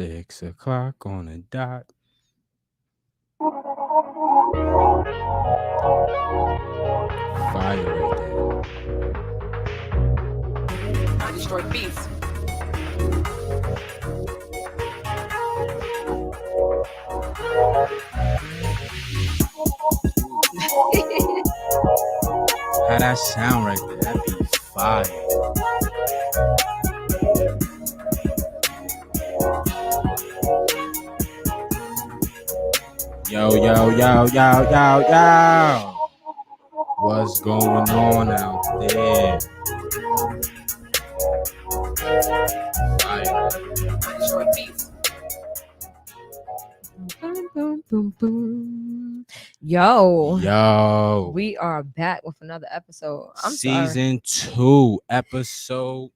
6 o'clock on the dot. Fire right there. I destroy peace. How that sound right there? That be fire. Yo, yo, yo, yo, yo, yo. What's going on out there? Fire. I destroy peace. Boom, boom, boom, boom. Yo, Yo. we are back with another episode. I'm Season 2, episode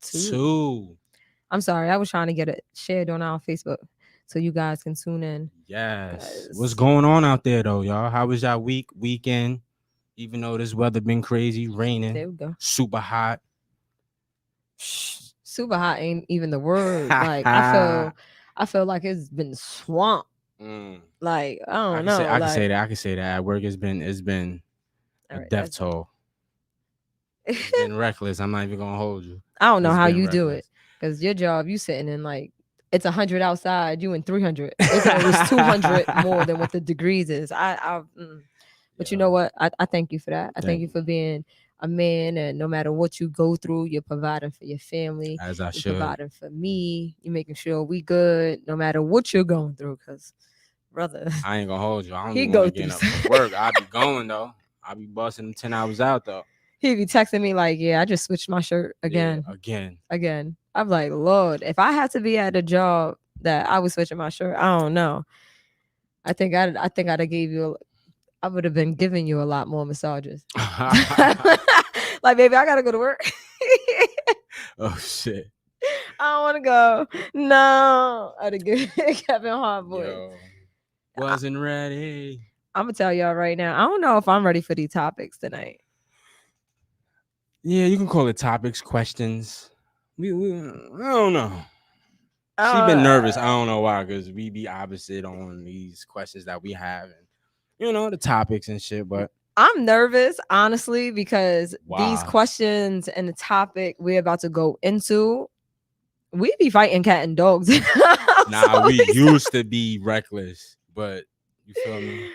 sorry. 2. I'm sorry. I was trying to get it shared on our Facebook so you guys can tune in. Yes. Guys. What's going on out there though, y'all? How was y'all weekend? Even though this weather been crazy, raining, There we go. super hot. Super hot ain't even the word. Like I feel like it's been swamped. Like I don't know. I can say that. I can say that. At work, it's been a All right, death that's- toll. It's been reckless. I'm not even gonna hold you. I don't know It's how been you do reckless. it because your job, you sitting in like it's 100 outside, you in 300. It's 200 more than what the degrees is. But you know what? I thank you for that. I thank you for being a man, and no matter what you go through, you're providing for your family. As I You're should. providing for me. You're making sure we good, no matter what you're going through. Cause, brother, I ain't gonna hold you. I don't He even go want to get up through for work. I be going though. I be busting them 10 hours out though. he be texting me like, "Yeah, I just switched my shirt again, Yeah, again. again." I'm like, Lord, if I had to be at a job that I was switching my shirt, I don't know. I think I'd have gave you. I would have been giving you a lot more massages. Like, baby, I gotta go to work. Oh shit. I don't want to go. No, I'd have given Kevin Hardboy. Yo, wasn't ready. I'm gonna tell y'all right now. I don't know if I'm ready for these topics tonight. Yeah, you can call it topics, questions. We I don't know. She been nervous. I don't know why, because we be opposite on these questions that we have, and the topics and shit. But I'm nervous, honestly, because these Why? questions and the topic we're about to go into, we be fighting cat and dogs. nah, we used to be reckless, but you feel me?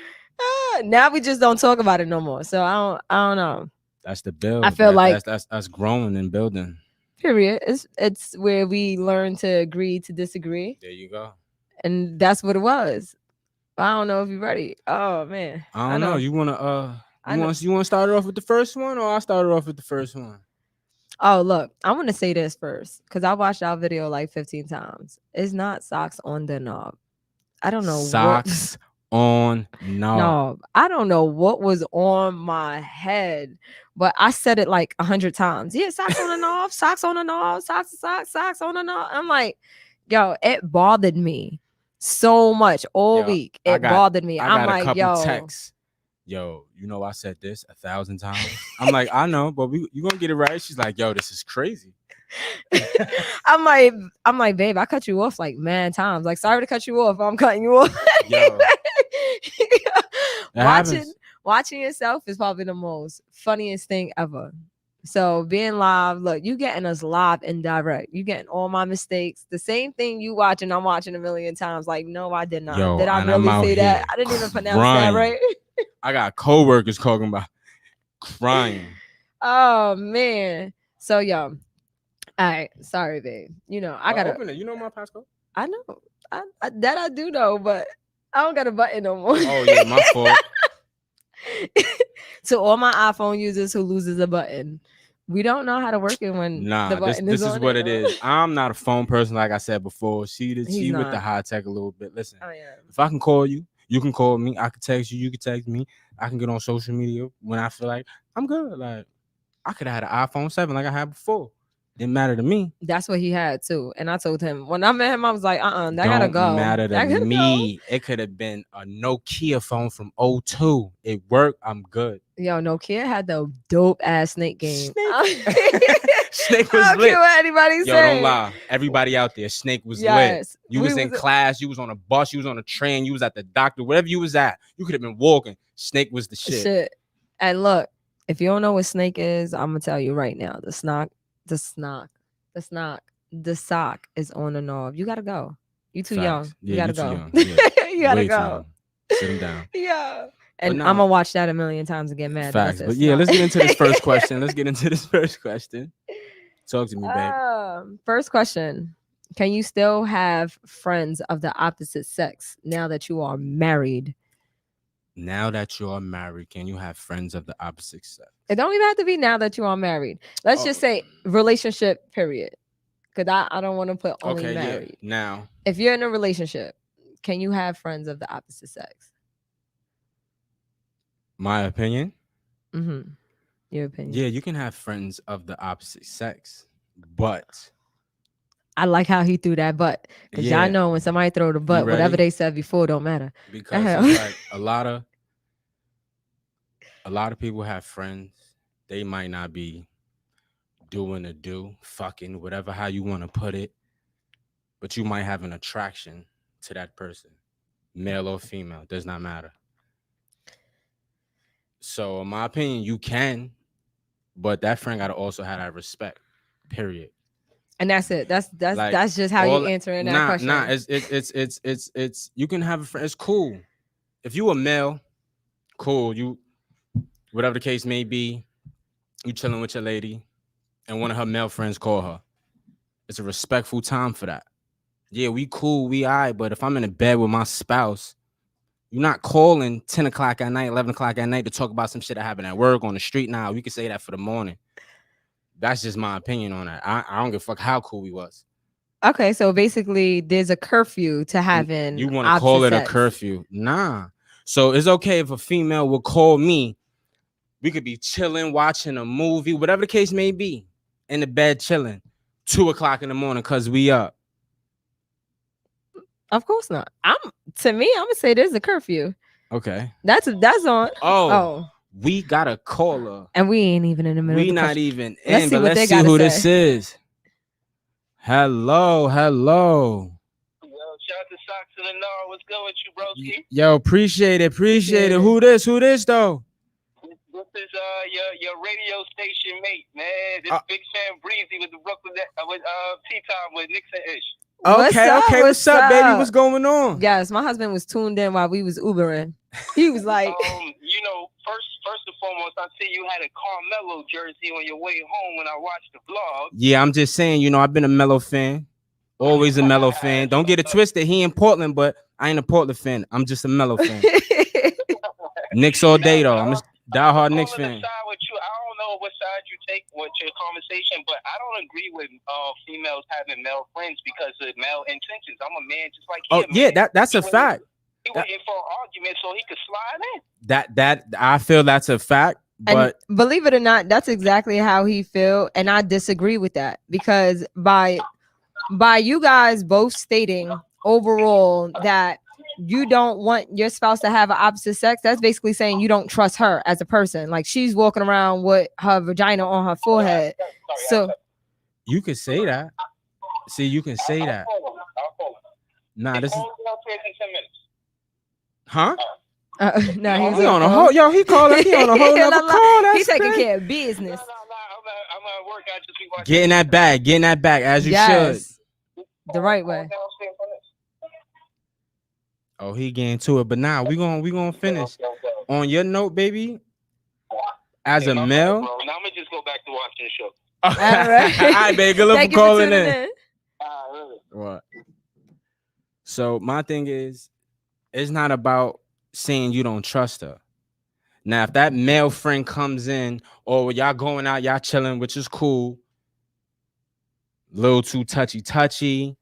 Now we just don't talk about it no more. So I don't know. That's the build. I feel like- that's us growing and building. Period. It's where we learn to agree to disagree, There you go. and that's what it was. I don't know if you're ready. Oh man, I don't know. You wanna I know. you wanna start it off with the first one, or I start it off with the first one? Oh, look, I want to say this first because I watched our video like 15 times. It's not socks on the knob. I don't know Socks on knob. I don't know what was on my head, but I said it like 100 times. Yeah, socks on the knob, socks on the knob, socks on the knob. I'm like, yo, it bothered me so much all Yo, week. I It got- bothered me. I I'm got like, a couple yo, texts. Yo, I said this 1,000 times. I'm like, I know, but you gonna get it right. She's like, yo, this is crazy. I'm like, babe, I cut you off like mad times. Like, sorry to cut you off. I'm cutting you off. Yo, That happens. Watching yourself is probably the most funniest thing ever. So being live, look, you getting us live and direct. You getting all my mistakes. The same thing you watching, I'm watching a million times. Like, no, I did not. Yo, did I and I'm really out say that? here I didn't even pronounce crying. that right. I got coworkers talking about crying. Oh man. So yo. All right, sorry, babe. I gotta open it. You know my passcode? I know. I do know, but I don't got a button no more. Oh yeah, my fault. To all my iPhone users who loses a button, we don't know how to work it when the Nah, button this is on what it it is. I'm not a phone person, like I said before. She with the not. high tech a little bit. Listen, Oh yeah. if I can call you, you can call me. I can text you, you can text me. I can get on social media when I feel like I'm good. Like I could have had an iPhone 7 like I had before. Didn't matter to me. That's what he had too. And I told him when I met him, I was like, that gotta Don't go. matter That to gotta go. me. It could have been a Nokia phone from 02. It worked. I'm good. Yo, Nokia had the dope ass Snake game. Snake I was don't lit. care what anybody Yo, say. don't lie. Everybody out there, Snake was lit. Yes. You was in class, you was on a bus, you was on a train, you was at the doctor, wherever you was at. You could have been walking. Snake was the shit. And look, if you don't know what Snake is, I'm gonna tell you right now. The sock is on the knob. You gotta go. You too young. Facts. You Yeah, gotta you go. too young. Yeah. You gotta Way too go. young. Sit him down. Yeah. And no. I'm gonna watch that a million times and get mad. Facts. That I But said yeah, snot. let's get into this first question. Talk to me, babe. First question. Can you still have friends of the opposite sex now that you are married? Now that you are married, can you have friends of the opposite sex? It don't even have to be now that you are married. Let's just say relationship, period. Because I don't want to put only married. Yeah. Now, if you're in a relationship, can you have friends of the opposite sex? my opinion. Mm-hmm. Your opinion. Yeah, you can have friends of the opposite sex, but I like how he threw that butt. Because y'all know when somebody throw the butt, whatever they said before don't matter. Because it's like a lot of people have friends. They might not be doing a do, fucking, whatever how you want to put it. But you might have an attraction to that person. Male or female, does not matter. So in my opinion, you can, but that friend gotta also have that respect. Period. And that's it. That's Like, just how you answering that question. Nah, it's you can have a friend. It's cool. If you a male, cool. You whatever the case may be, you chilling with your lady, and one of her male friends call her. It's a respectful time for that. Yeah, we cool, we all right, but if I'm in a bed with my spouse, you're not calling 10 o'clock at night, 11 o'clock at night to talk about some shit that happened at work on the street. Now, we can say that for the morning. That's just my opinion on that. I don't give a fuck how cool we was. Okay, so basically there's a curfew to having. You want to call it a curfew? Nah. So it's okay if a female will call me. We could be chilling, watching a movie, whatever the case may be, in the bed chilling, 2 o'clock in the morning because we up. Of course not. I'm gonna say there's a curfew. Okay. That's on. Oh. We got a caller. And we ain't even in the middle. We not even let's in, see but what let's they see who say. this is. Hello. Yo, shout out to Socks to the Nar. What's good with you, broski? Yo, appreciate it. Who this though? This is your radio station mate, man. This Big Sam Breezy with the Brooklyn with Tea Time with Nixon Ish. Okay. What's up, baby? What's going on? Yes, my husband was tuned in while we was Ubering. He was like, first and foremost, I see you had a Carmelo jersey on your way home when I watched the vlog. Yeah, I'm just saying, I've been a Melo fan. Always a Melo fan. Don't get it twisted. He in Portland, but I ain't a Portland fan. I'm just a Melo fan. Knicks all day, though. I'm a diehard Knicks fan. With you. I don't know what side you take with your conversation, but I don't agree with females having male friends because of male intentions. I'm a man just like him. Oh, yeah, that's a fact. He went in for an argument so he could slide in. That I feel that's a fact. But and believe it or not, that's exactly how he feel, and I disagree with that because by you guys both stating overall that you don't want your spouse to have an opposite sex, that's basically saying you don't trust her as a person. Like she's walking around with her vagina on her forehead. So you can say that. See, you can say that. Nah, this is. Huh? No, he's on a whole. Yo, he calling. He on a whole other call. He's taking care of business. I'm at work. I just be watching. Getting that bag as you should. The right way. Oh, he getting to it, but now we gonna finish. On your note, baby. As a male. Now I'm gonna just go back to watching the show. All right. All right, baby. Good luck for calling in. Really. What? So my thing is, it's not about saying you don't trust her. Now, if that male friend comes in, or y'all going out, y'all chilling, which is cool, little too touchy,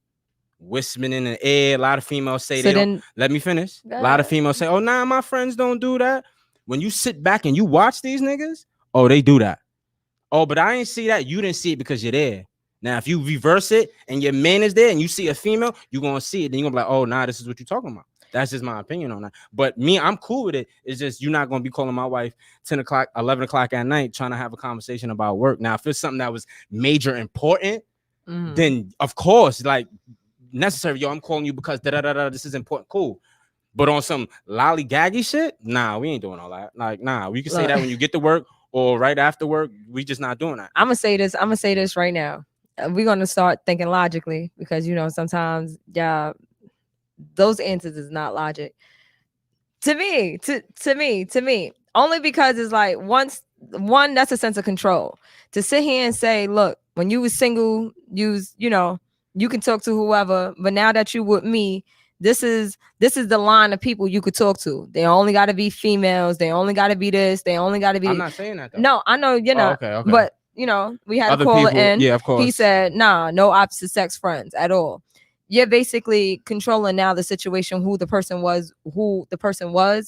whispering in the air. A lot of females say they don't. Let me finish. A lot of females say, "Oh, nah, my friends don't do that." When you sit back and you watch these niggas, oh, they do that. Oh, but I ain't see that. You didn't see it because you're there. Now, if you reverse it and your man is there and you see a female, you're gonna see it. Then you're gonna be like, oh, nah, this is what you're talking about. That's just my opinion on that. But me, I'm cool with it. It's just you're not gonna be calling my wife 10 o'clock, 11 o'clock at night trying to have a conversation about work. Now, if it's something that was major important, then of course, like necessary. Yo, I'm calling you because this is important. Cool. But on some lollygaggy shit, nah, we ain't doing all that. Like, nah, we can say that when you get to work or right after work. We just not doing that. I'm gonna say this right now. We're gonna start thinking logically because sometimes those answers is not logic. To me, only because it's like one, that's a sense of control. To sit here and say, look, when you was single, you can talk to whoever, but now that you with me, this is the line of people you could talk to. They only got to be females. They only got to be this. They only got to be. I'm not saying that though. No, I know you're not. Okay. But we had Other a caller people, in. yeah, of course. He said, nah, no opposite sex friends at all. You're basically controlling now the situation, who the person was,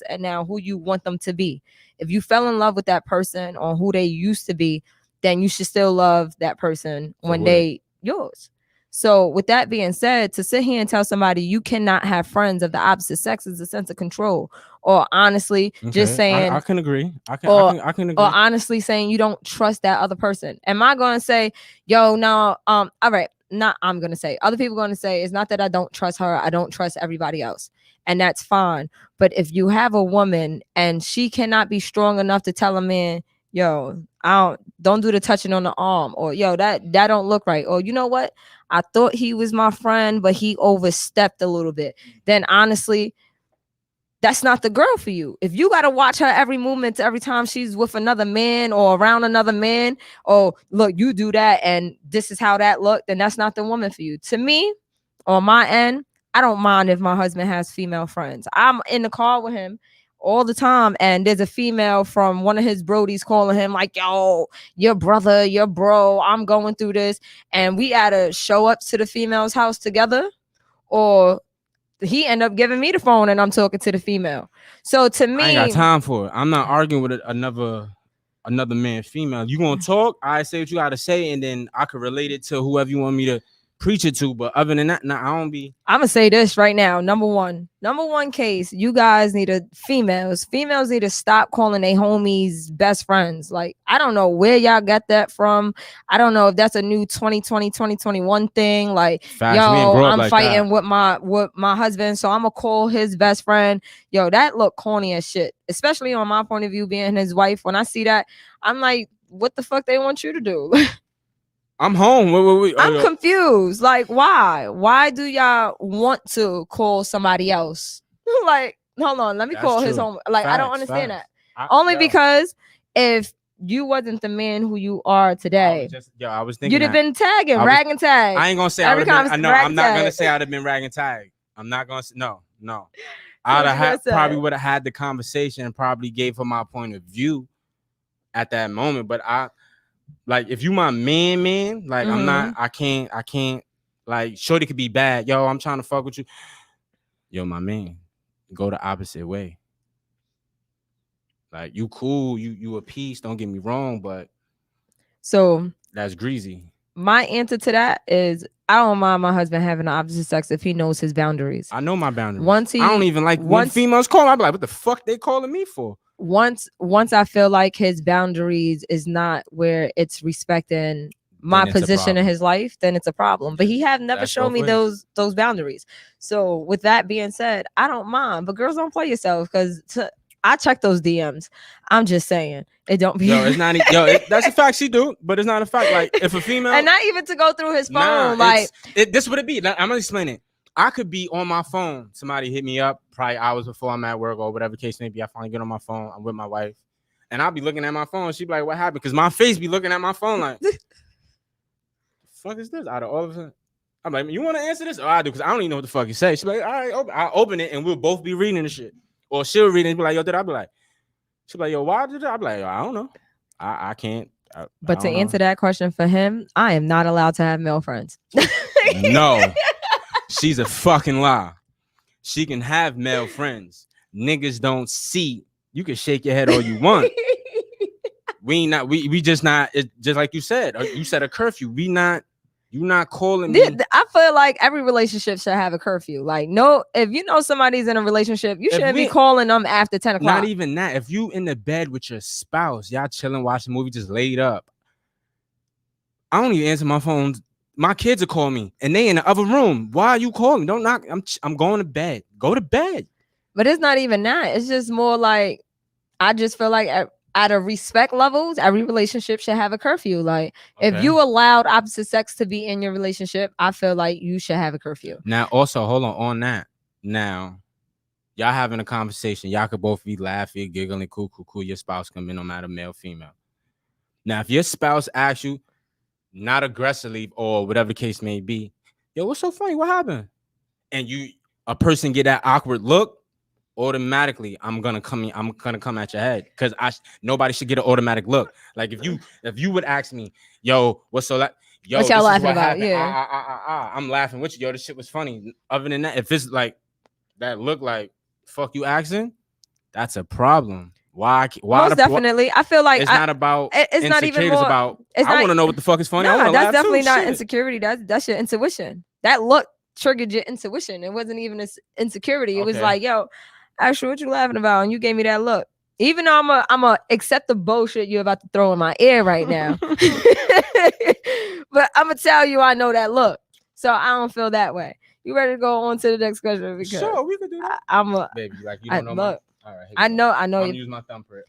and now who you want them to be. If you fell in love with that person or who they used to be, then you should still love that person when they yours. So with that being said, to sit here and tell somebody you cannot have friends of the opposite sex is a sense of control. Or honestly, just saying I can agree. I can agree. Or honestly saying you don't trust that other person. Am I going to say, yo, no, all right. Not I'm going to say. Other people going to say, it's not that I don't trust her. I don't trust everybody else. And that's fine. But if you have a woman and she cannot be strong enough to tell a man, yo, don't do the touching on the arm, or yo, that don't look right, or you know what? I thought he was my friend, but he overstepped a little bit. Then honestly, that's not the girl for you. If you got to watch her every movement, every time she's with another man or around another man, oh, look, you do that and this is how that looked, then that's not the woman for you. To me, on my end, I don't mind if my husband has female friends. I'm in the car with him all the time, and there's a female from one of his brodies calling him like, yo, your brother, your bro, I'm going through this. And we either show up to the female's house together, or he end up giving me the phone and I'm talking to the female. So to me, I ain't got time for it. I'm not arguing with another man, female. You gonna talk? I say what you gotta say, and then I could relate it to whoever you want me to preach it to. But other than that, nah, I don't be. I'm gonna say this right now. Number one case, you guys need females need to stop calling their homies best friends. Like, I don't know where y'all got that from. I don't know if that's a new 2020 2021 thing. Like, Facts, yo, I'm like fighting with my husband, so I'm gonna call his best friend. Yo, that look corny as shit, especially on my point of view being his wife. When I see that, I'm like, what the fuck they want you to do? I'm home. Wait. I'm confused. Like, why? Why do y'all want to call somebody else? Like, hold on, let me call his home. Like, I don't understand that. Only because if you wasn't the man who you are today, I was thinking you'd have been tagging, ragging tag. I ain't gonna say I'm not gonna say I'd have been ragging tag. I'm not gonna say no. I'd have probably would have had the conversation and probably gave her my point of view at that moment. But like, if you my man, like, I can't, like, shorty could be bad. Yo, I'm trying to fuck with you. Yo, my man, go the opposite way. Like, you cool, you a piece, don't get me wrong, but so that's greasy. My answer to that is, I don't mind my husband having the opposite sex if he knows his boundaries. I know my boundaries. I don't even like when females call. I'm like, what the fuck they calling me for? Once I feel like his boundaries is not where it's respecting my position in his life, then it's a problem. But he have never shown me those boundaries. So with that being said, I don't mind. But girls, don't play yourself, because I check those DMs. I'm just saying, it don't be. Yo, it's not. That's a fact. She do, but it's not a fact. Like, if a female, and not even to go through his phone. Like, this would it be? I'm gonna explain it. I could be on my phone. Somebody hit me up probably hours before I'm at work or whatever case may be. I finally get on my phone. I'm with my wife, and I'll be looking at my phone. She be like, "What happened?" Because my face be looking at my phone like, "The fuck is this?" Out of all of it, I'm like, "You want to answer this?" Oh, I do, because I don't even know what the fuck you say. She be like, "All right, I'll open it, and we'll both be reading the shit." Or she'll read it and be like, "Yo, did I?" Be like, she'll be like, "Yo, why did I?" Be like, "Yo, I don't know. I can't." But to answer that question for him, I am not allowed to have male friends. No. She's a fucking lie. She can have male friends. Niggas don't see. You can shake your head all you want. We just not. It just like you said. You said a curfew. We not You not calling me. I feel like every relationship should have a curfew. Like, no, if you know somebody's in a relationship, you If shouldn't be we- calling them after 10 o'clock. Not even that. If you in the bed with your spouse, y'all chilling, watching a movie, just laid up. I don't even answer my phone. My kids will call me, and they in the other room. Why are you calling? Don't knock. I'm going to bed. Go to bed. But it's not even that. It's just more like, I just feel like at a respect levels, every relationship should have a curfew. Like, if Okay. you allowed opposite sex to be in your relationship, I feel like you should have a curfew. Now, also, hold on that. Now, y'all having a conversation. Y'all could both be laughing, giggling, cool. Your spouse come in, no matter male, female. Now, if your spouse asks you, not aggressively or whatever the case may be, yo, what's so funny? What happened? And a person get that awkward look, automatically, I'm gonna come at your head, because nobody should get an automatic look. Like if you would ask me, yo, what's so like, yo, What y'all this is laughing what about? happened. Yeah. I'm laughing with you. Yo, this shit was funny. Other than that, if it's like that look like fuck you asking, that's a problem. Why? Most definitely. I feel like It's not about. it's not even more. About. It's I not- want to know what the fuck is funny. I No, wanna that's laugh definitely too. not Shit. insecurity. That's your intuition. That look triggered your intuition. It wasn't even insecurity. It was Okay. like, yo, actually, what you laughing about? And you gave me that look. Even though I'm a accept the bullshit you're about to throw in my ear right now. But I'm gonna tell you, I know that look. So I don't feel that way. You ready to go on to the next question? Because Sure, we could do that. I'm a Baby, like you I- don't know my. look, All right. here I we go. know I'm you. use my thumbprint.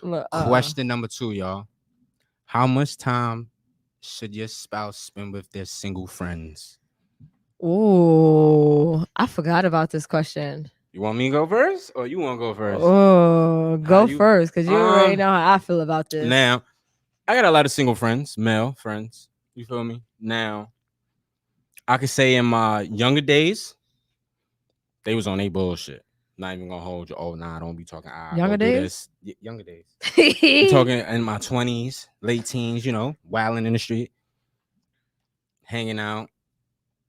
Look, Question number 2, y'all. How much time should your spouse spend with their single friends? Oh, I forgot about this question. You want me to go first, or you want to go first? Oh, go How you- first, because you already Um, know how I feel about this. Now, I got a lot of single friends, male friends. You feel me? Now, I could say in my younger days, they was on a bullshit. Not even gonna hold you. Oh, nah, don't be talking. Younger go do days? this. Younger days. I'm talking in my 20s, late teens, wilding in the street, hanging out.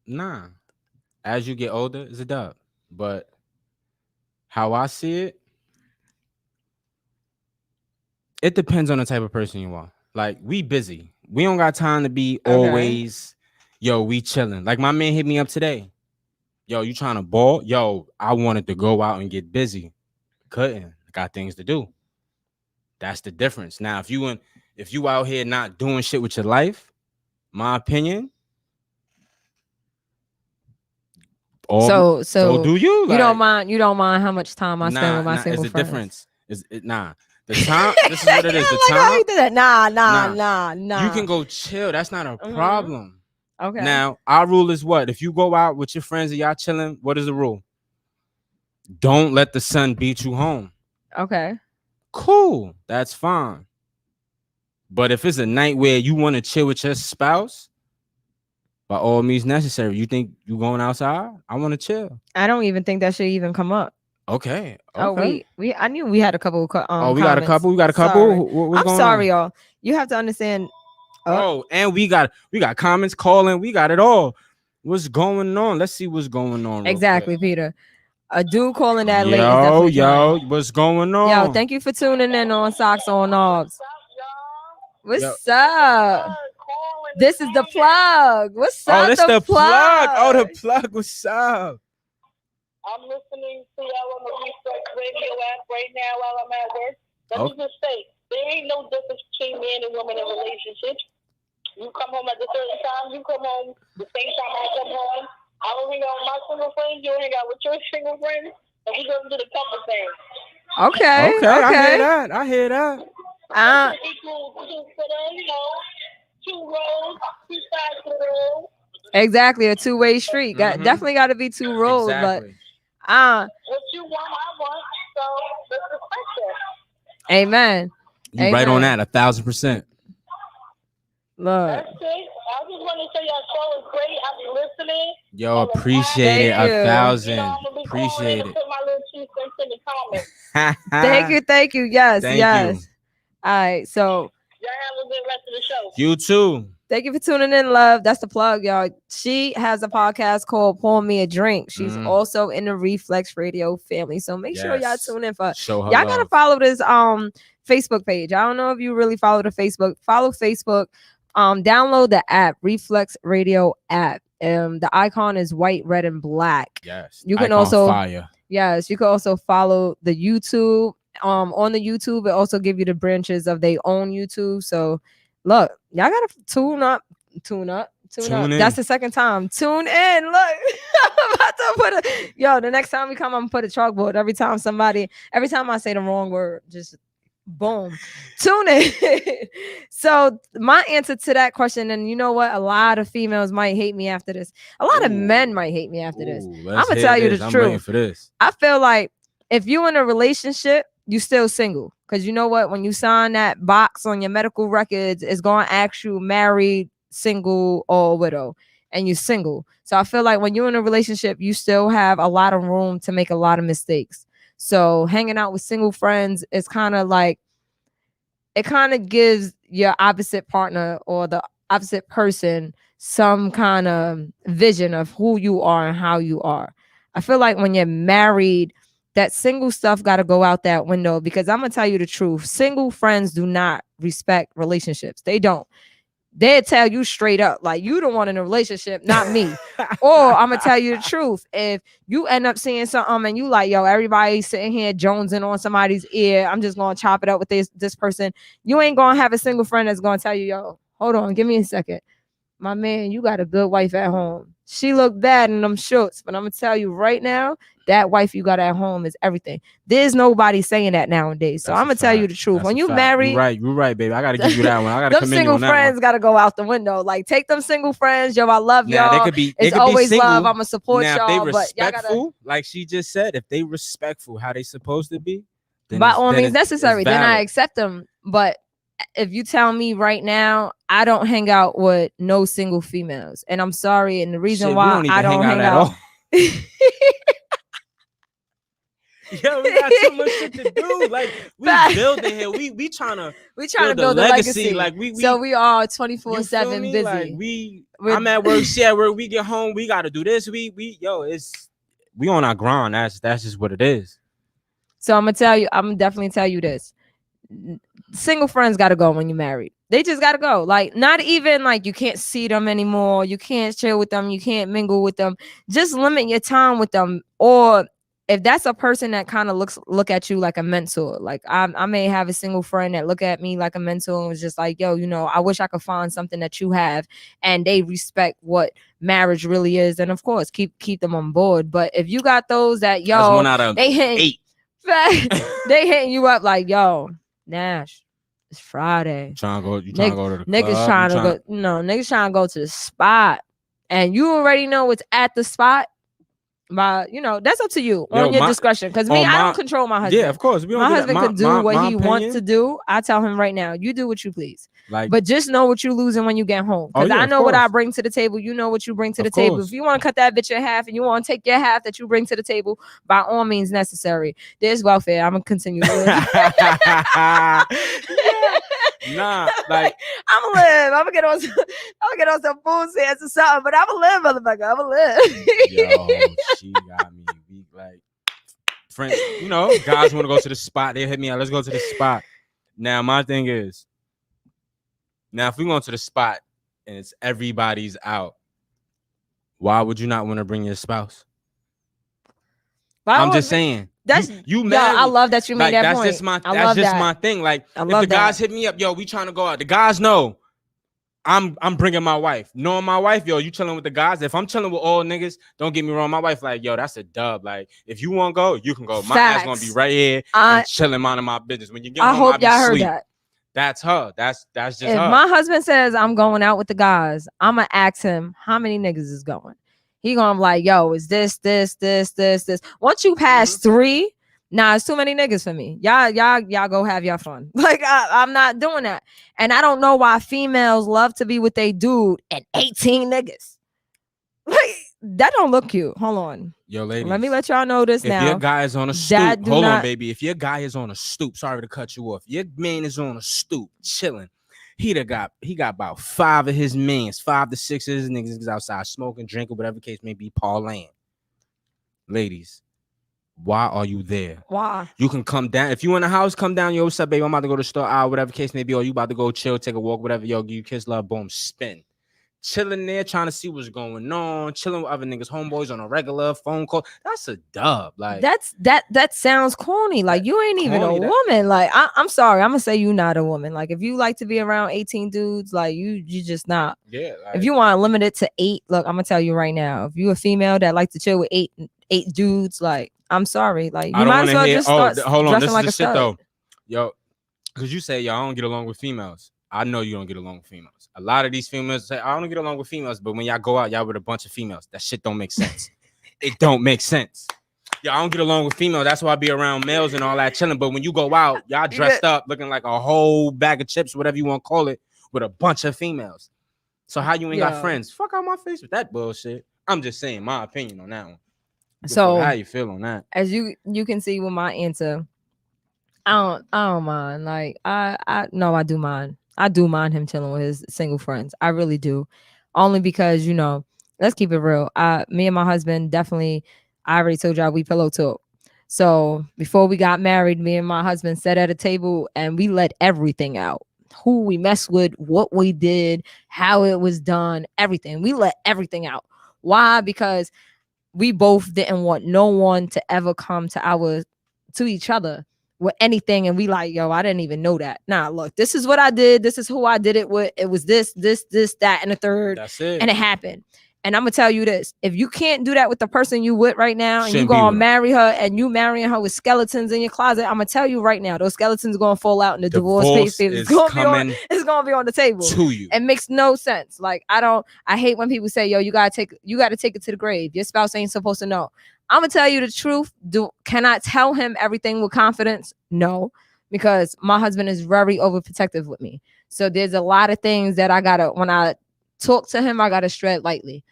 Nah. As you get older, it's a dub. But how I see it, it depends on the type of person you are. Like, we busy. We don't got time to be Okay. always, yo, we chilling. Like, my man hit me up today. Yo, you trying to ball? Yo, I wanted to go out and get busy. Couldn't. Got things to do. That's the difference. Now, if you out here not doing shit with your life, my opinion. So go do you? you don't mind how much time I spend with my single it's a friends. difference. The time. This is what it is. The Like, how time. you did that? Nah. You can go chill. That's not a Mhm. problem. Okay. Now, our rule is what? If you go out with your friends and y'all chilling, what is the rule? Don't let the sun beat you home. Okay. Cool. That's fine. But if it's a night where you want to chill with your spouse, by all means necessary. You think you going outside? I want to chill. I don't even think that should even come up. Okay. Oh, I knew we had a couple. we got a comments. couple. We got a couple. Sorry. What's I'm going sorry, on? y'all. You have to understand. Oh, and we got comments, calling. We got it all. What's going on? Let's see what's going on. real Exactly, quick. Peter. A dude calling that late is definitely trying. What's going on? Yo, thank you for tuning in on Socks on Knobs. What's Yo. up? This is the plug. What's up? Oh, that's the plug. Oh, the plug. What's up? I'm listening to y'all on the Reflex Radio app right now while I'm at work. Let me just say, there ain't no difference between man and woman in relationships. You come home at a certain time, you come home the same time I come home. I don't hang out with my single friends, you hang out with your single friends, and we go to the couple thing. Okay. I hear that. Equal to two roads, two sides of the road. Exactly, a two-way street. Mhm. Definitely got to be two roads, Exactly. but What you want, I want, so let's respect that. amen. You right on Amen. that 1,000%. Look, That's it. I just want to say your show is great. I've been listening. Yo, appreciate it. Thank you. 1,000. I'm gonna be Appreciate calling in to put my little 2 cents in the comments. thank you. Yes, Thank yes. you. All right, so Y'all have a good rest of the show. You too. thank you for tuning in, love. That's the plug, y'all. She has a podcast called Pour Me a Drink. She's Mhm. also in the Reflex Radio family. So make sure y'all Yes. tune in for Show her y'all love. gotta follow this Facebook page. I don't know if you really follow the Facebook. Follow Facebook. Download the app, Reflex Radio app. The icon is white, red, and black. Yes. You can Icon also fire. Yes, you can also follow the YouTube. On the YouTube, it also give you the branches of their own YouTube. So look, y'all gotta tune up. Tune in. That's the second time. Tune in. Look, I'm about to put the next time we come, I'm gonna put a chalkboard. Every time I say the wrong word, just boom. Tune in. So my answer to that question, and you know what? A lot of females might hate me after this. A lot of men might hate me after this. Let's I'ma hear tell you this. the I'm truth. waiting for this. I feel like if you in a relationship, you still single. Because you know what? When you sign that box on your medical records, it's going to ask you married, single, or widow. And you're single. So I feel like when you're in a relationship, you still have a lot of room to make a lot of mistakes. So hanging out with single friends is kind of like, it kind of gives your opposite partner or the opposite person some kind of vision of who you are and how you are. I feel like when you're married, that single stuff got to go out that window, because I'm going to tell you the truth. Single friends do not respect relationships. They don't. They'll tell you straight up, like, you the one in a relationship, not me. Or I'm going to tell you the truth. If you end up seeing something and you like, yo, everybody sitting here jonesing on somebody's ear, I'm just going to chop it up with this person. You ain't going to have a single friend that's going to tell you, yo, hold on, give me a second. My man, you got a good wife at home. She look bad in them shorts, but I'm going to tell you right now, that wife you got at home is everything. There's nobody saying that nowadays. So I'm going to tell you the truth. When you married, you're right, baby. I got to give you that one. I got to them commend you single on that friends one. got to go out the window. Like, take them single friends. Yo, I love Now, y'all. they could be always single. love. I'm going to support now, y'all. if they But y'all respectful, gotta, like she just said, if they respectful how they supposed to be, then by it's- all then means it's necessary, then I valid. accept them. But if you tell me right now, I don't hang out with no single females. And I'm sorry. And the reason Shit, we why don't even I don't hang at out. all. Yo, we got too much shit to do. Like, we Facts. building here. We trying to We trying to build build a legacy. Like we So we are you feel 24/7 me? busy. Like We're- I'm at work. She at work. We get home. We got to do this. We on our grind. That's just what it is. So I'm definitely tell you this. Single friends got to go when you're married. They just got to go. Like, not even like you can't see them anymore. You can't chill with them. You can't mingle with them. Just limit your time with them. Or if that's a person that kind of look at you like a mentor, like I may have a single friend that look at me like a mentor and was just like, yo, you know, I wish I could find something that you have, and they respect what marriage really is. And of course, keep them on board. But if you got those that, That's yo, one out of they hitting 8. they hitting you up like, yo, Nash, it's Friday. You trying to go to the club? Niggas trying to go. No, niggas trying to go to the spot, and you already know it's at the spot. But you know, that's up to you on your discretion. Because me, I don't control my husband. Yeah, of course. My husband can do what he wants to do. I tell him right now, you do what you please. Like, but just know what you're losing when you get home. Because I know what I bring to the table. You know what you bring to the table. If you want to cut that bitch in half and you want to take your half that you bring to the table, by all means necessary. There's welfare. I'm gonna continue to live. Nah, like I'm gonna live. I'm gonna get on some food stamps or something, but I'm gonna live, motherfucker. I'm gonna live. Yo, she got me weak. Like, friends, you know, guys want to go to the spot. They hit me out. Let's go to the spot. Now, my thing is, now if we go to the spot and it's everybody's out, why would you not want to bring your spouse? I'm just saying. That's you yo, married. I love that you made like, that point. That's just my thing. Like, if the guys hit me up, yo, we trying to go out. The guys know I'm bringing my wife. Knowing my wife, yo, you chilling with the guys. If I'm chilling with all niggas, don't get me wrong. My wife, like, yo, that's a dub. Like, if you want to go, you can go. My ass gonna be right here and chilling, minding my business. When you get home, I hope y'all heard that. That's her. That's just if her. If my husband says I'm going out with the guys, I'm gonna ask him how many niggas is going. He gonna be like, yo, is this. Once you pass 3, nah, it's too many niggas for me. Y'all go have your fun. Like, I'm not doing that. And I don't know why females love to be with they dude and 18 niggas. Like, that don't look cute. Hold on. Yo, ladies. Let me let y'all know this now. If your guy is on a stoop, hold on, baby. If your guy is on a stoop, sorry to cut you off. Your man is on a stoop, chilling. He got about 5 of his mans, 5 to 6 of his niggas outside smoking, drinking, whatever case may be, parlaying. Ladies, Why are you there? Why? You can come down. If you in the house, come down. Yo, what's up, baby? I'm about to go to the store. Whatever case may be. Or you about to go chill, take a walk, whatever. Yo, give you kiss, love, boom, spin. Chilling there, trying to see what's going on. Chilling with other niggas, homeboys on a regular phone call. That's a dub. Like that sounds corny. Like you ain't even a corny, that- woman. Like I'm sorry, I'm gonna say you not a woman. Like if you like to be around 18 dudes, like you just not. yeah. Like, If you want to limit it to 8, look, I'm gonna tell you right now. If you a female that like to chill with eight dudes, like I'm sorry, like you I don't might as wanna well hear- just oh, start hold on. dressing This like is a the shit stud. though, yo, because you say y'all don't get along with females. I know you don't get along with females. A lot of these females say I don't get along with females, but when y'all go out, y'all with a bunch of females. That shit don't make sense. It don't make sense. Yeah, I don't get along with females. That's why I be around males and all that chilling. But when you go out, y'all dressed up looking like a whole bag of chips, whatever you want to call it, with a bunch of females. So how you ain't Yeah. got friends? Fuck out my face with that bullshit. I'm just saying my opinion on that one. So how you feel on that? as you can see with my answer, I don't mind. Like I do mind. I do mind him chilling with his single friends. I really do. Only because, let's keep it real. Me and my husband definitely, I already told y'all we pillow talk. So before we got married, me and my husband sat at a table and we let everything out. Who we messed with, what we did, how it was done, everything. We let everything out. Why? Because we both didn't want no one to ever come to each other with anything, and we like, yo, I didn't even know that. Nah, look, this is what I did. This is who I did it with. It was this, that, and the third, That's it. and it happened. And I'm gonna tell you this: if you can't do that with the person you with right now, and you Shouldn't be gonna with 'em. marry her, and you marrying her with skeletons in your closet, I'm gonna tell you right now, those skeletons are gonna fall out, and the divorce papers is it's coming gonna be on the table. to you. It makes no sense. Like I hate when people say, yo, you gotta take it to the grave. Your spouse ain't supposed to know. I'm gonna tell you the truth. Can I tell him everything with confidence? No, because my husband is very overprotective with me. So there's a lot of things that when I talk to him, I gotta tread lightly.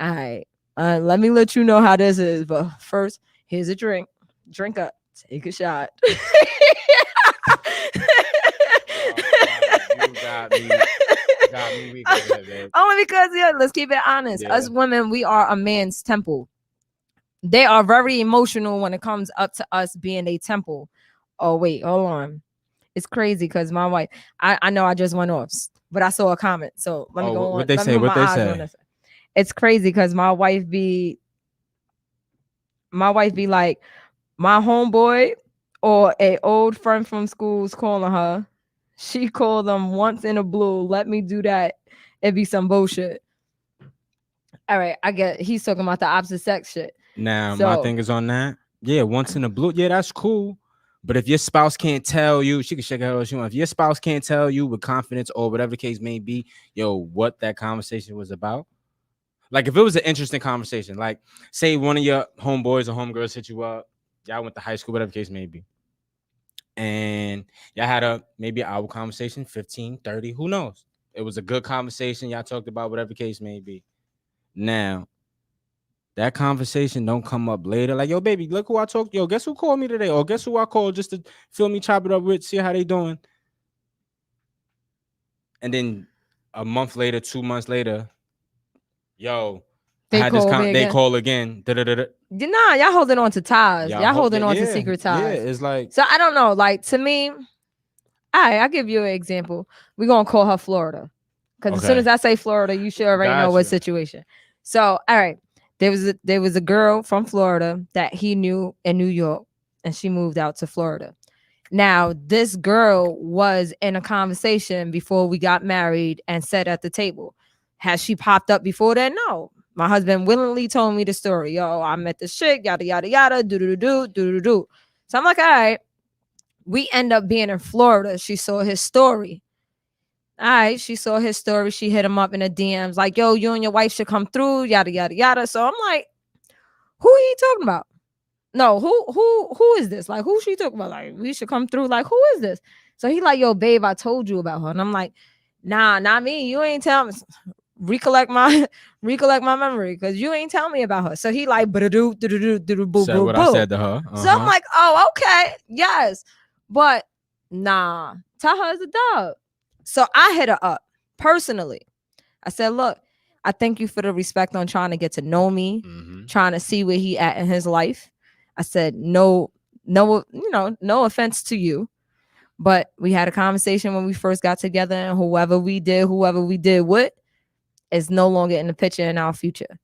All right. Let me let you know how this is. But first, here's a drink. Drink up. Take a shot. You got me weak over here, babe. Only because, let's keep it honest. Yeah. Us women, we are a man's temple. They are very emotional when it comes up to us being a temple. Oh, wait, hold on. It's crazy because my wife, I know I just went off, but I saw a comment. So let me go on. What they Let me say? put What my they eyes on say? this. It's crazy because my wife be like, my homeboy or a old friend from school's calling her. She called them once in a blue. Let me do that. It'd be some bullshit. All right, I get he's talking about the opposite sex shit. Now, my So- thing is on that. Yeah, once in a blue. Yeah, that's cool. But if your spouse can't tell you, she can shake her head all she wants. If your spouse can't tell you with confidence or whatever the case may be, yo, what that conversation was about. Like if it was an interesting conversation, like say one of your homeboys or homegirls hit you up, y'all went to high school, whatever the case may be. And y'all had maybe an hour conversation, 15, 30, who knows? It was a good conversation. Y'all talked about whatever the case may be. Now, that conversation don't come up later. Like, yo, baby, look who I talked. Yo, guess who called me today? Or guess who I called just to feel me, chop it up with, see how they doing. And then a month later, 2 months later, yo, They call again. Da-da-da-da. Nah, y'all holding on to ties. Y'all holding on to yeah, secret Yeah, ties. it's like So I don't know. Like to me, I'll give you an example. We're gonna call her Florida. Because as soon Okay. as I say Florida, you should already know what Gotcha. situation. So all right. There was a girl from Florida that he knew in New York, and she moved out to Florida. Now, this girl was in a conversation before we got married and sat at the table. Has she popped up before that? No. My husband willingly told me the story. Yo, I met this chick, yada, yada, yada, do. So I'm like, all right. We end up being in Florida. She saw his story. All right, she saw his story. She hit him up in the DMs like, yo, you and your wife should come through, yada, yada, yada. So I'm like, who are you talking about? No, who is this? Like, who she talking about? Like, we should come through. Like, who is this? So he like, yo, babe, I told you about her. And I'm like, nah, not me. You ain't tell me. Recollect my memory because you ain't tell me about her. So he like, boo, said boo, what boo. I said to her. So I'm like, oh, okay, yes, but nah, tell her it's a dub. So I hit her up personally. I said, look, I thank you for the respect on trying to get to know me, Mhm. trying to see where he at in his life. I said, no, no offense to you, but we had a conversation when we first got together, and whoever we did with is no longer in the picture in our future.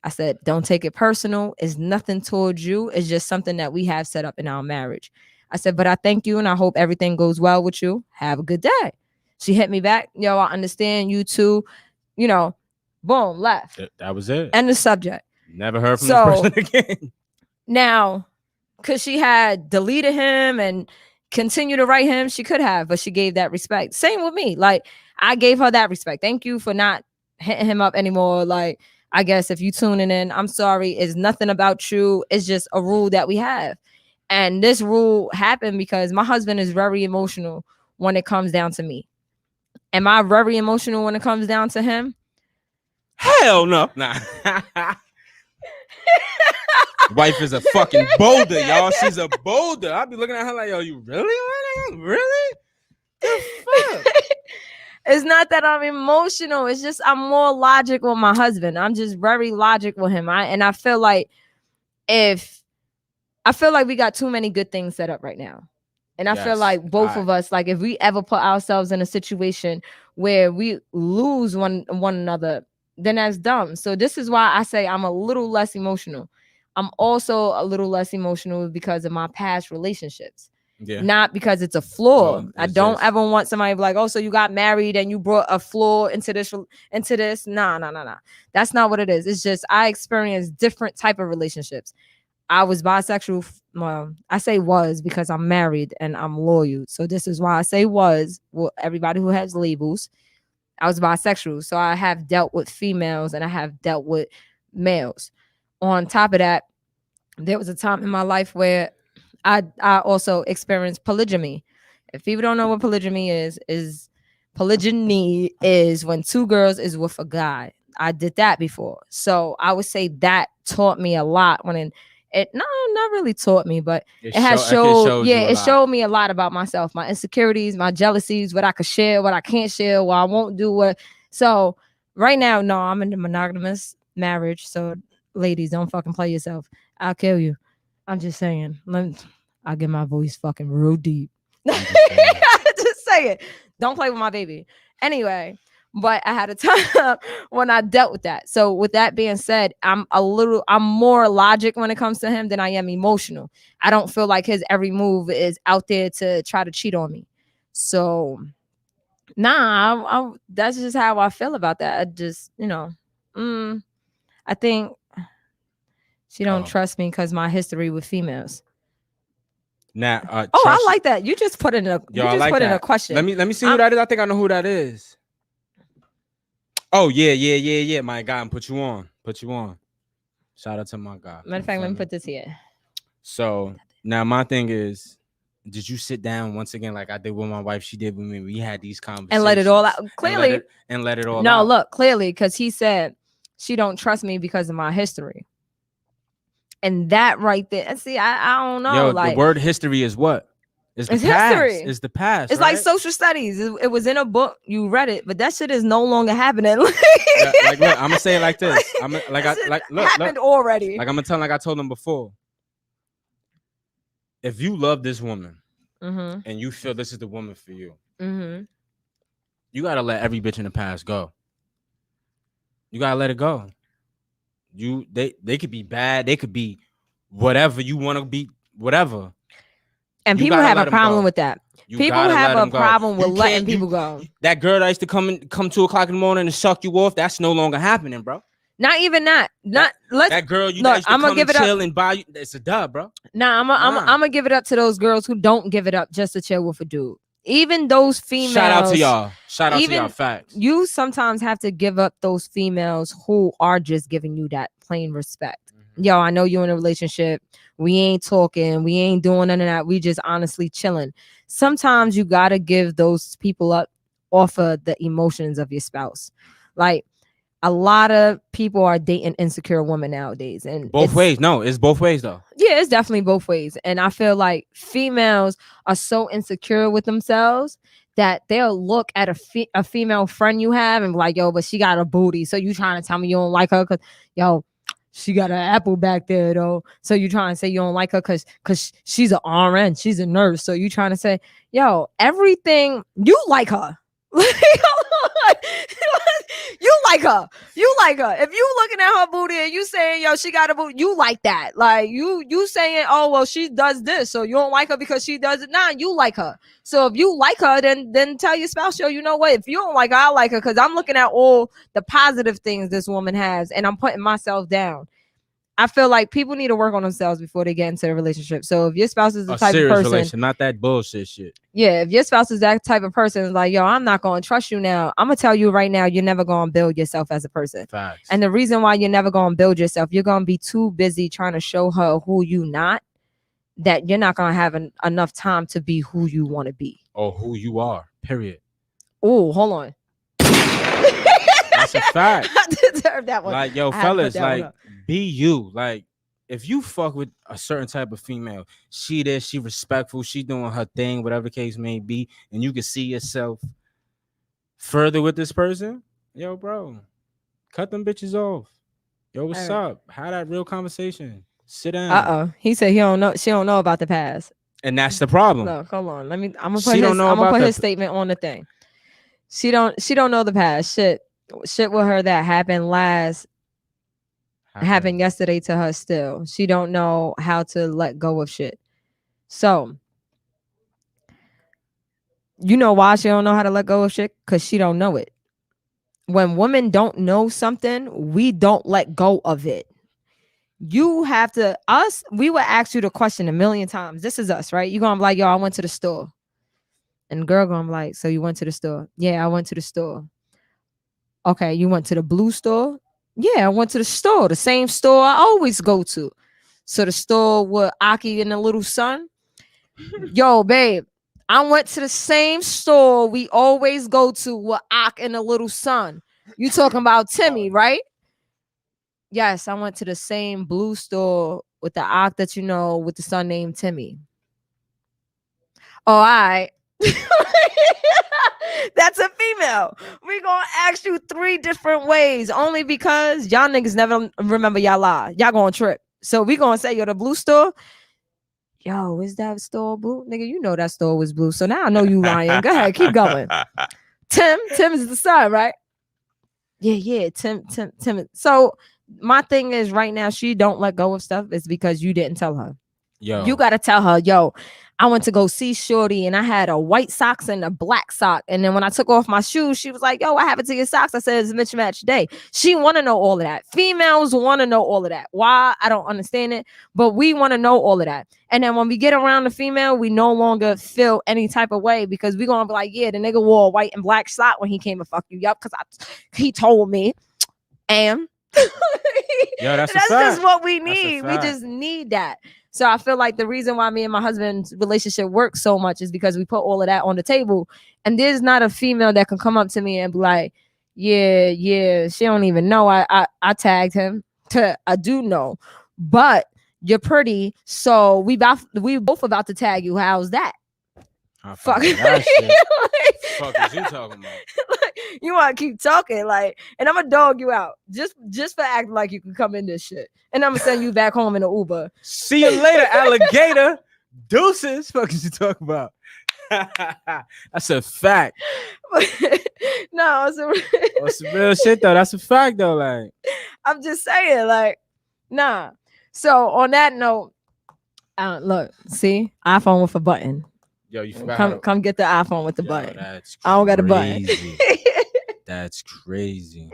I said, don't take it personal. It's nothing towards you. It's just something that we have set up in our marriage. I said, but I thank you and I hope everything goes well with you. Have a good day. She hit me back. Yo, I understand you too. Boom, left. That was it. End the subject. Never heard from this person again. Now, because she had deleted him and continued to write him, she could have, but she gave that respect. Same with me. Like, I gave her that respect. Thank you for not hitting him up anymore. Like, I guess if you tuning in, I'm sorry. It's nothing about you. It's just a rule that we have. And this rule happened because my husband is very emotional when it comes down to me. Am I very emotional when it comes down to him? Hell no. Nah. Wife is a fucking boulder, y'all. She's a boulder. I'll be looking at her like, yo, you really? Really? The fuck? It's not that I'm emotional. It's just I'm more logic with my husband. I'm just very logic with him. I feel like we got too many good things set up right now. And I feel like both of us, like if we ever put ourselves in a situation where we lose one another, then that's dumb. So this is why I say I'm a little less emotional. I'm also a little less emotional because of my past relationships. Yeah. Not because it's a flaw. No, I don't ever want somebody to be like, oh, so you got married and you brought a flaw into this. Nah. That's not what it is. It's just I experienced different type of relationships. I was bisexual. Well, I say was because I'm married and I'm loyal. So this is why I say was. Well, everybody who has labels, I was bisexual. So I have dealt with females and I have dealt with males. On top of that, there was a time in my life where I also experienced polygamy. If people don't know what polygamy is polygyny is when two girls is with a guy. I did that before. So I would say that taught me a lot not really taught me, but it showed me a lot about myself, my insecurities, my jealousies, what I could share, what I can't share, what I won't do. So right now, no, I'm in a monogamous marriage. So ladies, don't fucking play yourself. I'll kill you. I'm just saying. I'll get my voice fucking real deep. Just say it. Don't play with my baby. Anyway, but I had a time when I dealt with that. So with that being said, I'm more logic when it comes to him than I am emotional. I don't feel like his every move is out there to try to cheat on me. So that's just how I feel about that. I just, I think she don't trust me because my history with females. Now, I like that. You just put in a a question. Let me see who that is. I think I know who that is. Oh yeah. My guy, put you on. Shout out to my guy. Matter of fact, let me put this here. So now my thing is, did you sit down once again like I did with my wife? She did with me. We had these conversations and let it all out clearly. And let it all out. No, look clearly because he said she don't trust me because of my history. And that right there, and see, I don't know. Yo, the word history is what? It's past. History. It's the past. It's right? Like social studies. It was in a book. You read it, but that shit is no longer happening. Look, I'm gonna say it like this. Happened already. Like I'm gonna tell, like I told them before. If you love this woman and you feel this is the woman for you, you gotta let every bitch in the past go. You gotta let it go. They could be bad. They could be whatever you want to be. Whatever. And people have a problem with that. People have a problem with letting people go. That girl that used to come 2:00 in the morning and suck you off, that's no longer happening, bro. Not even that. That girl you used to come and chill and buy you. It's a dub, bro. I'm gonna give it up to those girls who don't give it up just to chill with a dude. Even those females. Shout out to y'all. To y'all. Facts. You sometimes have to give up those females who are just giving you that plain respect. Yo, I know you're in a relationship. We ain't talking. We ain't doing none of that. We just honestly chilling. Sometimes you got to give those people up off of the emotions of your spouse. Like a lot of people are dating insecure women nowadays. And both ways. No, it's both ways though. Yeah, it's definitely both ways. And I feel like females are so insecure with themselves that they'll look at a female friend you have and be like, yo, but she got a booty. So you trying to tell me you don't like her? Because, yo, she got an apple back there though. So you trying to say you don't like her because she's an RN, she's a nurse. So you trying to say, yo, everything you like her. You like her. You like her. If you looking at her booty and you saying, yo, she got a booty, you like that. Like you saying, oh, well, she does this, so you don't like her because she does it. Nah, you like her. So if you like her, then tell your spouse, yo, you know what? If you don't like her, I like her because I'm looking at all the positive things this woman has and I'm putting myself down. I feel like people need to work on themselves before they get into a relationship. So if your spouse is the A type of serious person, relation, not that bullshit shit. yeah, if your spouse is that type of person, it's like, yo, I'm not going to trust you now. I'm going to tell you right now, you're never going to build yourself as a person. Facts. And the reason why you're never going to build yourself, you're going to be too busy trying to show her who you not, that you're not going to have enough time to be who you want to be. Or who you are, period. Oh, hold on. That's a fact. I deserve that one. Like, yo, I had to put fellas, that one like, up. be you. Like, if you fuck with a certain type of female, she respectful, she doing her thing, whatever the case may be, and you can see yourself further with this person, yo, bro, cut them bitches off. Yo, what's up? Have that real conversation. Sit down. He said he don't know. She don't know about the past. And that's the problem. Look, hold on. I'm gonna She put don't his, know I'm gonna about put the- his statement on the thing. She don't know the past. Shit with her that happened happened yesterday to her still. She don't know how to let go of shit. So you know why she don't know how to let go of shit? Because she don't know it. When women don't know something, we don't let go of it. You have to, we would ask you the question a million times. This is us, right? You're gonna be like, yo, I went to the store. And the girl gonna be like, so you went to the store? Yeah, I went to the store. Okay, you went to the blue store? Yeah, I went to the store, the same store I always go to. So the store with Aki and the little son. Yo, babe, I went to the same store we always go to with Ak and the little son. You talking about Timmy, right? Yes, I went to the same blue store with the Ak that you know with the son named Timmy. Oh, all right. That's a female. We're gonna ask you 3 different ways only because y'all niggas never remember y'all lie. Y'all gonna trip. So we gonna say, yo, the blue store. Yo, is that store blue? Nigga, you know that store was blue. So now I know you lying. Go ahead, keep going. Tim is the son, right? Yeah, Tim. So my thing is right now, she don't let go of stuff. It's because you didn't tell her. Yo, You gotta tell her, yo, I went to go see Shorty and I had a white socks and a black sock. And then when I took off my shoes, she was like, yo, what happened to your socks? I said, it's a mismatch day. She want to know all of that. Females want to know all of that. Why? I don't understand it. But we want to know all of that. And then when we get around the female, we no longer feel any type of way because we're going to be like, yeah, the nigga wore a white and black sock when he came to fuck you. Yup, because he told me. And yo, that's just fact. what we That's a need. We fact. just need that. So I feel like the reason why me and my husband's relationship works so much is because we put all of that on the table. And there's not a female that can come up to me and be like, yeah, she don't even know I tagged him. I do know, but you're pretty, so we both about to tag you. How's that? Fuck. That shit. Fuck is you talking about? You want to keep talking, like, and I'm gonna dog you out just for acting like you can come in this shit, and I'm gonna send you back home in an Uber. See you later, alligator. Deuces. Fuck is you talking about? That's a fact. No, What's the real shit though? That's a fact though. Like, I'm just saying, like, nah. So on that note, look, see, iPhone with a button. yo, you forgot. Come get the iPhone with the Yo, button. that's I don't got a button. crazy. That's crazy.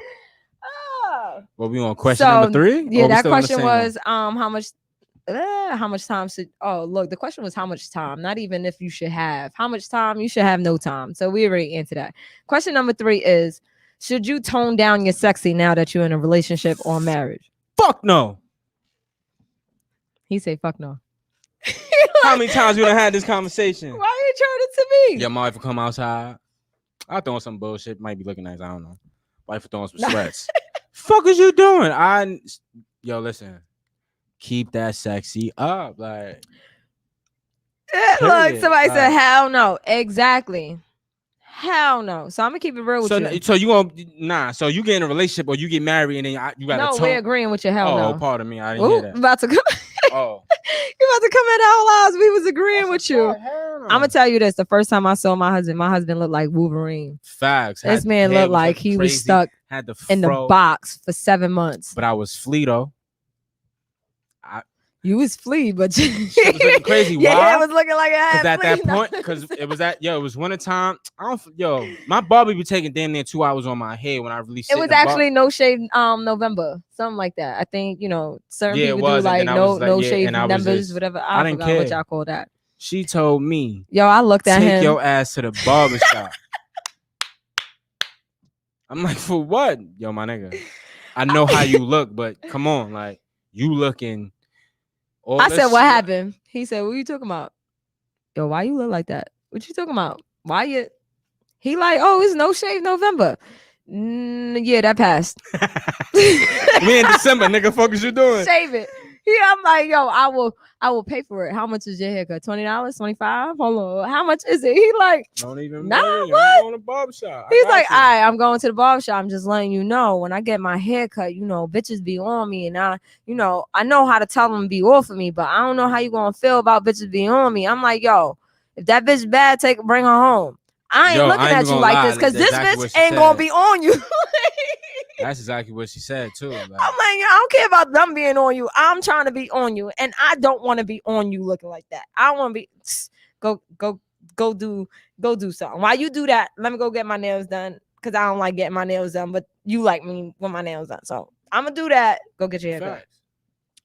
Oh. What we on question So, number 3? Yeah, Or we that still on the question same one? was how much time should look, the question was how much time, not even if you should have. How much time? You should have no time. So we already answered that. Question number 3 is, should you tone down your sexy now that you're in a relationship or marriage? Fuck no. He said fuck no. How many times we done had this conversation? Why are you trying it to me? Your wife will come outside. I throwing some bullshit. Might be looking nice. I don't know. Wife will throwing some sweats. Fuck is you doing? Yo, listen. Keep that sexy up. Like, Look, period. somebody said Like- hell no. Exactly. Hell no. So I'm gonna keep it real with you. So you gonna So you get in a relationship or you get married and then you got No, to we're agreeing with you. Hell Oh, no. pardon me. I didn't Ooh, hear that. about to come. Oh, You about to come at our lives. We was agreeing with you. I'm I'm gonna tell you this. The first time I saw my husband looked like Wolverine. Facts. This man looked like he was stuck Had the in the fro, box for 7 months. but I was flea though. You was flea, but you Shit was looking crazy. yeah, Why? it was looking like I had Because at that flea. point, because it was winter time. My barber be taking damn near 2 hours on my head when I really. It was actually no shave November, something like that. I think certain Yeah, it people do was, and like then I was like, no yeah, shave and I was numbers, just- whatever. I I didn't forgot what care. y'all call that. She told me, Yo, I looked at take him. your ass to the barber shop. I'm like, for what? Yo, my nigga. I know how you look, but come on, like you looking. I said, what happened? He said, what you talking about? Yo, why you look like that? What you talking about? Why you? He like, oh, it's no shave November. Yeah, that passed. We in December, nigga. Fuck is you doing? Shave it. Yeah, I'm like, yo, I will pay for it. How much is your haircut? $20, $25? Hold on. How much is it? He like, Don't even. Nah, worry, what? I'm going to barber shop. he's like, all right, I'm going to the barbershop. I'm just letting you know when I get my haircut, bitches be on me. And I know how to tell them to be off of me, but I don't know how you gonna feel about bitches being on me. I'm like, yo, if that bitch bad, bring her home. I ain't looking at you like this because this bitch ain't gonna be on you. That's exactly what she said too. Like, I'm like, I don't care about them being on you. I'm trying to be on you, and I don't want to be on you looking like that. I want to be go do something. While you do that, let me go get my nails done because I don't like getting my nails done, but you like me with my nails done. So I'm gonna do that. Go get your hair done.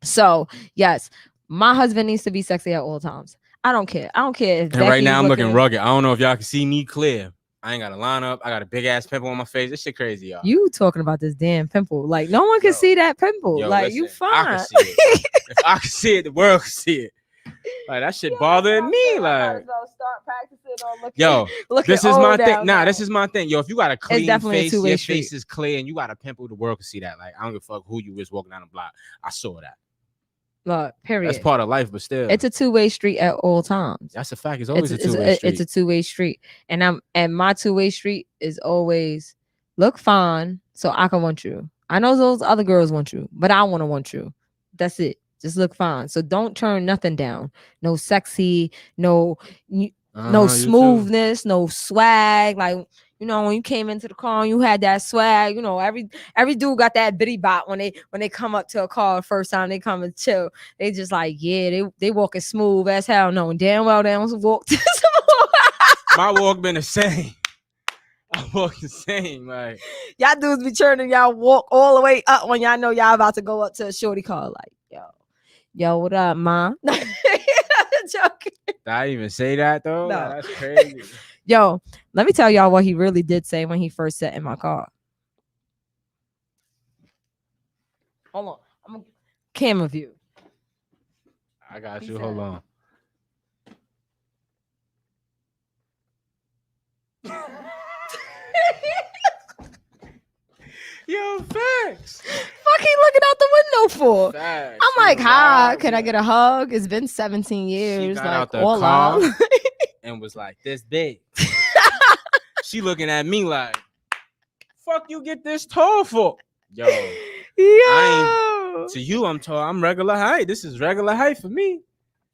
So yes, my husband needs to be sexy at all times. I don't care. I don't care. If and right Becky's now I'm looking rugged. I don't know if y'all can see me clear. I ain't got a lineup. I got a big ass pimple on my face. This shit crazy, y'all. You talking about this damn pimple? Like no one can see that pimple. Like you listen, fine. I can see it. If I can see it, the world can see it. Like that shit bothering me. Like, start practicing on looking. yo, looking this is my old thing. down Nah, now. this is my thing. Yo, if you got a clean definitely a face, two-way your street. face is clear, and you got a pimple, the world can see that. Like, I don't give a fuck who you is walking down the block. I saw that. Look, period. That's part of life, but still, It's a two-way street at all times. that's a fact. It's always It's a two-way street. It's a two-way street, and my two-way street is always look fine, so I can want you. I know those other girls want you, but I want you. That's it. Just look fine. So don't turn nothing down. No sexy, no You smoothness, no swag. Like when you came into the car and you had that swag. Every dude got that bitty bot when they come up to a car the first time they come and chill. They just like they walking smooth as hell. No, damn well they don't walk. My walk been the same. I walk the same. Like Y'all dudes be turning y'all walk all the way up when y'all know y'all about to go up to a shorty car. Like yo, what up, ma? Joking. did I even say that though? No. Like, that's crazy. Yo, let me tell y'all what he really did say when he first sat in my car. Hold on. I'm a camera view. I got He you. said- Hold on. Yo, facts. Fuck he looking out the window for? Facts. I'm like, She hi, vibed, can I man. get a hug? It's been 17 years. got Like out the all car. out. And was like this big. She looking at me like, fuck you get this tall for? Yo, Yo. to you, I'm tall. I'm regular height. This is regular height for me.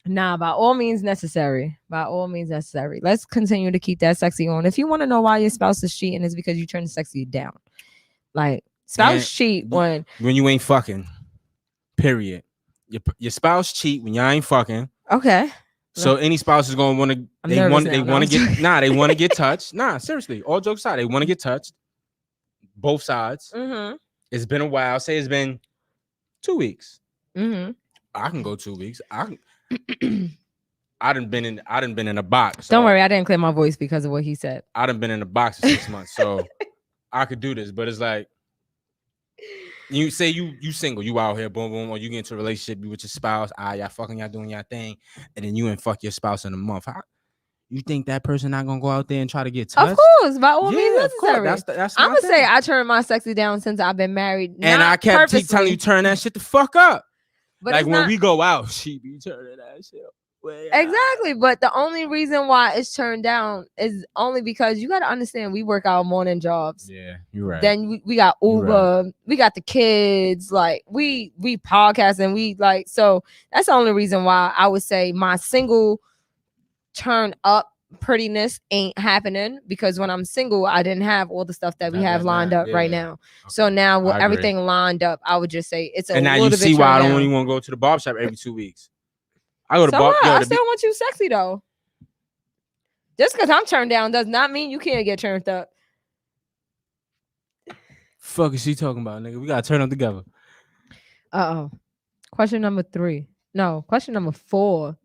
Nah, by all means necessary. By all means necessary. Let's continue to keep that sexy on. If you want to know why your spouse is cheating, it's because you turn the sexy down. Like spouse Man, cheat when you ain't fucking. Period. Your spouse cheat when y'all ain't fucking. okay. So any spouse is gonna want to. I'm They nervous want. now. They No, want I'm to get. joking. Nah, they want to get touched. Nah, seriously. All jokes aside, they want to get touched. Both sides. Mm-hmm. It's been a while. Say it's been 2 weeks. Mm-hmm. I can go 2 weeks. I done been in a box. Don't so worry, I didn't clear my voice because of what he said. I done been in a box for 6 months, so I could do this. But it's like you say you single, you out here, boom, boom, or you get into a relationship you with your spouse. Y'all fucking, y'all doing your thing, and then you and fuck your spouse in a month. You think that person not gonna go out there and try to get touched? Of course, by all means of course. necessary. That's I'm my gonna say thing. I turned my sexy down since I've been married. And not I kept purposely, telling you turn that shit the fuck up. but Like it's when not, we go out, she be turning that shit up. Exactly, but the only reason why it's turned down is only because you got to understand we work our morning jobs. Yeah, you're right. Then we got You Uber, we got the kids, like we podcast and we like, so that's the only reason why I would say my single turn up prettiness ain't happening, because when I'm single, I didn't have all the stuff that we have lined up right yeah. now. So now with I agree. everything lined up, I would just say it's a And now little you bit see why I turned don't down. even want to go to the barbershop every 2 weeks. I go to So bar. what? Yo, I the still want you sexy though. Just because I'm turned down does not mean you can't get turned up. fuck is she talking about, nigga? We gotta turn up together. Question number 3. No, question number 4.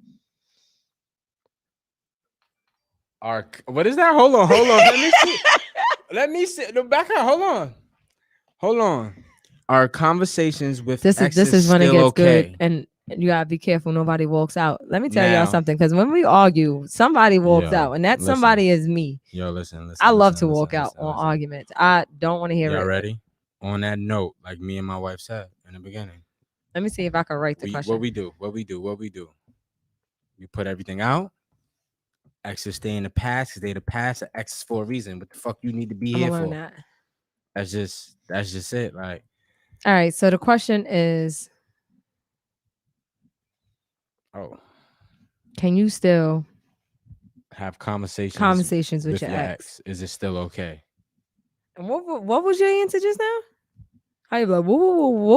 What is that? Hold on. Let me see. Let me see. No, back up. Hold on. Our conversations with This exes is when it still gets okay? good, and you gotta be careful nobody walks out. Let me tell Now- y'all something, because when we argue, somebody walks Yo, out, and that listen. somebody is me. Yo, listen. I love to walk out on arguments. I don't want to hear Y'all it. ready? On that note, like me and my wife said in the beginning, Let me see if I can write the question. what we do. We put everything out. Exes stay in the past because they the past. Exes for a reason. What the fuck you need to be I'm here gonna for? learn that. That's just it. Like, All right. So the question is, oh, can you still have conversations with your ex? Is it still okay? And what was your answer just now? How you be like, what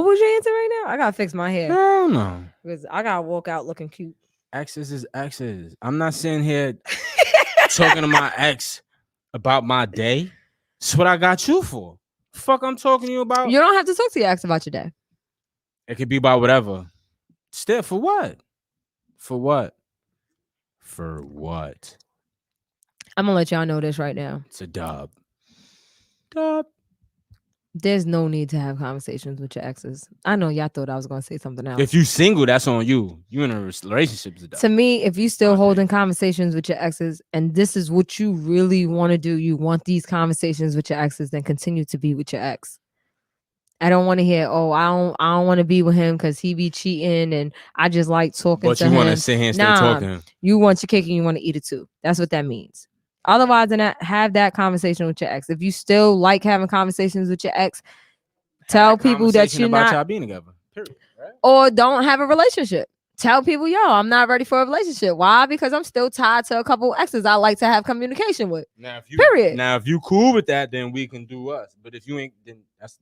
was your answer right now? I gotta fix my hair Hell no. because I gotta walk out looking cute. Exes is exes. I'm not sitting here talking to my ex about my day. That's what I got you for. Fuck, I'm talking to you about. You don't have to talk to your ex about your day. It could be about whatever. Still, for what? For what? For what? I'm gonna let y'all know this right now. It's a dub. There's no need to have conversations with your exes. I know y'all thought I was gonna say something else. If you single, that's on you. You in a relationship, it's a dub. To me, if you still Okay. holding conversations with your exes and this is what you really want to do, you want these conversations with your exes, then continue to be with your ex. I don't want to hear, oh, I don't want to be with him because he be cheating and I just like talking But to you him. want to sit here and still Nah. talk to him. You want your cake and you want to eat it too. That's what that means. Otherwise than that, have that conversation with your ex. If you still like having conversations with your ex, tell Have a people that conversation you're about not, y'all being together. Period. Right? or don't have a relationship. Tell people, yo, I'm not ready for a relationship. Why? Because I'm still tied to a couple exes I like to have communication with. Now, Period. If you cool with that, then we can do us. But if you ain't, then that's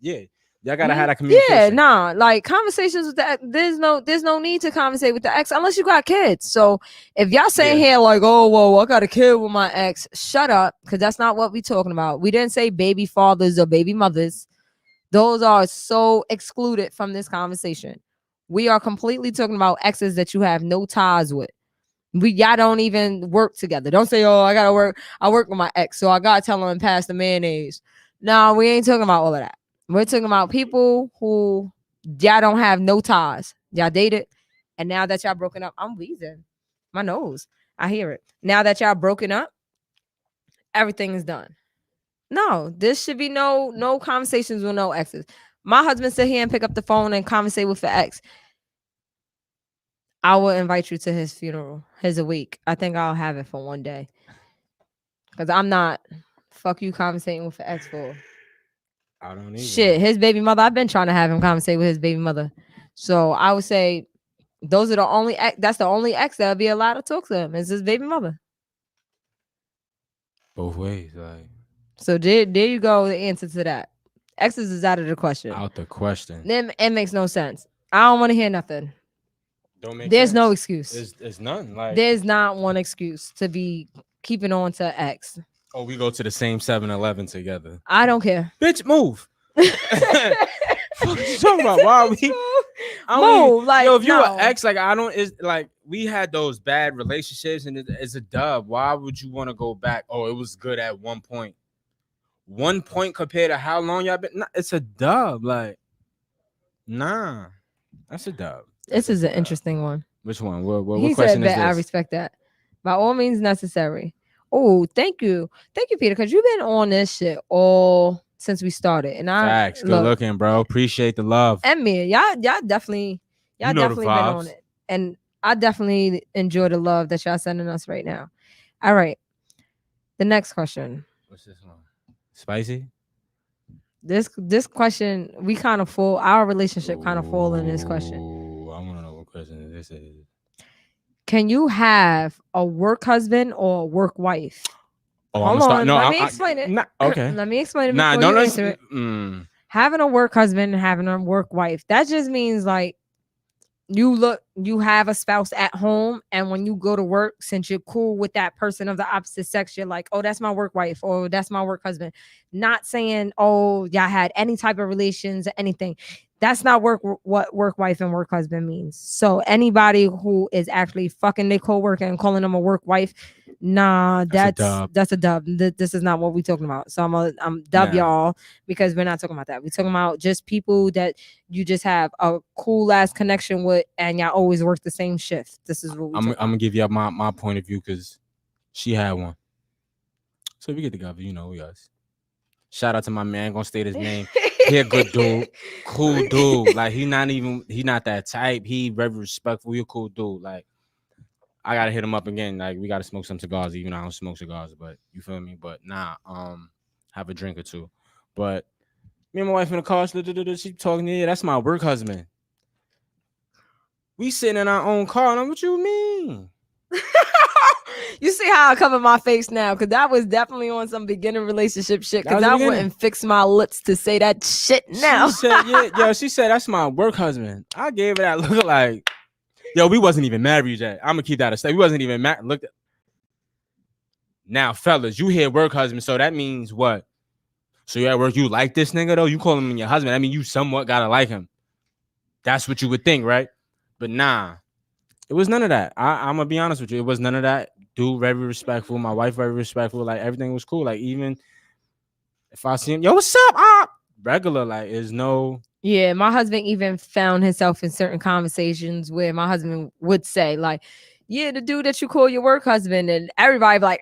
y'all gotta have that communication. Yeah, nah, like conversations with the ex, there's no need to conversate with the ex unless you got kids. So if y'all saying Yeah. here like, oh, well, I got a kid with my ex, shut up, because that's not what we talking about. We didn't say baby fathers or baby mothers. Those are so excluded from this conversation. We are completely talking about exes that you have no ties with. Y'all don't even work together. Don't say, oh, I work with my ex, so I gotta tell him to pass the mayonnaise. No, we ain't talking about all of that. We're talking about people who y'all don't have no ties. Y'all dated, and now that y'all broken up, I'm wheezing. My nose, I hear it. Now that y'all broken up, everything is done. No, this should be no conversations with no exes. My husband sit here and pick up the phone and conversate with the ex. I will invite you to his funeral, his wake. I think I'll have it for one day. Because I'm not fuck you conversating with the ex for. I don't need Shit, his baby mother. I've been trying to have him conversate with his baby mother. So I would say those are the only that's the only ex that'll be allowed to talk to him is his baby mother. both ways. Like, So there you go. The answer to that. Exes is out of the question. out the question. Then it makes no sense. I don't want to hear nothing. Don't make There's no sense. excuse. There's none. Like, There's not one excuse to be keeping on to ex. oh, we go to the same 7-Eleven together. I don't care. Bitch, move. What you talking about? Why are we? I don't even- Move, like, yo, if you no. an ex, like I don't, it's like we had those bad relationships, and it's a dub. Why would you want to go back? Oh, it was good at one point. 1 point compared to how long y'all been? Nah, it's a dub. Like, nah, that's a dub. This is a an dub. interesting one. Which one? What He question said is that. I this? respect that. By all means necessary. Oh, thank you, Peter, because you've been on this shit all since we started, and Facts. Good look, looking, bro. Appreciate the love. and me, y'all definitely You know the been on vibes. it, and I definitely enjoy the love that y'all sending us right now. All right. The next question. What's this one? Spicy? This question, we kind of fall, our relationship kind of fall in this question. Ooh, I want to know what question this is. Can you have a work husband or a work wife? Oh, Hold I'm gonna start. on, No, let me explain it. Nah, okay. Let me explain it Nah, before don't you answer it. listen. Having a work husband and having a work wife, that just means like you have a spouse at home, and when you go to work, since you're cool with that person of the opposite sex, you're like, oh, that's my work wife, or that's my work husband. Not saying, oh, y'all had any type of relations or anything. That's not what work wife and work husband means. So anybody who is actually fucking their coworker and calling them a work wife, nah, that's a dub. This is not what we're talking about. So I'm dub y'all, because we're not talking about that. We're talking about just people that you just have a cool ass connection with, and y'all always work the same shift. This is what I'm gonna give you my point of view, because she had one. So we get together, you know, we us. Shout out to my man, gonna state his name. He a good dude, cool dude. Like he not that type. He very respectful. He a cool dude. Like I gotta hit him up again. Like we gotta smoke some cigars, even though I don't smoke cigars, but you feel me? But have a drink or two. But me and my wife in the car, she talking, yeah, that's my work husband. We sitting in our own car, and I'm, what you mean? You see how I cover my face now? Because that was definitely on some beginning relationship shit. Because I wouldn't fix my lips to say that shit now. She said, she said, that's my work husband. I gave her that look like, yo, we wasn't even married yet. I'm going to keep that a step. We wasn't even married. Look. Now, fellas, you hear work husband, so that means what? So you at work, you like this nigga, though? You call him your husband. I mean, you somewhat got to like him. That's what you would think, right? But nah, it was none of that. I'm going to be honest with you. It was none of that. Dude, very respectful. My wife, very respectful. Like, everything was cool. Like, even if I see him, yo, what's up? Regular, like, there's no. Yeah, my husband even found himself in certain conversations where my husband would say, like, yeah, the dude that you call your work husband, and everybody be like,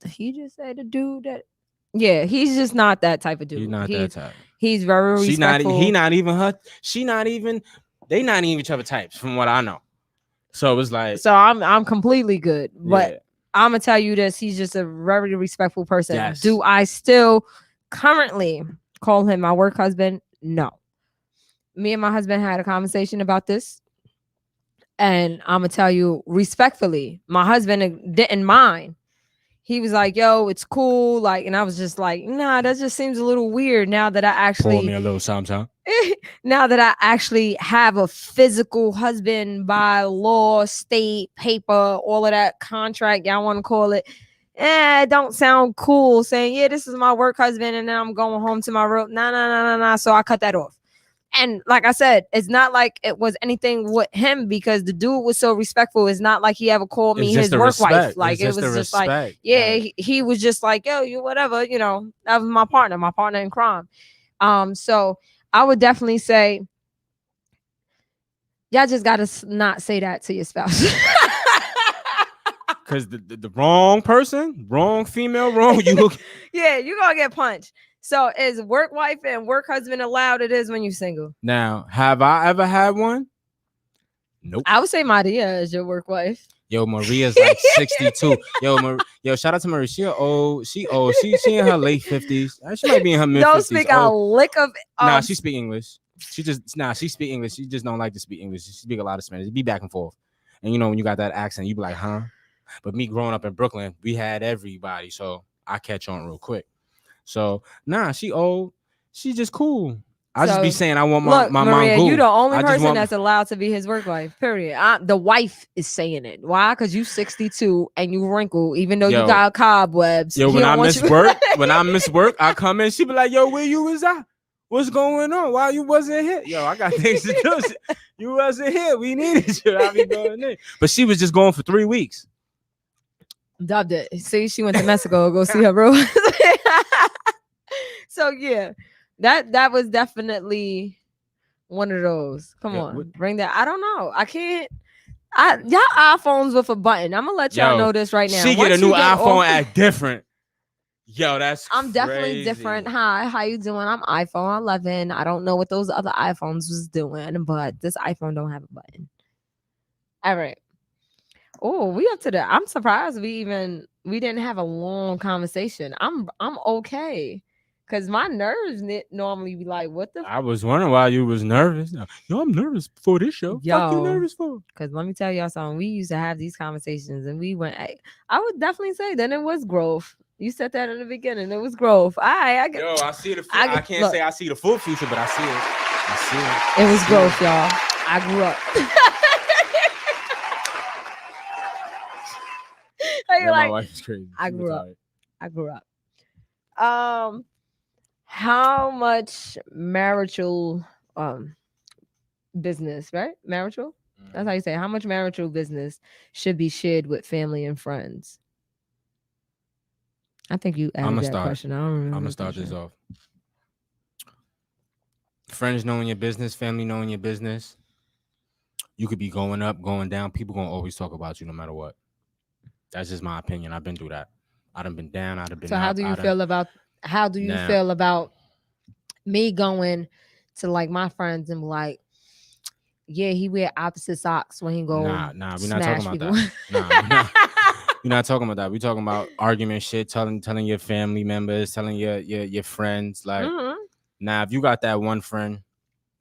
did he just say the dude that? Yeah, he's just not that type of dude. He's not that type. He's very respectful. He not even her. She not even. They not even each other types, from what I know. So it was like. So I'm completely good, but I'm gonna tell you this: he's just a very respectful person. Yes. Do I still currently call him my work husband? No. Me and my husband had a conversation about this, and I'm gonna tell you respectfully, my husband didn't mind. He was like, yo, it's cool. Like, and I was just like, nah, that just seems a little weird now that I actually. Pour me a little something. Now that I actually have a physical husband by law, state, paper, all of that contract, y'all want to call it. It don't sound cool saying, yeah, this is my work husband, and then I'm going home to my room. Nah. So I cut that off. And like I said, it's not like it was anything with him, because the dude was so respectful. It's not like he ever called me his work wife. Like, it was just like, yeah, he was just like, yo, you whatever, you know, that was my partner in crime. So I would definitely say, y'all just gotta not say that to your spouse. Because the wrong person, wrong female, wrong you. Yeah, you're gonna get punched. So is work wife and work husband allowed? It is when you're single. Now, have I ever had one? Nope. I would say Maria is your work wife. Yo, Maria's like 62. Yo, shout out to Maria. She in her late 50s. She might be in her mid 50s. Don't speak a lick of. Nah, she speak English. She speak English. She just don't like to speak English. She speak a lot of Spanish. Be back and forth. And you know, when you got that accent, you be like, huh? But me growing up in Brooklyn, we had everybody, so I catch on real quick. So nah, she old. She just cool. I just be saying I want my Maria, mom. You the only person that's allowed to be his work wife. Period. The wife is saying it. Why? Because you 62 and you wrinkle, even though you got cobwebs. Yo, when I miss work, I come in. She be like, "Yo, where you was at? What's going on? Why you wasn't here? Yo, I got things to do. You wasn't here. We needed you. I be going in." But she was just going for 3 weeks. Dubbed it. See, she went to Mexico. Go see her bro. So yeah. That was definitely one of those. Come on, bring that. I don't know. I can't. Y'all iPhones with a button. I'm gonna let y'all know this right now. She get a new iPhone, act different. Yo, I'm definitely different. Hi, how you doing? I'm iPhone 11. I don't know what those other iPhones was doing, but this iPhone don't have a button. All right. Oh, we up to the. I'm surprised we didn't have a long conversation. I'm okay, cause my nerves normally be like, what the. I was wondering why you was nervous. Yo, I'm nervous before this show. Fuck you Yo. nervous for? Cause let me tell y'all something. We used to have these conversations, and we went. I would definitely say then it was growth. You said that in the beginning. It was growth. I get. Yo, I see the. I I can't look. say I see the full future, but I see it. I see it. It was growth, y'all. I grew up. Yeah, Like, my wife is crazy. I She grew up. retired. I grew up. How much marital business, right? Marital? That's how you say it. How much marital business should be shared with family and friends? I think you asked that start. question. I don't remember. I'm gonna the start this question. off. Friends knowing your business, family knowing your business. You could be going up, going down. People gonna always talk about you no matter what. That's just my opinion. I've been through that. I done been down. I'd have been. So how up, do you I done- feel about Now- feel about me going to like my friends and be like, yeah, he wear opposite socks when he go. Nah, we're not smash talking about people. that. We're not talking about that. We're talking about argument shit, telling your family members, telling your friends. Like, Mhm. now if you got that one friend,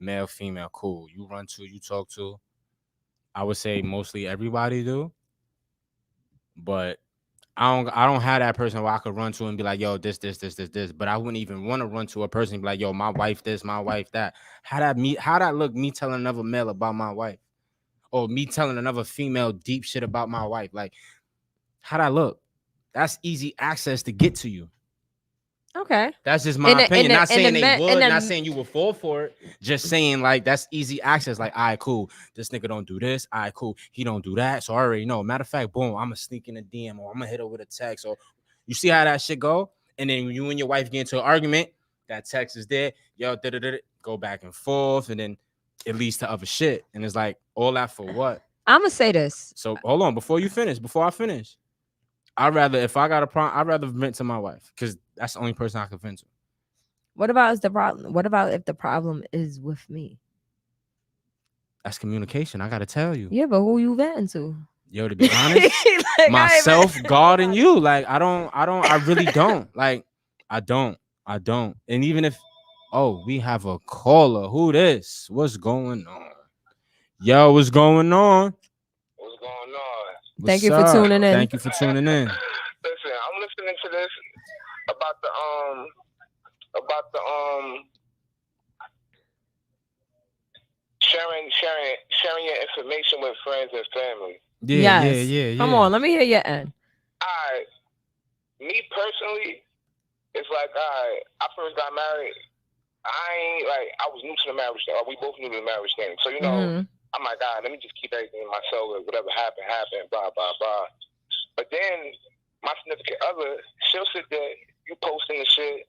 male, female, cool. You run to, you talk to. I would say mostly everybody do. But I don't have that person where I could run to and be like, yo, this. But I wouldn't even want to run to a person and be like, yo, my wife this, my wife that. How that look me telling another male about my wife? Or me telling another female deep shit about my wife? Like, how that look? That's easy access to get to you. Okay. That's just my In the- opinion. in the- Not in the saying they men- in would, the- not saying you would fall for it. Just saying like that's easy access. Like, all right, cool. This nigga don't do this. All right, cool. He don't do that. So I already know. Matter of fact, boom, I'm gonna sneak in a DM or I'm gonna hit her with a text. Or you see how that shit go? And then you and your wife get into an argument. That text is there. Yo, go back and forth, and then it leads to other shit. And it's like all that for what? I'm gonna say this. So hold on, before I finish, I'd rather if I got a problem, I'd rather vent to my wife because that's the only person I can vent to. What about the problem? What about if the problem is with me? That's communication. I gotta tell you. Yeah, but who you venting to? Yo, to be honest, Like, myself, God, and you. Like, I really don't. Like, I don't. And even if, we have a caller. Who this? What's going on? Yo, what's going on? What's going on? Thank you What's for up? tuning in. Thank you for tuning in. Listen, I'm listening to this about the sharing your information with friends and family. Yeah. Come on, let me hear your end. Me personally, it's like I first got married. I was new to the marriage thing. We both new to the marriage thing. So Mhm. I'm like, let me just keep everything to myself. Like, whatever happened, blah blah blah. But then my significant other, she'll sit there, you posting the shit,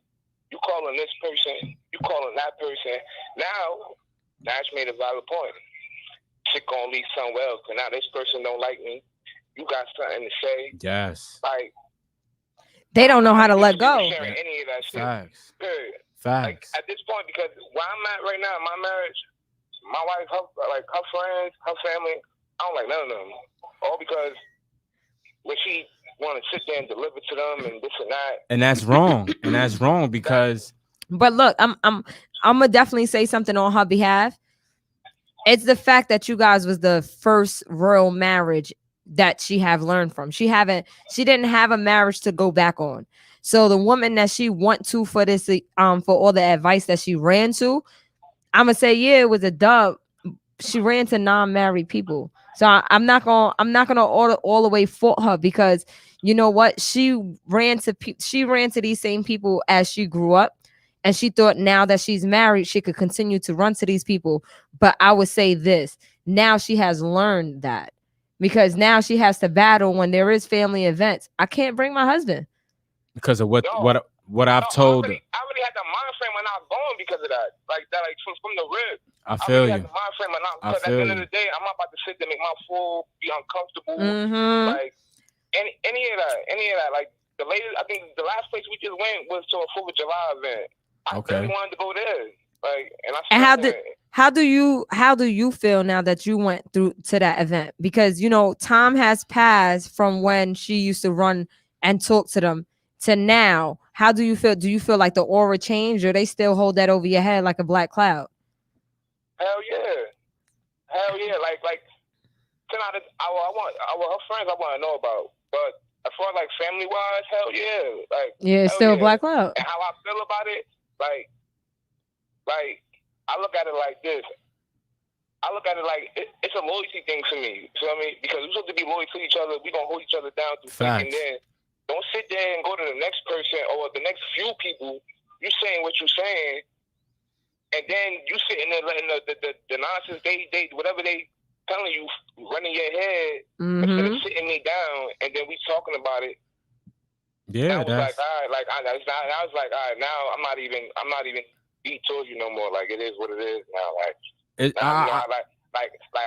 you calling this person, you calling that person. Now she made a valid point. Shit gonna lead somewhere else. And now this person don't like me. You got something to say. Yes. Like, They don't know how to let go. sharing any of that shit. Facts. Period. Like, Facts. at this point, because where I'm at right now, my marriage, my wife, her friends, her family, I don't like none of them. All because when she want to sit there and deliver to them and this and that. And that's wrong. Because But look, I'm gonna definitely say something on her behalf. It's the fact that you guys was the first royal marriage that she have learned from. She didn't have a marriage to go back on. So the woman that she went to for this, for all the advice that she ran to, I'm gonna say, yeah, it was a dub. She ran to non-married people. So I'm not gonna all the way fault her, because you know what? She ran to these same people as she grew up, and she thought now that she's married, she could continue to run to these people. But I would say this: now she has learned that, because now she has to battle when there is family events. I can't bring my husband because of what I've told her. I already had that mind frame when I was born because of that. Like that, like from the rib. I feel had you. the mind frame when because at the end of the day, I'm not about to sit there, make my food, be uncomfortable. Mm-hmm. Like any of that. Like the latest, I think the last place we just went was to a 4th of July event. I really wanted to go there. Like, and How do you feel now that you went through to that event? Because you know, time has passed from when she used to run and talk to them to now. How do you feel? Do you feel like the aura changed, or they still hold that over your head like a black cloud? Hell yeah. Like tonight, her friends I want to know about, but as far as like family wise, hell yeah. Like Yeah, it's hell still a yeah. black cloud. And how I feel about it, like I look at it like this. I look at it like it's a loyalty thing for me. You feel me? Because we're supposed to be loyal to each other. We're gonna hold each other down through thick and thin. Don't sit there and go to the next person or the next few people. You saying what you saying, and then you sitting there letting the nonsense they whatever they telling you running your head instead of sitting me down, and then we talking about it. Yeah, I was like, all right, like I was like, all right, now I'm not even be told you no more. Like it is what it is now. Like I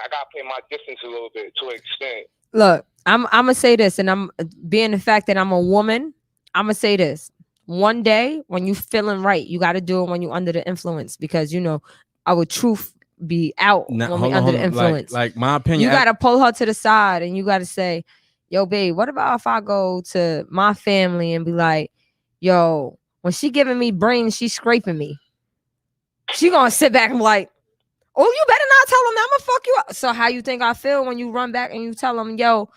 gotta play my distance a little bit to an extent. Look, I'm gonna say this, and I'm being the fact that I'm a woman. I'm gonna say this. One day when you feeling right, you got to do it when you under the influence, because you know our truth be out when we under the influence. Like my opinion, you got to pull her to the side and you got to say, yo, babe, what about if I go to my family and be like, yo, when she giving me brains, she's scraping me. She gonna sit back and be like, oh, you better not tell them that. I'm gonna fuck you up. So how you think I feel when you run back and you tell them, yo,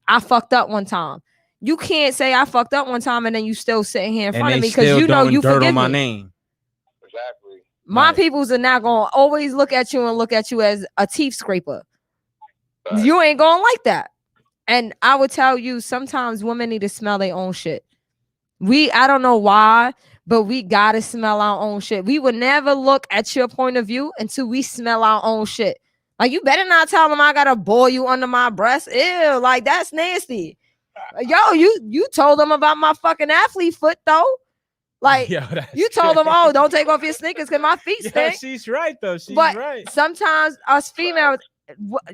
I fucked up one time? You can't say I fucked up one time and then you still sitting here in front of me because you know you forgive my me. Name. Exactly. My peoples are not gonna always look at you and look at you as a teeth scraper. You ain't gonna like that. And I would tell you, sometimes women need to smell their own shit. I don't know why, but we gotta smell our own shit. We would never look at your point of view until we smell our own shit. Like, you better not tell them I gotta boil you under my breast. Ew, like that's nasty. Yo, you told them about my fucking athlete foot though. Like, you told them, oh, don't take off your sneakers because my feet stink. Yeah, she's right though. She's right. Sometimes us females,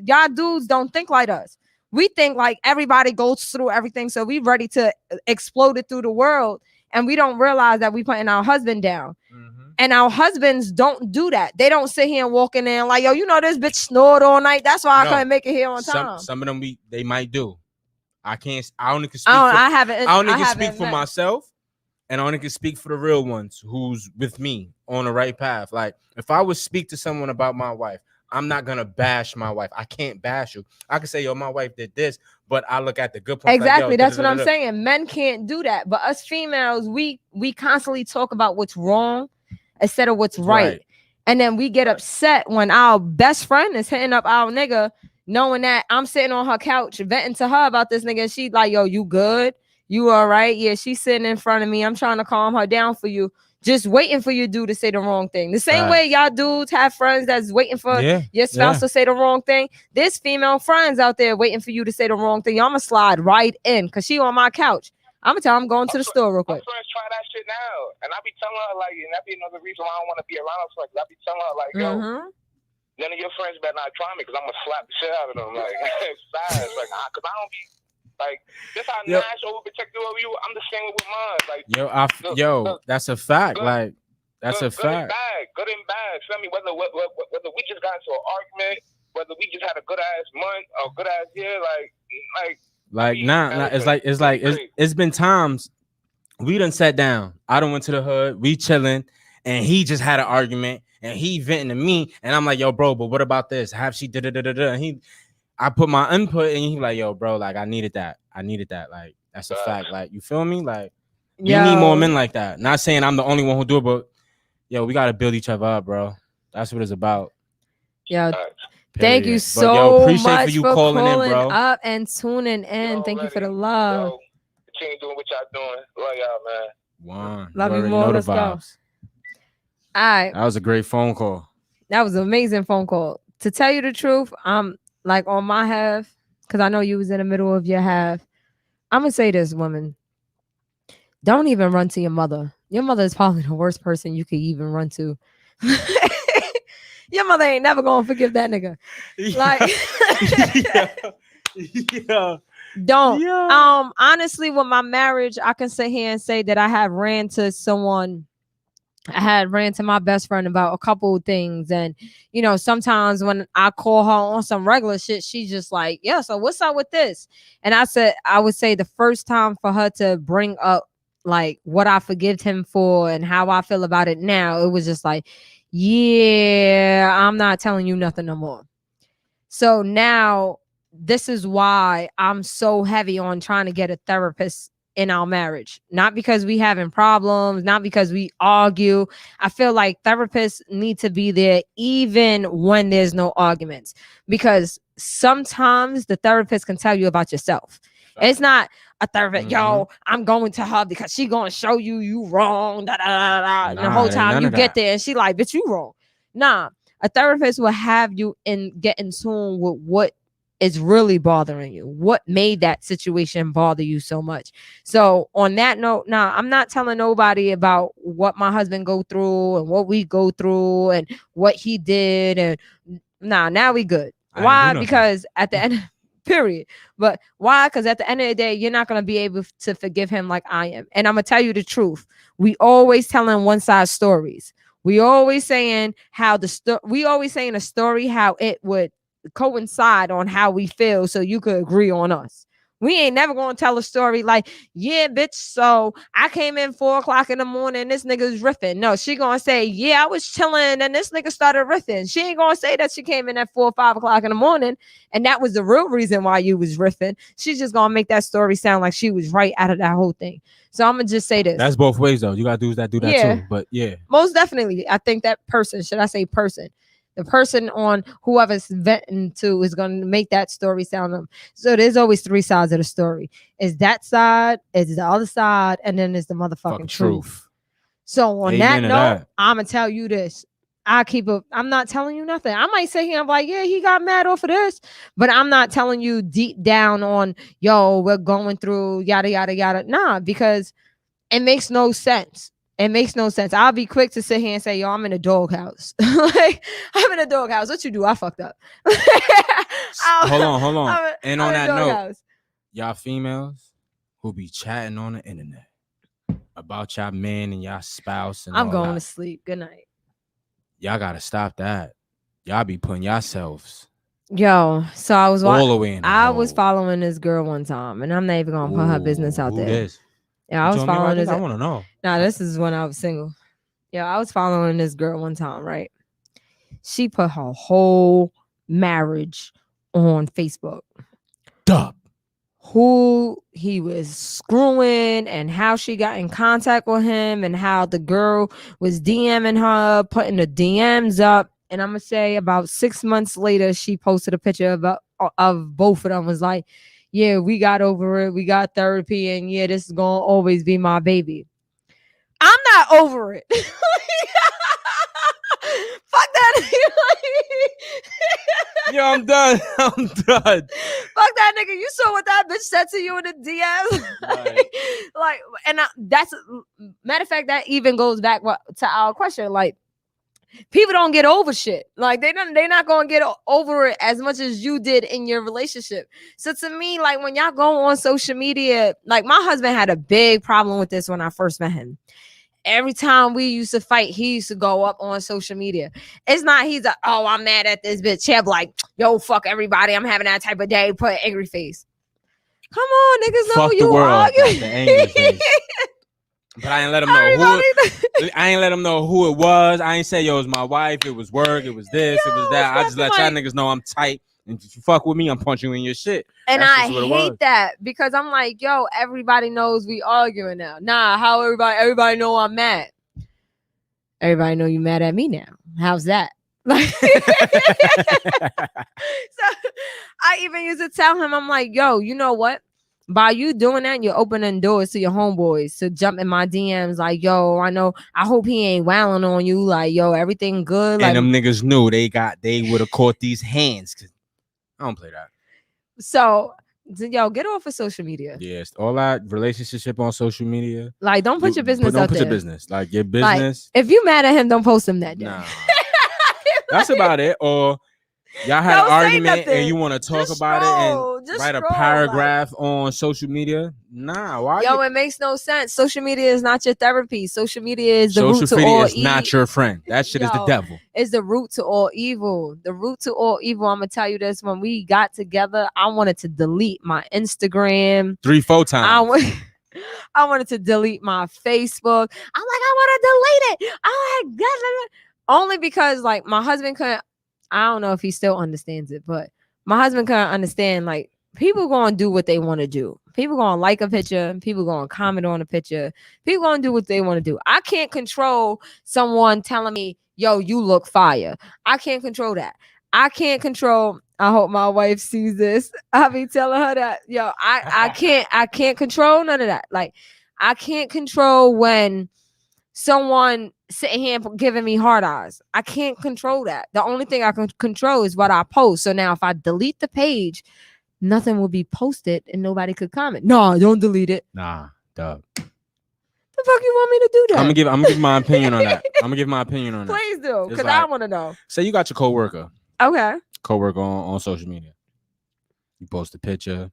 y'all dudes don't think like us. We think like everybody goes through everything, so we ready to explode it through the world, and we don't realize that we putting our husband down. And our husbands don't do that. They don't sit here and walking in like, yo, you know this bitch snored all night. That's why I couldn't make it here on time. Some of them they might do. I only can speak. I only can speak for myself, and I only can speak for the real ones who's with me on the right path. Like, if I would speak to someone about my wife, I'm not gonna bash my wife. I can't bash you. I can say, yo, my wife did this, but I look at the good points. Exactly. Like, that's what I'm saying. Men can't do that. But us females, we constantly talk about what's wrong instead of what's right. And then we get upset when our best friend is hitting up our nigga, knowing that I'm sitting on her couch venting to her about this nigga. And she like, yo, you good? You all right? Yeah, she's sitting in front of me. I'm trying to calm her down for you. Just waiting for your dude to say the wrong thing. The same way y'all dudes have friends that's waiting for your spouse to say the wrong thing. There's female friends out there waiting for you to say the wrong thing. I'm going to slide right in because she on my couch. I'm going to tell her I'm going to the store real quick. My friends try that shit now. And I be telling her, like, and that be another reason why I don't want to be around her. Like, I be telling her, like, yo, none of your friends better not try me because I'm going to slap the shit out of them. Like, it's sad. It's like, because I don't be. Like, this how Nash overprotective over you. I'm the same with mine. Like, look, that's a fact. Good, like, that's a fact. Good and bad. Feel me? Whether we just got into an argument, whether we just had a good ass month or good ass year, it's been times we done sat down. I done went to the hood. We chilling, and he just had an argument, and he venting to me, and I'm like, yo, bro, but what about this? Have she da da da da da? And I put my input and he like, yo, bro, like I needed that. Like, that's a fact. Like, you feel me? Like, you need more men like that. Not saying I'm the only one who do it, but yo, we gotta build each other up, bro. That's what it's about. Yo, thank you so much for you calling in, bro. Up and tuning in. Thank you for the love. Continue doing what y'all doing. Love y'all, man. Love you more. Let's go. All right. That was a great phone call. That was an amazing phone call. To tell you the truth, like on my half, because I know you was in the middle of your half. I'm gonna say this, woman. Don't even run to your mother. Your mother is probably the worst person you could even run to. Your mother ain't never gonna forgive that nigga. Like, don't. Honestly, with my marriage, I can sit here and say that I have ran to someone I had ran to my best friend about a couple of things. And, you know, sometimes when I call her on some regular shit, she's just like, yeah, so what's up with this? And I would say the first time for her to bring up like what I forgive him for and how I feel about it now, it was just like, yeah, I'm not telling you nothing no more. So now this is why I'm so heavy on trying to get a therapist in our marriage. Not because we having problems, not because we argue. I feel like therapists need to be there even when there's no arguments, because sometimes the therapist can tell you about yourself. It's not a therapist, yo, I'm going to her because she gonna show you wrong. Da, da, da, da. And the Nah, whole ain't time none you of get that. there and she like, bitch, you wrong. Nah, a therapist will have you get in tune with what is really bothering you, what made that situation bother you so much. So on that note, now I'm not telling nobody about what my husband go through and what we go through and what he did. And now we good. I ain't do Why? nothing. Because at the end, period. But why? Because at the end of the day, you're not going to be able to forgive him like I am. And I'm going to tell you the truth. We always telling one side stories. We always saying how we always saying a story, how it would coincide on how we feel so you could agree on us. We ain't never gonna tell a story like, yeah, bitch, so I came in 4 o'clock in the morning, this nigga's riffing. No, she gonna say, yeah, I was chilling and this nigga started riffing. She ain't gonna say that she came in at 4 or 5 o'clock in the morning and that was the real reason why you was riffing. She's just gonna make that story sound like she was right out of that whole thing. So I'm gonna just say this. That's both ways though. You gotta do that Yeah. too. But yeah, Most definitely, I think that person, should I say person, the person on whoever's venting to is going to make that story sound. So there's always 3 sides of the story. Is that side, is the other side, and then there's the motherfucking fucking truth. truth. So on Amen that to note, that. I'm gonna tell you this. I'm not telling you nothing. I might say here, I'm like, yeah, he got mad off of this, but I'm not telling you deep down on, yo, we're going through yada yada yada. Nah, because it makes no sense. It makes no sense. I'll be quick to sit here and say, yo, I'm in a doghouse. Like, I'm in a doghouse. What you do? I fucked up. Hold on. I'm And on in a that note, doghouse. y'all females who be chatting on the internet about y'all man and y'all spouse and I'm all going that, to sleep. Good night. y'all gotta stop that. Y'all be putting yourselves Yo, so I was all the way in the I was hole. following this girl one time, and I'm not even gonna put her business out Who there. this? Yeah, I You was told me about following this? this. I want to know. Nah, this is when I was single. Yeah, I was following this girl one time, right? She put her whole marriage on Facebook. Duh. Who he was screwing and how she got in contact with him and how the girl was DMing her, putting the DMs up. And I'm gonna say about 6 months later, she posted a picture of both of them. Was like, yeah, we got over it, we got therapy, and yeah, this is gonna always be my baby. I'm not over it. Fuck that. Yo, I'm done. I'm done. Fuck that nigga. You saw what that bitch said to you in the DMs. Right. That's matter of fact, that even goes back to our question. Like, people don't get over shit. Like, they're not gonna get over it as much as you did in your relationship. So to me, like, when y'all go on social media, like, my husband had a big problem with this when I first met him. Every time we used to fight, he used to go up on social media. It's not he's like, oh, I'm mad at this bitch. He'll be like, yo, fuck everybody. I'm having that type of day. Put an angry face. Come on, niggas know Fuck the you world, arguing. got the angry face. But I ain't let him know I ain't let him know who it was. I ain't say, yo, it was my wife. It was work. It was this. It was that. I just let y'all niggas know I'm tight. And if you fuck with me, I'm punching you in your shit. And That's I just what it hate was. that because I'm like, yo, everybody knows we arguing now. Nah, how everybody know I'm mad. Everybody know you mad at me now. How's that? Like, so I even used to tell him, I'm like, yo, you know what? By you doing that, you're opening doors to your homeboys to jump in my DMs like, yo, I hope he ain't wailing on you. Like, yo, everything good. Like, And them niggas knew they would have caught these hands. Cause I don't play that. so yo, get off of social media. Yes, all that relationship on social media. Like, don't put your business don't out put there. your business. Like your business. If you mad at him, don't post him that day. Nah. That's about it. Or Y'all had an Don't say argument nothing. and you want to talk Just about scroll, it and just write a scroll, like- paragraph on social media? Nah, why? Yo, it makes no sense. Social media is not your therapy. Social media is the Social root to media all is not your friend. That shit is the Yo. devil. Is the root to all evil. The root to all evil. I'm gonna tell you this. When we got together, I wanted to delete my Instagram. 3-4 times. I wanted to delete my Facebook. I'm like, I want to delete it. I'm like, only because like my husband couldn't. I don't know if he still understands it, but my husband couldn't understand. Like, people gonna do what they want to do. People gonna like a picture. People gonna comment on a picture. People gonna do what they want to do. I can't control someone telling me, "Yo, you look fire." I can't control that. I can't control. I hope my wife sees this. I be telling her that, yo, I can't control none of that. Like, I can't control when someone sitting here giving me hard eyes. I can't control that. The only thing I can control is what I post. So now if I delete the page, nothing will be posted and nobody could comment. No, don't delete it. Nah, dog. The fuck you want me to do that? I'm gonna give my opinion on that. I'm gonna give my opinion on that. Please do, It's because I like- want to know. Say you got your coworker Okay. on social media. You post a picture,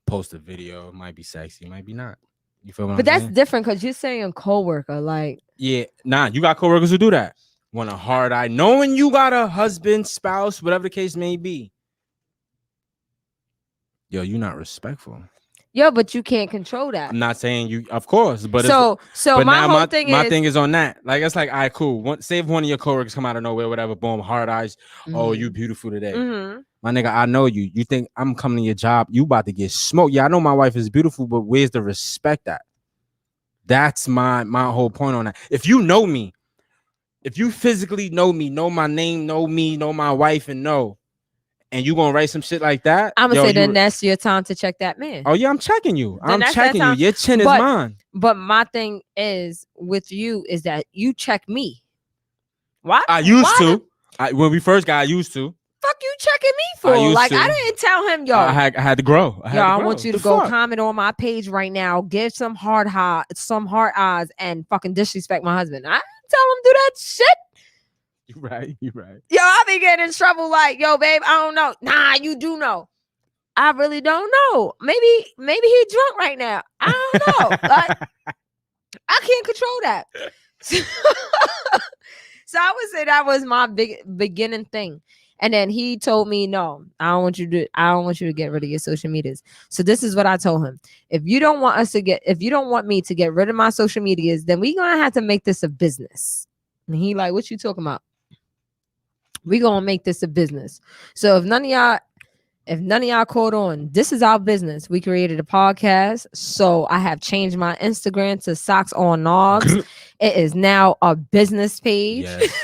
post a video. It might be sexy, might be not. You feel what But I'm that's saying? different because you're saying coworker. Like, Yeah, nah, you got coworkers who do that. Want a hard eye, knowing you got a husband, spouse, whatever the case may be. Yo, you not respectful. yo, but you can't control that. I'm not saying you, of course, but So but my now whole my thing my is, thing is on that. Like, it's like, all right, cool. Say if one of your coworkers come out of nowhere, whatever, boom, hard eyes. Oh, you beautiful today. Mhm. My nigga, I know you. You think I'm coming to your job, you about to get smoked. Yeah, I know my wife is beautiful, but where's the respect at? That's my whole point on that. If you know me, if you physically know me, know my name, know me, know my wife, and you gonna write some shit like that, I'm gonna yo, say then that's your time to check that man. oh yeah, I'm checking you. Then I'm that's that checking you. time. Your chin is But- mine. But my thing is with you is that you check me. Why? I used why to. the When we first got, I used to. fuck you checking me I for? used Like, to. I didn't tell him, yo. I had to grow. I want you to go comment on my page right now. Give some hard eyes, and fucking disrespect my husband. I didn't tell him do that shit. You right. You right. Yo, I be getting in trouble. Like, yo, babe, I don't know. Nah, you do know. I really don't know. Maybe he drunk right now. I don't know. Like, I can't control that. So I would say that was my big beginning thing. And then he told me, no, I don't want you to get rid of your social medias. So this is what I told him. If you don't want me to get rid of my social medias, then we're gonna have to make this a business. And he like, what you talking about? We gonna make this a business. So if none of y'all caught on, this is our business. We created a podcast. So I have changed my Instagram to Socks on Nogs. It is now a business page. Yes.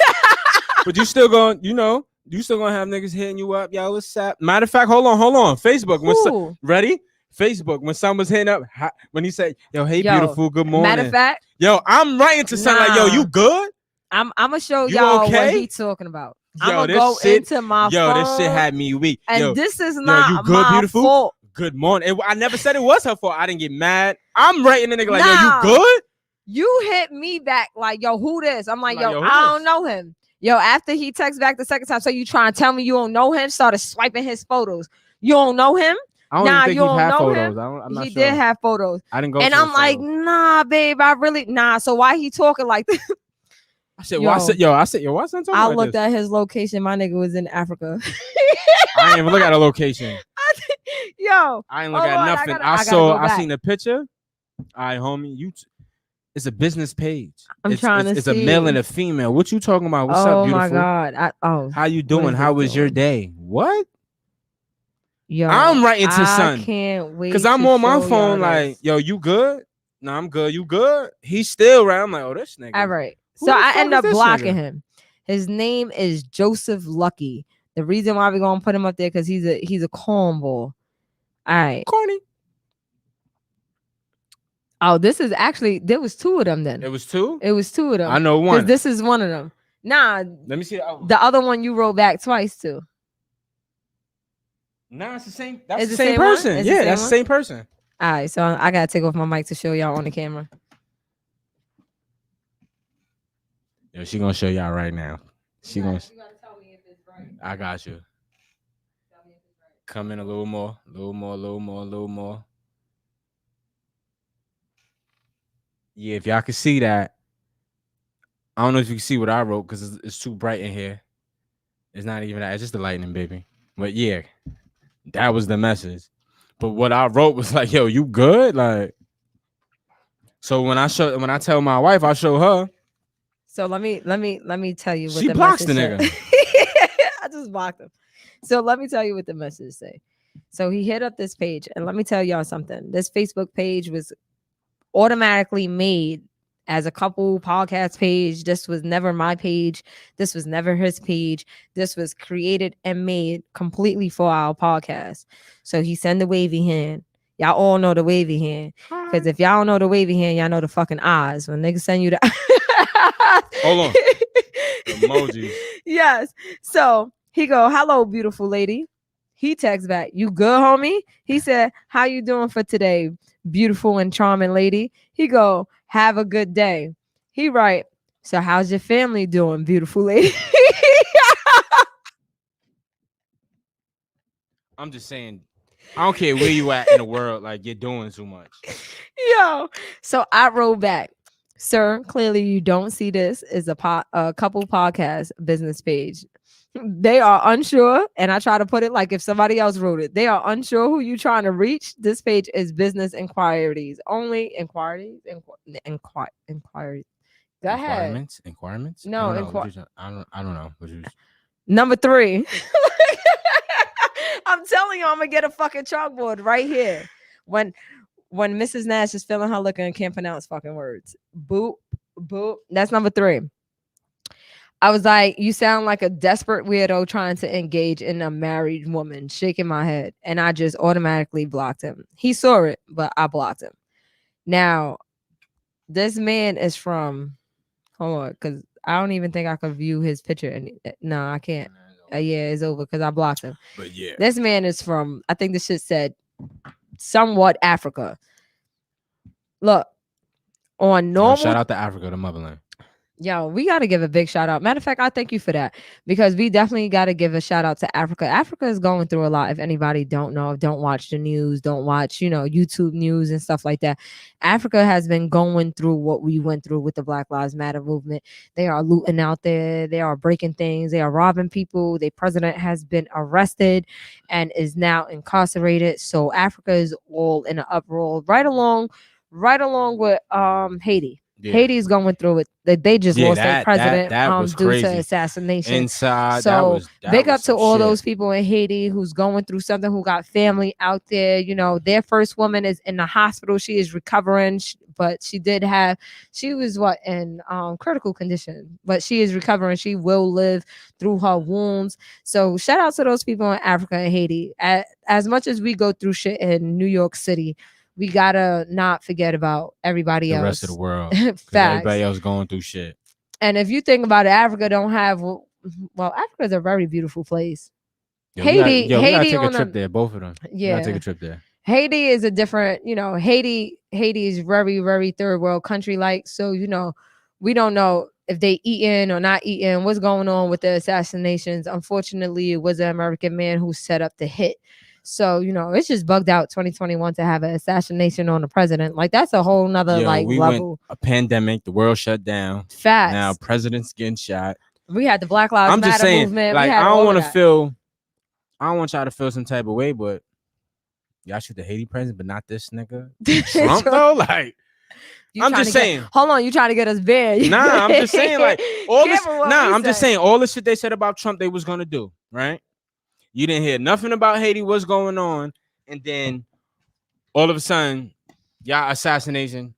But you still gonna have niggas hitting you up. Yo, what's up? Matter of fact, hold on. Facebook. Cool. Ready? Facebook. When someone's hitting up, when he say, yo, hey, Yo, beautiful, good morning. Matter of fact, Yo, I'm writing to something like, yo, Nah. you good? I'm gonna show You y'all okay? what he's talking about. I'm Yo, gonna this go shit- into my Yo, phone, this shit had me weak. and Yo, this is you not good, my beautiful? fault. good morning. I never said it was her fault. I didn't get mad. I'm writing the nigga like, yo, Nah. you good? You hit me back like, yo, who this? I'm like, Like, yo, yo, who I don't this? know him. Yo, after he texts back the second time, so you trying to tell me you don't know him? Started swiping his photos. You don't know him? I don't Nah, even think you he don't had know photos. him? I'm not He sure. did have photos. I didn't go. And to the I'm like, photos. nah, babe, I really nah. So why he talking like this? I said, why? I said, yo, why son talking I like looked this? at his location. My nigga was in Africa. I didn't even look at a location. Yo, I ain't look Hold at on, I nothing. gotta- I I gotta saw. go I back. seen the picture. All right, homie. It's a business page. I'm trying to It's a male see. and a female. What you talking about? What's oh up, beautiful? my god. How you is doing? How this was your doing? day? What? yo, I'm writing to I son. can't wait. Because I'm to on my show phone y'all like, this. yo, you good? No, I'm good. You good? He's still around. I'm like, oh, this nigga. All right. Who So the I fuck end is up this blocking nigga? him. His name is Joseph Lucky. The reason why we're gonna put him up there because he's a cornball. All right. Corny. Oh, this is actually there was two of them then. It was two? It was two of them. I know 'Cause one. this is one of them. Nah, Let me see the other one. the other one you wrote back twice too. Nah, it's the same. That's It's the the same same one? person. It's the Yeah, same that's the one? same person. All right, so I gotta take off my mic to show y'all on the camera. Yo, she gonna show y'all right now. She gonna. You gotta tell me if it's right. I got you. Come in a little more. Yeah, if y'all can see that. I don't know if you can see what I wrote because it's too bright in here. It's not even that. It's just the lightning, baby. But yeah, that was the message. But what I wrote was like, yo, you good? Like, so when I tell my wife, I show her. So let me tell you what She the blocks the message nigga. said. I just blocked him. So let me tell you what the message say. So he hit up this page, and let me tell y'all something. This Facebook page was automatically made as a couple podcast page. This was never my page. This was never his page. This was created and made completely for our podcast. So he sent the wavy hand. Y'all all know the wavy hand. Because if y'all don't know the wavy hand, y'all know the fucking eyes. When niggas send you the Hold on. Emojis. Yes. So he go, hello, beautiful lady. He texts back, you good, homie? He said, how you doing for today, beautiful and charming lady? He go, have a good day. He write, so how's your family doing, beautiful lady? I'm just saying, I don't care where you at in the world, like you're doing too much. Yo, so I wrote back, sir, clearly you don't see this as a couple podcast business page. They are unsure, and I try to put it like if somebody else wrote it. They are unsure who you trying to reach. This page is business inquiries only. Inquiries. Go ahead. Inquirements. No, I don't know. Number 3. I'm telling you, I'm gonna get a fucking chalkboard right here. When Mrs. Nash is feeling her liquor and can't pronounce fucking words. Boop, boop. That's number 3. I was like, you sound like a desperate weirdo trying to engage in a married woman, shaking my head. And I just automatically blocked him. He saw it, but I blocked him. Now, this man is from, hold on, because I don't even think I could view his picture. No, I can't. Yeah, it's over because I blocked him. But yeah. This man is from, I think the shit said somewhat Africa. Look, on normal. Shout out to Africa, the motherland. Yo, we got to give a big shout out. Matter of fact, I thank you for that because we definitely got to give a shout out to Africa. Africa is going through a lot. If anybody don't know, don't watch the news, don't watch, YouTube news and stuff like that. Africa has been going through what we went through with the Black Lives Matter movement. They are looting out there. They are breaking things. They are robbing people. The president has been arrested and is now incarcerated. So Africa is all in an uproar right along with Haiti. Yeah. Haiti's going through it. They just lost their president due to assassination. Inside, so big up to all those people in Haiti who's going through something, who got family out there. Their first woman is in the hospital. She is recovering, but she was in critical condition, but she is recovering. She will live through her wounds. So shout out to those people in Africa and Haiti. As much as we go through shit in New York City, we gotta not forget about everybody else. The rest of the world. Facts. Everybody else going through shit. And if you think about it, Africa don't have, well, Africa is a very beautiful place. Haiti, we gotta take a trip there, both of them. Yeah. We gotta take a trip there. Haiti is a different, Haiti is very, very third world country like. So, we don't know if they eating or not eating, what's going on with the assassinations. Unfortunately, it was an American man who set up the hit. So, it's just bugged out 2021 to have an assassination on the president. Like, that's a whole nother we level. Went a pandemic, the world shut down. Facts. Now president's getting shot. We had the Black Lives Matter movement. Like, I don't want y'all to feel some type of way, but y'all shoot the Haiti president, but not this nigga. Trump though? Like, I'm just saying. Hold on, you trying to get us banned? Nah, I'm just saying, like, I'm just saying all the shit they said about Trump they was gonna do, right? You didn't hear nothing about Haiti, what's going on, and then all of a sudden, y'all assassinated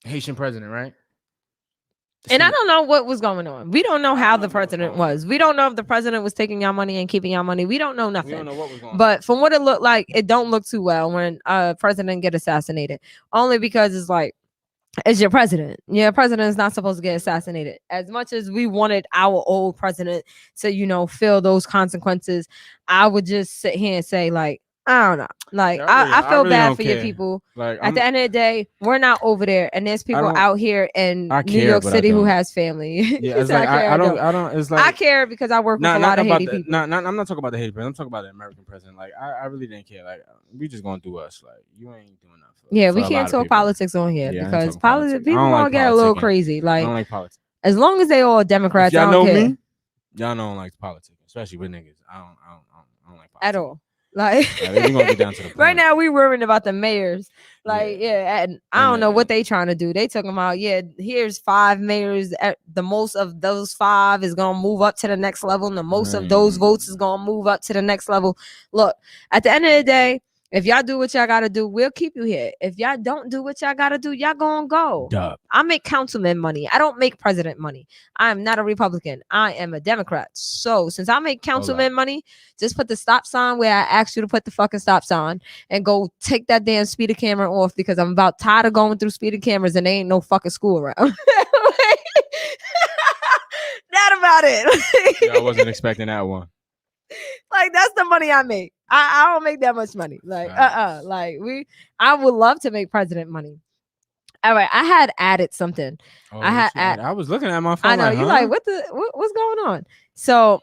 Haitian president, right? And I don't know what was going on. We don't know how the president was. We don't know if the president was taking y'all money and keeping y'all money. We don't know nothing. We don't know what was going on. But from what it looked like, it don't look too well when a president get assassinated. Only because it's like, it's your president. Your president is not supposed to get assassinated. As much as we wanted our old president to, feel those consequences, I would just sit here and say, like, I don't know. Like Yeah, I I feel really bad don't for your care. people. Like At the end of the day, we're not over there, and there's people don't- out here in I New care, York but I City who don't. has family. yeah, He it's said, like care, I don't. It's like I care because I work with Nah, a not lot of about Haiti the, people. I'm not talking about the Haiti president. I'm talking about the American president. Like I really didn't care. Like we just gonna do us. Like you ain't doing nothing. Yeah, for we a can't lot of talk people. politics on here Yeah, I ain't because talking politics. people I don't gonna like get a little politicking. crazy. I Like don't like politics. as long as they all If Democrats, y'all I know don't care me, y'all don't like politics, especially with niggas. I don't like politics at all. Like Like, we gonna get down to the right point. now, we worrying about the mayors. Like and I don't know what they trying to do. They talking about here's 5 mayors. At the most of those 5 is gonna move up to the next level, and the most of those votes is gonna move up to the next level. Look, at the end of the day, if y'all do what y'all gotta do, we'll keep you here. If y'all don't do what y'all gotta do, y'all gonna go. Duh. I make councilman money. I don't make president money. I am not a Republican. I am a Democrat. So since I make councilman money, just put the stop sign where I asked you to put the fucking stop sign and go take that damn speeder camera off because I'm about tired of going through speeder cameras and there ain't no fucking school around. That about it. Yeah, I wasn't expecting that one. Like that's the money I make. I don't make that much money. Like like I would love to make president money. All right, I had added something. Oh, I was looking at my phone. I know like, you huh? like what's going on. So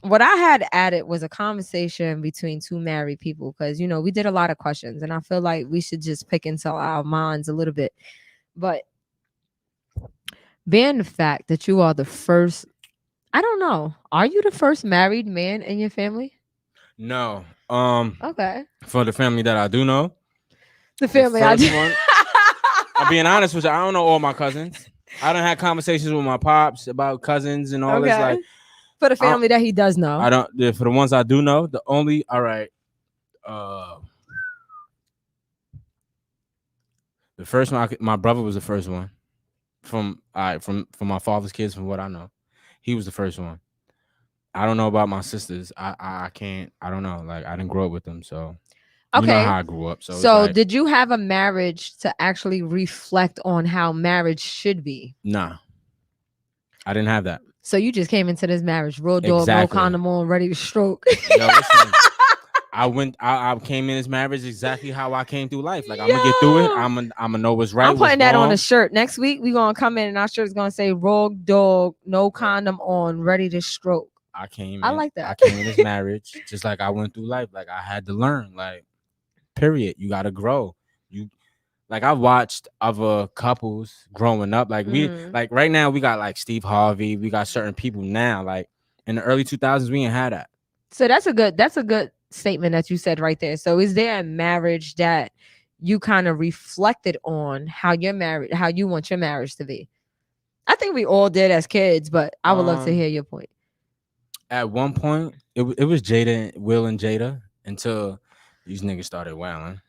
what I had added was a conversation between 2 married people because we did a lot of questions and I feel like we should just pick into our minds a little bit. But being the fact that you are the first, I don't know, are you the first married man in your family? No. Okay. For the family that I do know, The family I first do. one, I'm being honest with you. I don't know all my cousins. I don't have conversations with my pops about cousins and all this. Like for the family that he does know. I don't. For the ones I do know, the only all right. The first one, my brother was the first one. From my father's kids, from what I know, he was the first one. I don't know about my sisters. I can't. I don't know. Like I didn't grow up with them, so. Okay. You know how I grew up. So like, did you have a marriage to actually reflect on how marriage should be? Nah. I didn't have that. So you just came into this marriage, real dog, no condom on, ready to stroke. Yo, listen, I came in this marriage exactly how I came through life. Like I'm gonna get through it. I'm gonna know what's right. I'm putting that wrong. on a shirt. Next week we gonna come in and our shirt's gonna say raw dog, no condom on, ready to stroke. I like that. I came in this marriage just like I went through life. Like I had to learn. Like, period. You gotta grow. Like I watched other couples growing up. Like we like right now we got like Steve Harvey. We got certain people now. Like in the early 2000s, we ain't had that. So that's a good statement that you said right there. So is there a marriage that you kind of reflected on how you're married, how you want your marriage to be? I think we all did as kids, but I would love to hear your point. At one point, it was Will and Jada until these niggas started wailing.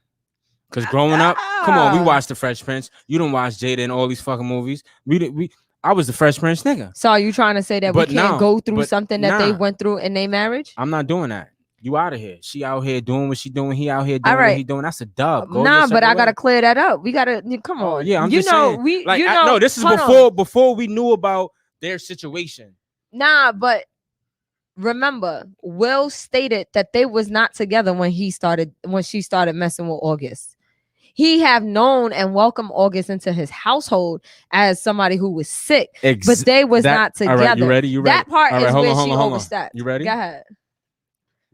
Because growing up, come on, we watched The Fresh Prince. You don't watch Jada in all these fucking movies. I was the Fresh Prince nigga. So are you trying to say that we can't go through something that they went through in their marriage? I'm not doing that. You out of here. She out here doing what she doing. He out here doing what he doing. That's a dub. Nah, but I gotta clear that up. We gotta come on. Yeah, I'm just saying. No, this is before we knew about their situation. Nah, but remember, Will stated that they was not together when she started messing with August. He have known and welcomed August into his household as somebody who was sick, but they was not together. All right, you ready? That part is where she overstepped. You ready? Go ahead.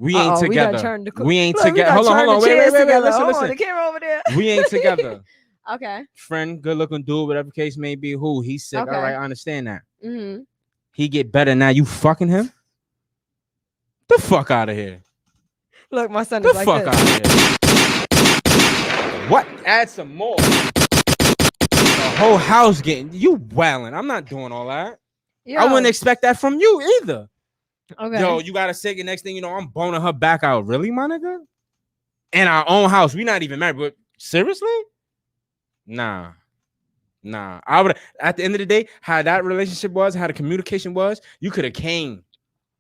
We ain't together. We ain't together. Hold on. Wait. Listen. The camera over there. We ain't together. Okay. Friend, good looking dude, whatever case may be. Who he's sick. Okay. All right, I understand that. Mm-hmm. He get better now. You fucking him? The fuck out of here. Look, my son is like fuck this. Out of here. What? Add some more. The whole house getting you wailing. I'm not doing all that. Yo. I wouldn't expect that from you either. Okay. Yo, you gotta say it. Next thing you know, I'm boning her back out. Really, my nigga? In our own house. We not even married. But seriously? Nah. I would at the end of the day, how that relationship was, how the communication was, you could have came.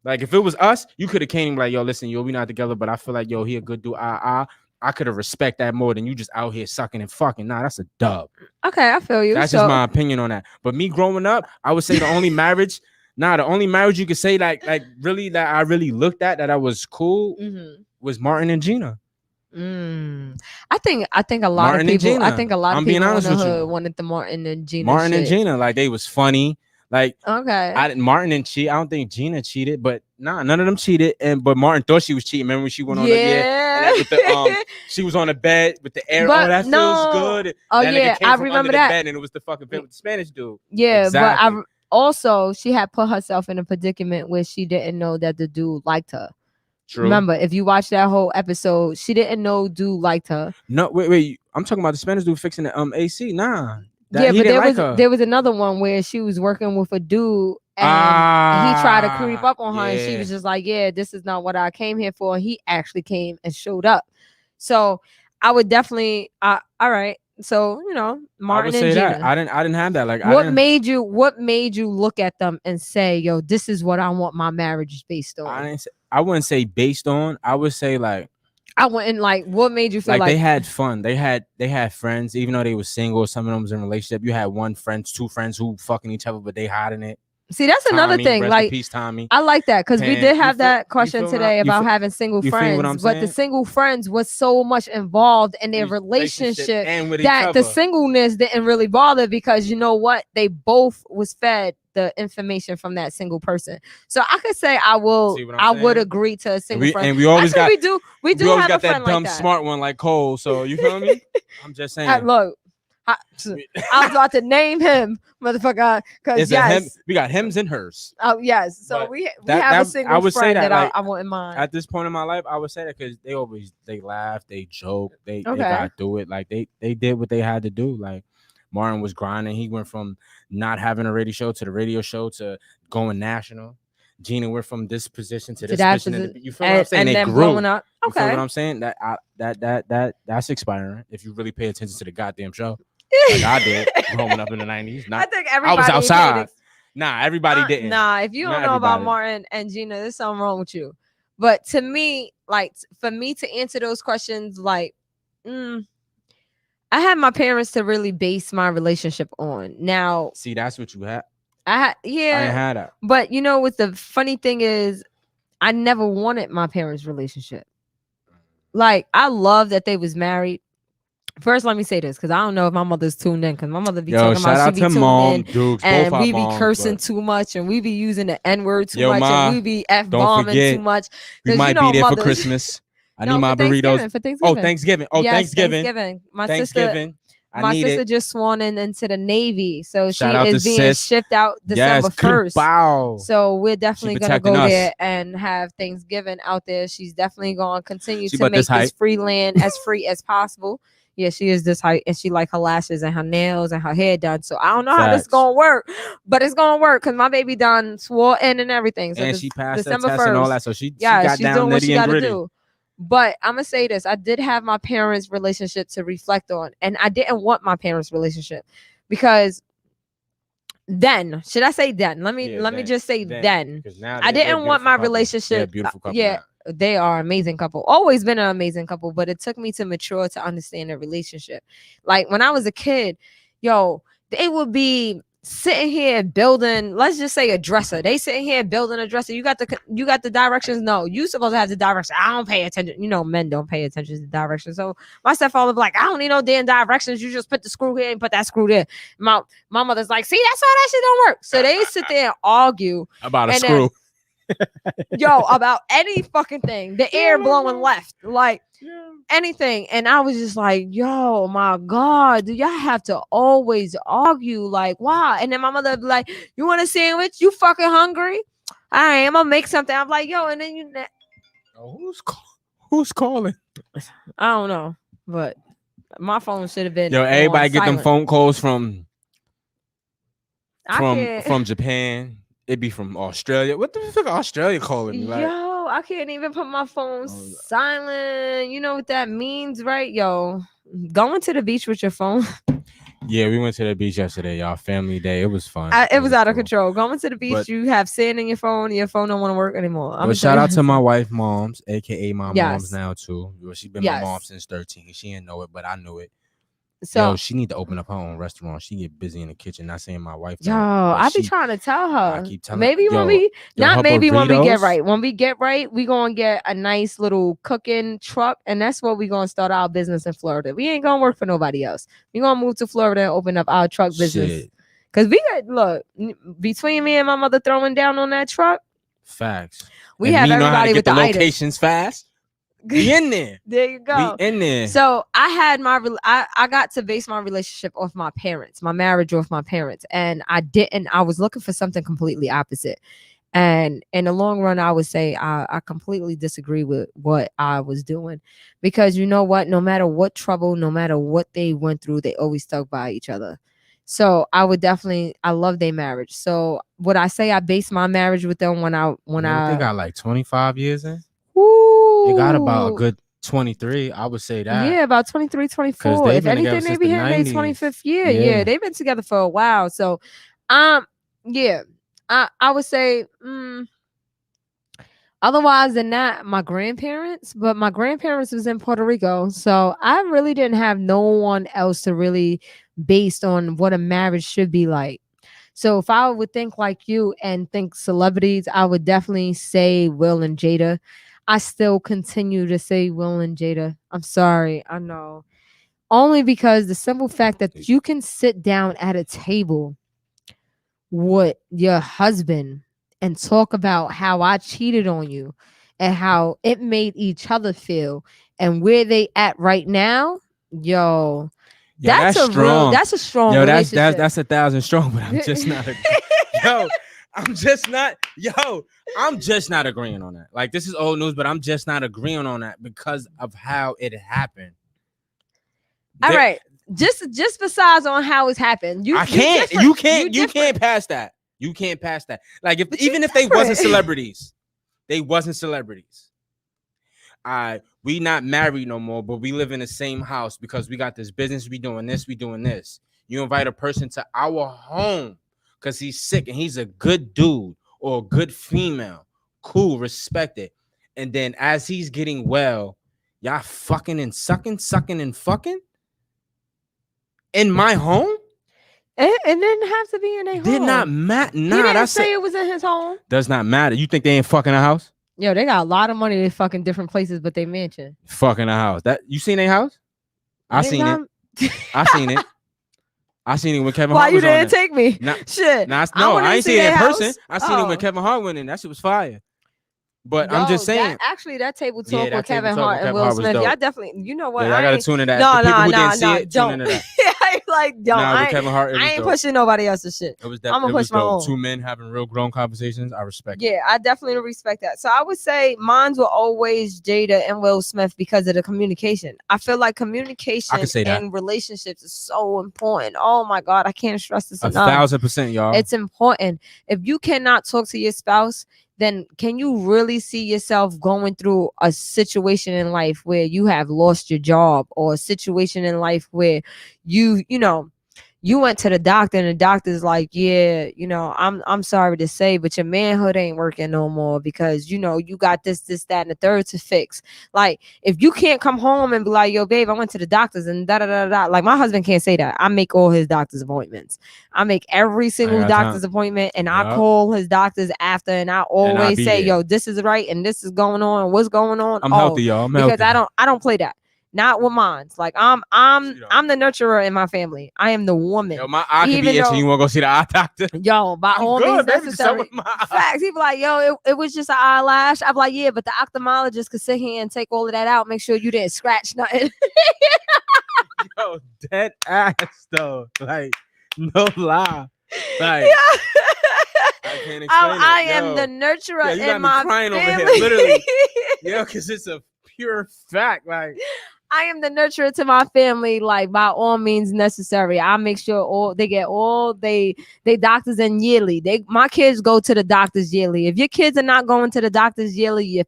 Like if it was us, you could have came like, yo, listen, yo, we not together, but I feel like yo, he a good dude. I could have respect that more than you just out here sucking and fucking. Nah, that's a dub. Okay, I feel you. That's just my opinion on that. But me growing up, I would say the only marriage you could say like really that I really looked at that I was cool was Martin and Gina. I think a lot Martin of and people. I Gina. think a lot I'm of being people in honest the with you. hood wanted the Martin and Gina. Martin and shit. Gina, like they was funny. Like Okay. I didn't Martin and cheat. I don't think Gina cheated, but nah, none of them cheated. But Martin thought she was cheating. Remember when she went on the and that with the she was on the bed with the air. But oh, that no. feels good. Oh that yeah, nigga came I from remember under that. the bed, and it was the fucking bed with the Spanish dude. Yeah, Exactly. but also she had put herself in a predicament where she didn't know that the dude liked her. True. Remember, if you watch that whole episode, she didn't know dude liked her. No, wait. I'm talking about the Spanish dude fixing the AC. Nah. Yeah, he but didn't like her. there was another one where she was working with a dude and he tried to creep up on her and she was just like, yeah, this is not what I came here for. And he actually came and showed up. So I would definitely all right. So, you know, Martin I would and say Gina. that. I didn't have that. Like what made you look at them and say, yo, this is what I want my marriage based on? I wouldn't say based on. I would say like I wouldn't like what made you feel like they had fun. They had friends, even though they were single. Some of them was in a relationship. You had two friends who fucking each other, but they hiding it. See, that's another Tommy, thing. rest Like, in peace, Tommy. I like that because we Pam, did have you that question feel today about you having single you feel what I'm friends, but the saying? single friends was so much involved in their relationship and with each that the other. singleness didn't really bother because you know what? They both was fed the information from that single person. So I could say I would agree to a single friend. And we always got we do always have got a friend that dumb like that. smart one like Cole. So you feel me? I'm just saying. Look, I was about to name him, motherfucker. Because we got hims and hers. Oh yes, so But we have a single I would say friend that like, I wouldn't mind. At this point in my life, I would say that because they laugh, they joke, they got through it. Like they did what they had to do. Like Martin was grinding. He went from not having a radio show to the radio show to going national. Gina went from this position to this position. You feel what I'm saying? And they then grew. blowing up. You feel Okay. what I'm saying? That's expiring if you really pay attention to the goddamn show. Like I did growing up in the 90s. I think everybody I was outside. Nah, everybody didn't. Nah, if you don't know about Martin and Gina, there's something wrong with you. But to me, like for me to answer those questions, like I had my parents to really base my relationship on. Now, see, that's what you had. I ain't had that. But you know what the funny thing is, I never wanted my parents' relationship. Like I love that they was married. First, let me say this because I don't know if my mother's tuned in because my mother be talking about she be tuned in Dukes, and we be cursing too much and we be using the N-word too much and we be F-bombing too much. We might be there for Christmas. I need my burritos. For Thanksgiving. Oh, Thanksgiving. Oh, yes, Thanksgiving. My sister just sworn into the Navy, so she is being shipped out December 1st. Wow. So we're definitely gonna go there and have Thanksgiving out there. She's definitely gonna continue to make this free land as free as possible. Yeah, she is this height and she like her lashes and her nails and her hair done. So I don't know how this is gonna work, but it's gonna work because my baby done swore in and everything. So and she passed December that test 1st, and all that. So she got she's down doing what she gotta gritty. do. But I'm gonna say this: I did have my parents' relationship to reflect on, and I didn't want my parents' relationship because then, should I say then? Let me just say then. I didn't want my relationship. Beautiful couple. Yeah. They are an amazing couple. Always been an amazing couple, but it took me to mature to understand their relationship. Like when I was a kid, yo, they would be sitting here building, let's just say a dresser. They sitting here building a dresser. You got the directions. No, you supposed to have the directions. I don't pay attention. You know, men don't pay attention to the directions. So my stepfather was like, I don't need no damn directions. You just put the screw here and put that screw there. My mother's like, see, that's why that shit don't work. So they sit there and argue about a screw. Yo, about any fucking thing, the air blowing left, like anything. And I was just like, yo, my God, do y'all have to always argue? Like, why? And then my mother would be like, you want a sandwich? You fucking hungry? All right, I'm gonna make something. I'm like, yo, and then who's calling? I don't know, but my phone should have been. Yo, everybody get silent. them phone calls from from Japan. It be from Australia. What the fuck Australia calling me? Like, yo, I can't even put my phone silent. You know what that means, right? Yo, going to the beach with your phone. Yeah, we went to the beach yesterday, y'all. Family day. It was fun. It was out of control. Going to the beach, you have sand in your phone. Your phone don't want to work anymore. But shout out to my wife, moms, aka my Yes. moms now too. She's been my mom since 13. She didn't know it, but I knew it. So Yo, she need to open up her own restaurant. She get busy in the kitchen. Not saying my wife. yo, don't, but I be she- trying to tell her. keep telling- Maybe yo, when we yo, not her maybe when we get burritos- right. When we get right, we gonna get a nice little cooking truck, and that's what we gonna start our business in Florida. We ain't gonna work for nobody else. We gonna move to Florida and open up our truck business. Shit, Cause we got look between me and my mother throwing down on that truck, facts. we And have me know how to everybody get with the the items. locations fast. We in there. There you go. We in there. So I had I got to base my relationship off my parents, my marriage off my parents, and I was looking for something completely opposite. And in the long run, I would say I completely disagree with what I was doing, because you know what, no matter what trouble, no matter what they went through, they always stuck by each other. So I love their marriage. So would I say I based my marriage with them when they got like 25 years in. Ooh, They got about a good 23. I would say that. yeah, about 23, 24. they've If been together anything, they since be the hitting their 90s. 25th year. Yeah. Yeah, they've been together for a while. So, yeah, I would say, otherwise than that, my grandparents, but my grandparents was in Puerto Rico. So I really didn't have no one else to really based on what a marriage should be like. So if I would think like you and think celebrities, I would definitely say Will and Jada. I still continue to say Will and Jada. I'm sorry. I know. Only because the simple fact that you can sit down at a table with your husband and talk about how I cheated on you and how it made each other feel and where they at right now, yo, that's a strong. that's a strong Yo, relationship. that's 1,000 strong, but I'm just not. I'm just not agreeing on that. Like, this is old news, but I'm just not agreeing on that because of how it happened. All right. Just besides on how it's happened. You can't different. pass that. You can't pass that. Like, But you even if they wasn't different. celebrities, they wasn't celebrities. We not married no more, but we live in the same house because we got this business. We doing this. You invite a person to our home because he's sick and he's a good dude or a good female. Cool, respect it. And then as he's getting well, y'all fucking and sucking and fucking in my home. It didn't have to be in a home. Did not matter. Nah, He didn't that's say it. it was in his home. Does not matter. You think they ain't fucking a house? Yo, they got a lot of money. They fucking different places, but they mansion. Fucking a house. That you seen their house? I They seen got- it. I seen it. I seen it when Kevin Why Hart you was on didn't there. take me? Nah, Shit. No, wanna I ain't see seen it in their person. house. I seen it when Oh. Kevin Hart went in. That shit was fire. But I'm Yo, just saying. that table talk Yeah, with that table Kevin talk Hart with and Kevin Will Hart was Smith. dope. Y'all definitely, you know what? Yeah, I gotta tune into that. No, The people who didn't see no, it, tune don't. into that. I like don't. Nah, with I, Kevin Hart, it was I ain't dope. pushing nobody else's shit. It was I'ma definitely push my own. Two men having real grown conversations. I respect it. Yeah, I definitely respect that. So I would say mines were always Jada and Will Smith because of the communication. I feel like communication say that. in relationships is so important. Oh my God, I can't stress this enough. 1,000%, y'all. It's important. If you cannot talk to your spouse, then can you really see yourself going through a situation in life where you have lost your job, or a situation in life where you went to the doctor and the doctor's like, yeah, I'm sorry to say, but your manhood ain't working no more because, you got this, that, and the third to fix. Like, if you can't come home and be like, yo, babe, I went to the doctors and da-da-da-da. Like, my husband can't say that. I make all his doctor's appointments. I make every single got doctor's time. appointment, and I Yup. call his doctors after, and I always be say, there. yo, this is right, and this is going on, what's going on. I'm healthy, y'all. I'm Because healthy. I don't play that. Not with mine. Like, I'm the nurturer in my family. I am the woman. Yo, my eye can Even be itching. though- You want to go see the eye doctor? Yo, by I'm all good, means baby. Just necessary. with my eye. Facts. He be like, yo, it was just an eyelash. I'm like, yeah, but the ophthalmologist could sit here and take all of that out, make sure you didn't scratch nothing. Yo, dead ass though. Like, no lie. Like, Yeah. I can't explain I it. am Yo. the nurturer Yeah, you got in me my crying over here, family. literally. Yo, because it's a pure fact. Like, I am the nurturer to my family, like, by all means necessary. I make sure they get all they doctors in yearly. My kids go to the doctors yearly. If your kids are not going to the doctors yearly, you're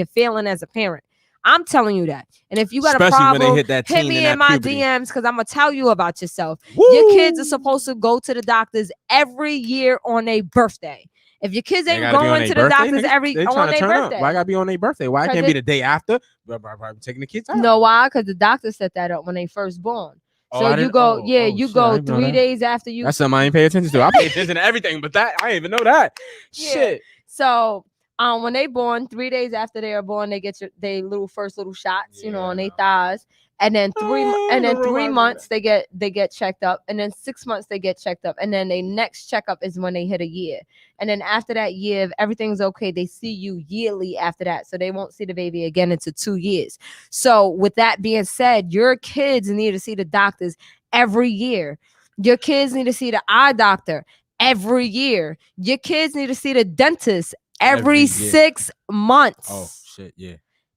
failing as a parent. I'm telling you that. And if you got especially a problem, when they hit that hit teen me and in that my puberty. DMs because I'm gonna tell you about yourself. Woo! Your kids are supposed to go to the doctors every year on their birthday. If your kids They ain't gotta be on going their to the birthday, doctors nigga? They on tryna their turn up. birthday. Why gotta be on their birthday? Why it 'Cause can't be the day after? Bro, taking the kids out. No, why? Because the doctor set that up when they first born. Oh, So I you didn't- go, oh, yeah, oh, you shit, I go didn't know 3 that. days after you. That's something I ain't pay attention to. I pay attention to everything, but that I didn't even know that. Yeah. Shit. So when they born, 3 days after they are born, they get they first little shots, you know, on their thighs. And then don't 3 realize months they get checked up, and then 6 months they get checked up, and then their next checkup is when they hit a year. And then after that year, if everything's okay, they see you yearly after that. So they won't see the baby again until 2 years. So with that being said, your kids need to see the doctors every year. Your kids need to see the eye doctor every year. Your kids need to see the dentist every year. 6 months. Oh shit, yeah.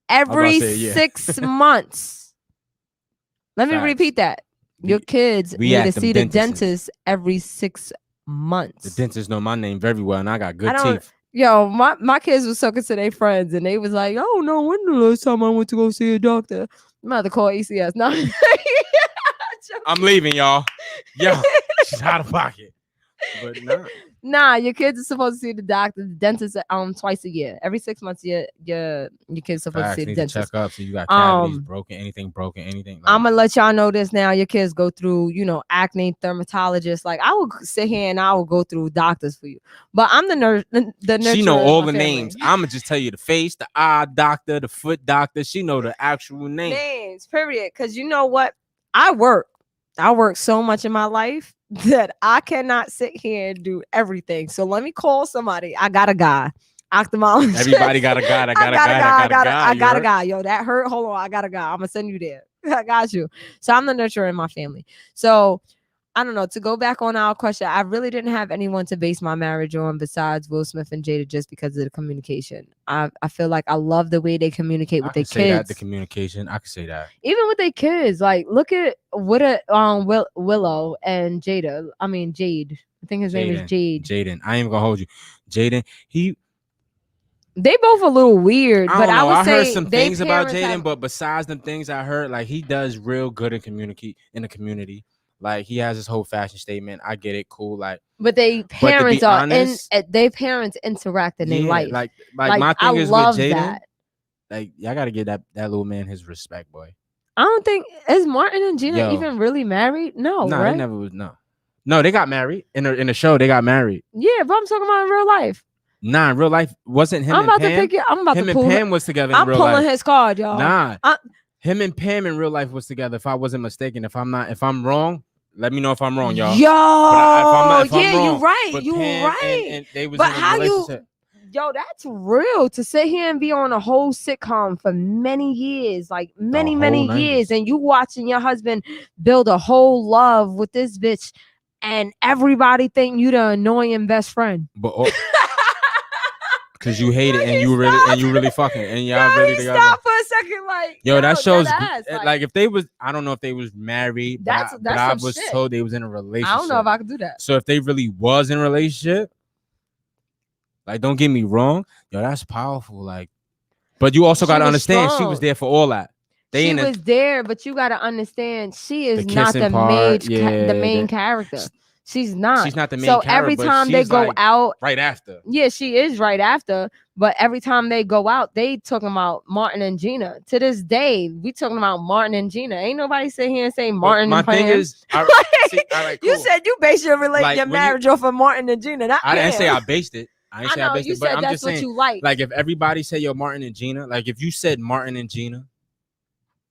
Every say, yeah. 6 months. Let me Facts. repeat that. Your We- kids we need at to them see the dentists. dentist every 6 months. The dentists know my name very well, and I got good I don't- teeth. Yo, my kids was talking to their friends, and they was like, "Oh no, when the last time I went to go see a doctor?" I'm about to call ECS. No, I'm leaving, y'all. Yo, she's out of pocket. But nah, your kids are supposed to see the doctor, the dentist, twice a year. Every 6 months, your kids supposed facts, to see the need to dentist. check up. So you got cavities, Um, broken, anything. Like, I'm gonna let y'all know this now. Your kids go through, acne, dermatologists. Like I will sit here and I will go through doctors for you. But I'm the nurse. she know all the names. I'ma just tell you the face, the eye doctor, the foot doctor. She know the actual name. Names, period. Because you know what? I work so much in my life that I cannot sit here and do everything. So let me call somebody. I got a guy. Ophthalmologist. Everybody got a guy. I got a guy. I got a guy. Yo, that hurt. Hold on. I got a guy. I'm gonna send you there. I got you. So I'm the nurturer in my family. So I don't know. To go back on our question, I really didn't have anyone to base my marriage on besides Will Smith and Jada, just because of the communication. I feel like I love the way they communicate with their say that, kids. the communication. I can say that. Even with their kids, like look at what Willow and Jada. I mean Jade. I think his name is Jade. Jaden. I ain't even gonna hold you. Jaden. They both a little weird, but I would I say heard some they things about parents Jaden, have- but besides them things I heard, like he does real good in the community. Like he has his whole fashion statement. I get it, cool. Like, but they be parents honest, they parents interact in their life. Like my thing I is love with Jaden. that. Like y'all gotta give that little man his respect, boy. I don't think is Martin and Gina Yo. even really married. No, No, right? they never was. No, they got married in the show. They got married. Yeah, but I'm talking about in real life. Nah, in real life wasn't him. I'm and about Pam? to pick it. I'm about Him to and pull. Pam was together in I'm real pulling life. his card, y'all. Nah, him and Pam in real life was together. If I wasn't mistaken, if I'm wrong, let me know if I'm wrong, y'all. Yo, if I'm yeah, wrong, you right. but You Pam right. and they was But in a how you- relationship. Yo, that's real to sit here and be on a whole sitcom for many years, like many whole years, 90s. and you watching your husband build a whole love with this bitch, and everybody think you the annoying best friend. But because you hate it Like, and he you stopped. really fucking and y'all Yo, really he together. stopped for a second, like Yo, that shows dead ass, like if they was, I don't know if they was married, but That's I some was shit. told they was in a relationship. I don't know if I could do that. So if they really was in a relationship, like don't get me wrong, yo, that's powerful. Like, but you also She gotta was understand she strong. was there for all that. They She in was there, but you gotta understand she is The not kissing the part, the main yeah, character. She's not. she's not the main So character, every but time they she's, go like, out, right after. yeah, she is right after. But every time they go out, they talking about Martin and Gina. To this day, we talking about Martin and Gina. Ain't nobody sit here and say Martin But my and thing Pam. is, all right, You cool. said you base your Like, your when marriage off of Martin and Gina. Not I didn't say Pam. I based it. I didn't I say know I based you it, but said I'm that's just what saying, you like. like if everybody say yo Martin and Gina, like if you said Martin and Gina,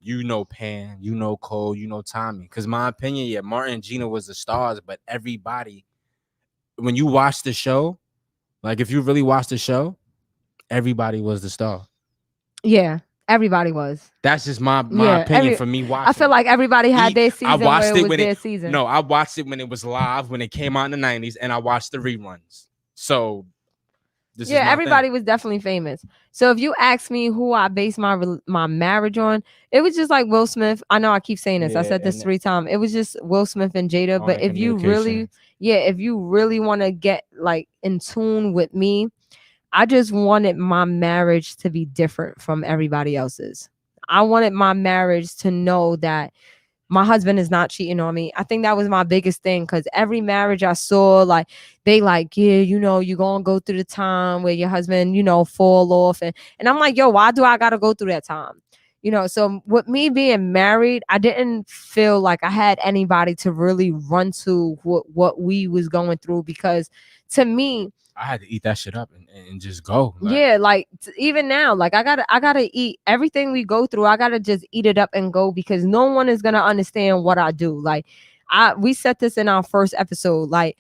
you know Pam, you know Cole, you know Tommy. Because my opinion, yeah, Martin and Gina was the stars, but everybody, when you watch the show, like if you really watch the show, everybody was the star. Yeah, everybody was. That's just my Yeah, opinion for me watching. I feel like everybody had their season. I watched where it was when their season. No, I watched it when it was live, when it came out in the 90s, and I watched the reruns. So this is my everybody thing. was definitely famous. So if you ask me who I base my marriage on, it was just like Will Smith. I know I keep saying this. I Yeah, said this and 3 times. It was just Will Smith and Jada. On But the if you really, communication. if you really want to get like in tune with me, I just wanted my marriage to be different from everybody else's. I wanted my marriage to know that my husband is not cheating on me. I think that was my biggest thing, because every marriage I saw, like they like, yeah, you know, you're gonna go through the time where your husband, you know, fall off, and I'm like, yo, why do I gotta go through that time? You know, so with me being married, I didn't feel like I had anybody to really run to what we was going through, because to me, I had to eat that shit up and just go. yeah, like even now, like I gotta eat everything we go through. I gotta just eat it up and go, because no one is gonna understand what I do. Like we said this in our first episode. Like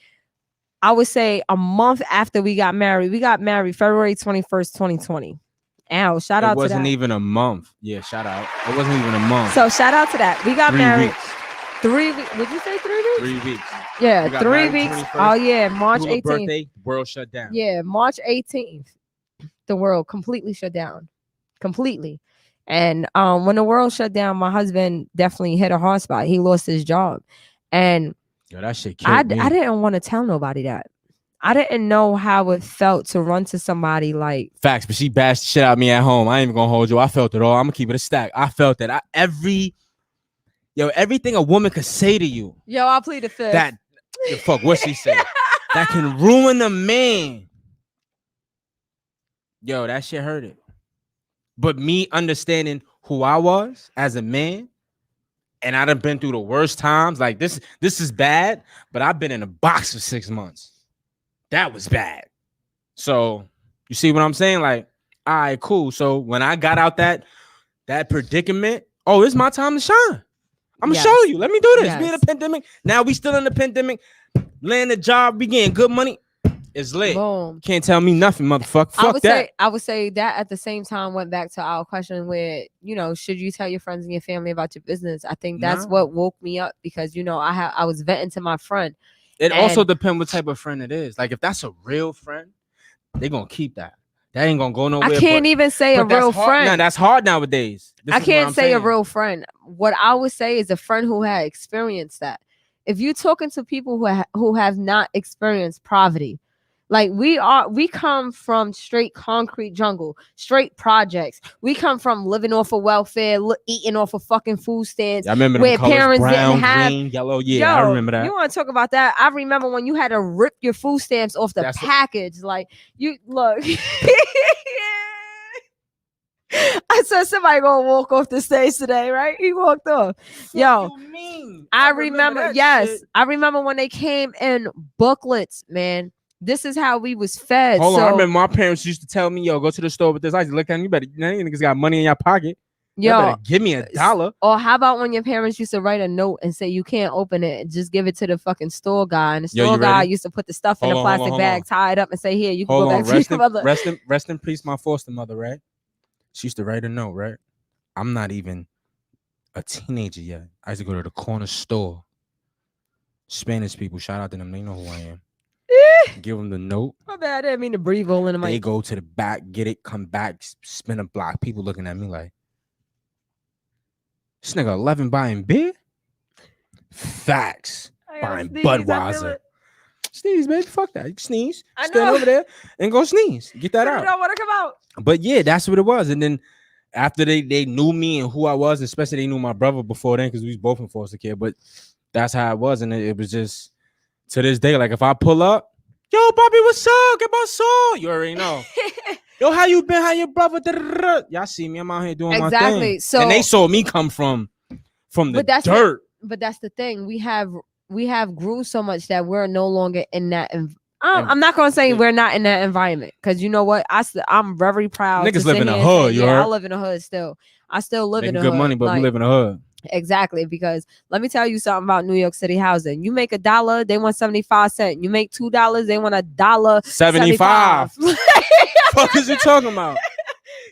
I would say a month after we got married February 21st, 2020. Ow, shout out to that. It wasn't even a month. Yeah, shout out. It wasn't even a month. So shout out to that. We got 3 married weeks. 3 weeks. Would you say 3 weeks? 3 weeks. Yeah, We got 3 married weeks. 21st. Oh yeah, March Hula 18th. birthday, world shut down. Yeah, March 18th. The world completely shut down. Completely. And when the world shut down, my husband definitely hit a hard spot. He lost his job. And Yo, that shit killed me. I didn't want to tell nobody that. I didn't know how it felt to run to somebody like Facts, but she bashed shit out of me at home. I ain't even gonna hold you. I felt it all. I'm gonna keep it a stack. I felt that. Everything a woman could say to you yo, I'll plead the fifth. that fuck what she said that can ruin a man. Yo, that shit hurt it. But me understanding who I was as a man, and I done been through the worst times. Like this is bad, but I've been in a box for 6 months. That was bad. So you see what I'm saying? Like, all right, cool. So when I got out that predicament, oh, it's my time to shine. I'm gonna Yes. show you. Let me do this. We in Yes. a pandemic. Now we still in the pandemic. Land a job, we getting good money. It's lit. Boom. Can't tell me nothing, motherfucker. Fuck that. I would say that at the same time went back to our question where, you know, should you tell your friends and your family about your business? I think that's No. what woke me up, because, you know, I was venting to my friend. It also And- depends what type of friend it is. Like if that's a real friend, they gonna keep that. That ain't gonna go nowhere. I can't even say a but that's real hard. friend. Nah, that's hard nowadays. This I is what can't I'm say a saying. real friend. What I would say is a friend who had experienced that. If you're talking to people who have not experienced poverty, like we come from straight concrete jungle, straight projects. We come from living off of welfare, eating off of fucking food stands. I remember where them colors, parents didn't brown, have- green, yellow. Yeah, I Yo, remember that. You want to talk about that? I remember when you had to rip your food stamps off the That's what- package. Like you look. I said somebody gonna walk off the stage today, right? He walked off. Yo, you mean? I remember, that yes, shit. I remember when they came in booklets, man. This is how we was fed. Hold on, I So, remember my parents used to tell me, "Yo, go to the store with this ice. Look at them. You better, you niggas got money in your pocket. You yo, better give me $1." or how about when your parents used to write a note and say you can't open it and just give it to the fucking store guy, and the Yo, store you guy ready? used to put the stuff in Hold a on, plastic hold bag, on. tie it up, and say, "Here, you can Hold go on, back to your mother." rest in peace, my foster mother. Right? She used to write a note. Right? I'm not even a teenager yet. I used to go to the corner store. Spanish people, shout out to them. They know who I am. Give them the note. My bad, I didn't mean to breathe all in the They mic. go to the back, get it, come back, spin a block. People looking at me like, this nigga 11 buying beer? Facts. I gotta Buying sneeze, I feel Budweiser. it. Sneeze, baby. Fuck that. You can sneeze. I Stand know. over there and go sneeze. Get that But out. it don't want to come out. But yeah, that's what it was. And then after they knew me and who I was, especially they knew my brother before then because we was both in foster care. But that's how it was. And it was just to this day, like if I pull up, yo, Bobby, what's up? Get my soul. You already know. Yo, how you been? How your brother? Da-da-da-da. Y'all see me. I'm out here doing my thing. Exactly. So, and they saw me come from the But that's the- dirt. but that's the thing. We have grew so much that we're no longer in that. I'm not gonna say Yeah. we're not in that environment, because you know what? I'm very proud. Niggas to live sit in the here and say, hood, you yeah, I heard? live in the hood still. I still live in Making the good hood. money, but Like, we live in the hood. exactly, because let me tell you something about New York City housing. You make $1, they want 75 cents. You make $2, they want $1.75. 75. Fuck is you talking about?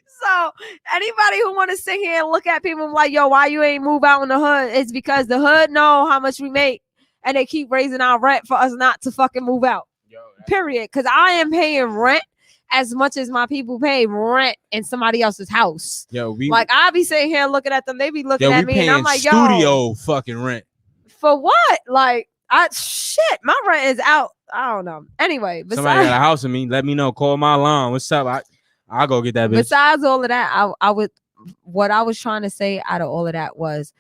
So anybody who want to sit here and look at people like, yo, why you ain't move out in the hood? It's because the hood know how much we make, and they keep raising our rent for us not to fucking move out. Period. Because I am paying rent as much as my people pay rent in somebody else's house. Yo, we Like I be sitting here looking at them, they be looking we at me, paying and I'm like, studio yo, fucking rent. for what? Like, my rent is out. I don't know. Anyway, Somebody got a house with me. Let me know. Call my alarm. What's up? I'll go get that bitch. besides all of that, what I was trying to say out of all of that was,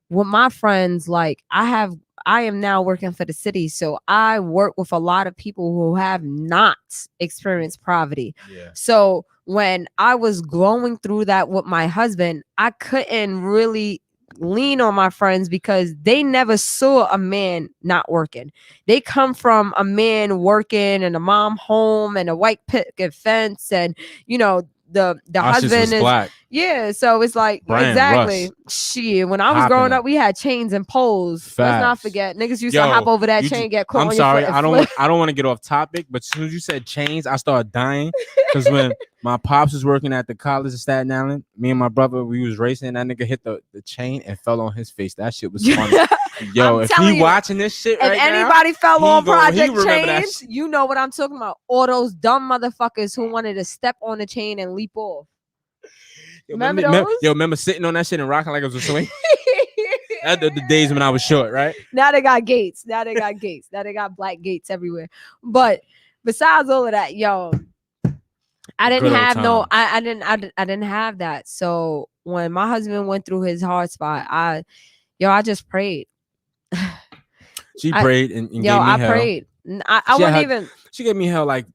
with my friends, like I am now working for the city, so I work with a lot of people who have not experienced poverty. Yeah. So when I was going through that with my husband, I couldn't really lean on my friends because they never saw a man not working. They come from a man working and a mom home and a white picket fence, and you know the Our shit was husband is black. yeah. So it's like Brian exactly Russ. shit. When I was Hopping growing up. up, we had chains and poles. Let's not Facts. forget, niggas used Yo, to hop over that you chain, ju- get caught I'm on sorry. your foot. I and don't flip. want. I don't want to get off topic, but as soon as you said chains, I started dying because when my pops was working at the college of Staten Island, me and my brother we was racing. That nigga hit the chain and fell on his face. That shit was funny. Yo, I'm if telling he you, watching this shit If right now, anybody fell he on gon- he Project remember that Chains, you know what I'm talking about. All those dumb motherfuckers who wanted to step on the chain and leap off. Remember those? remember sitting on that shit and rocking like it was a swing. That's the days when I was short, right? Now they got gates. Now they got gates. Now they got black gates everywhere. But besides all of that, yo, I didn't Good old have no. times. I didn't have that. So when my husband went through his hard spot, I just prayed. She I- prayed and gave me I hell. prayed. I She wouldn't had- even. She gave me hell like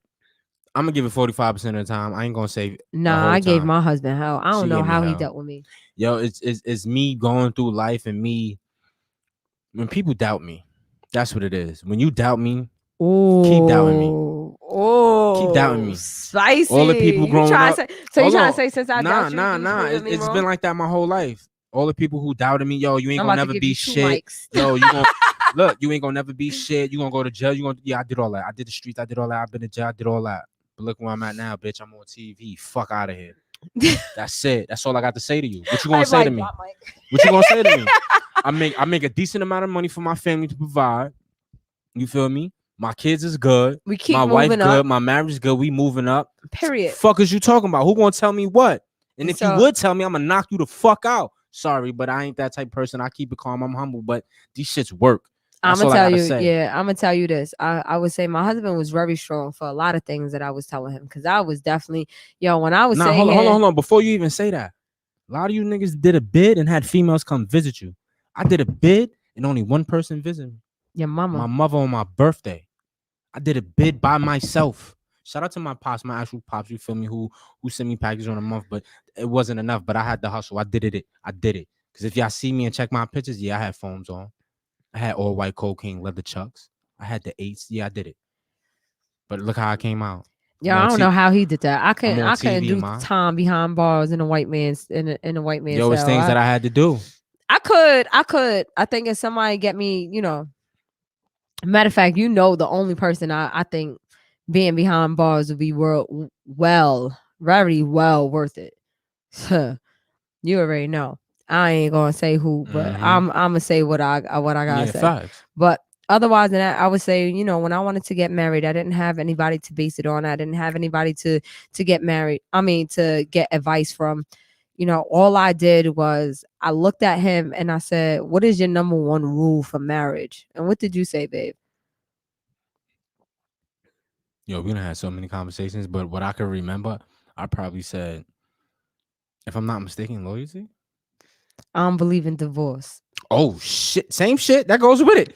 I'm gonna give it 45% of the time. I ain't gonna say Nah, whole I gave time. my husband hell. I don't She know gave me how he hell. dealt with me. Yo, it's me going through life and me when people doubt me. That's what it is. When you doubt me, Oh, doubting me. Oh, Keep doubting me. Spicy. All the people You growing trying up- to say, so you Hold trying on. to say since I nah. doubt you proven me It's wrong? been like that my whole life. All the people who doubted me, yo, you ain't I'm gonna about to never give be you 2 shit. mics. Yo, you gonna look, you ain't gonna never be shit. You gonna go to jail. I did all that. I did the streets. I did all that. I've been to jail. I did all that. But look where I'm at now, bitch. I'm on TV. Fuck out of here. That's it. That's all I got to say to you. What you gonna I'm say like, to me? drop mic. What you gonna say to me? I make a decent amount of money for my family to provide. You feel me? My kids is good. We keep My wife moving good. up. My marriage is good. We moving up. Period. Fuck is you talking about? Who gonna tell me what? And if So- you would tell me, I'm gonna knock you the fuck out. Sorry, but I ain't that type of person. I keep it calm. I'm humble, but these shits work. I'm That's gonna all I tell gotta you, say. yeah, I'm gonna tell you this. I would say my husband was very strong for a lot of things that I was telling him because I was definitely, when I was Nah, saying, hold on. Before you even say that, a lot of you niggas did a bid and had females come visit you. I did a bid and only one person visited me. your mama. My mother on my birthday. I did a bid by myself. Shout out to my pops, my actual pops. You feel me? Who sent me packages on a month, but it wasn't enough. But I had the hustle. I did it. Because if y'all see me and check my pictures, yeah, I had foams on. I had all white cocaine leather chucks. I had the 8s. Yeah, I did it. But look how I came out. Yeah, I'm I on don't T- know how he did that. I I'm couldn't. on I couldn't TV, do ma. time behind bars in a white man's in a white man's Yo, it's cell. things that I had to do. I could. I think if somebody get me, matter of fact, the only person I think being behind bars would be very well worth it. You already know. I ain't gonna say who, but Mhm. I'm gonna say what I gotta Yeah, say. facts. But otherwise than that, I would say, when I wanted to get married, I didn't have anybody to base it on. I didn't have anybody to get married. I mean, to get advice from. All I did was I looked at him and I said, "What is your number one rule for marriage?" And what did you say, babe? Yo, we done had so many conversations, but what I can remember, I probably said, if I'm not mistaken, loyalty. I don't believe in divorce. Oh shit, same shit. That goes with it.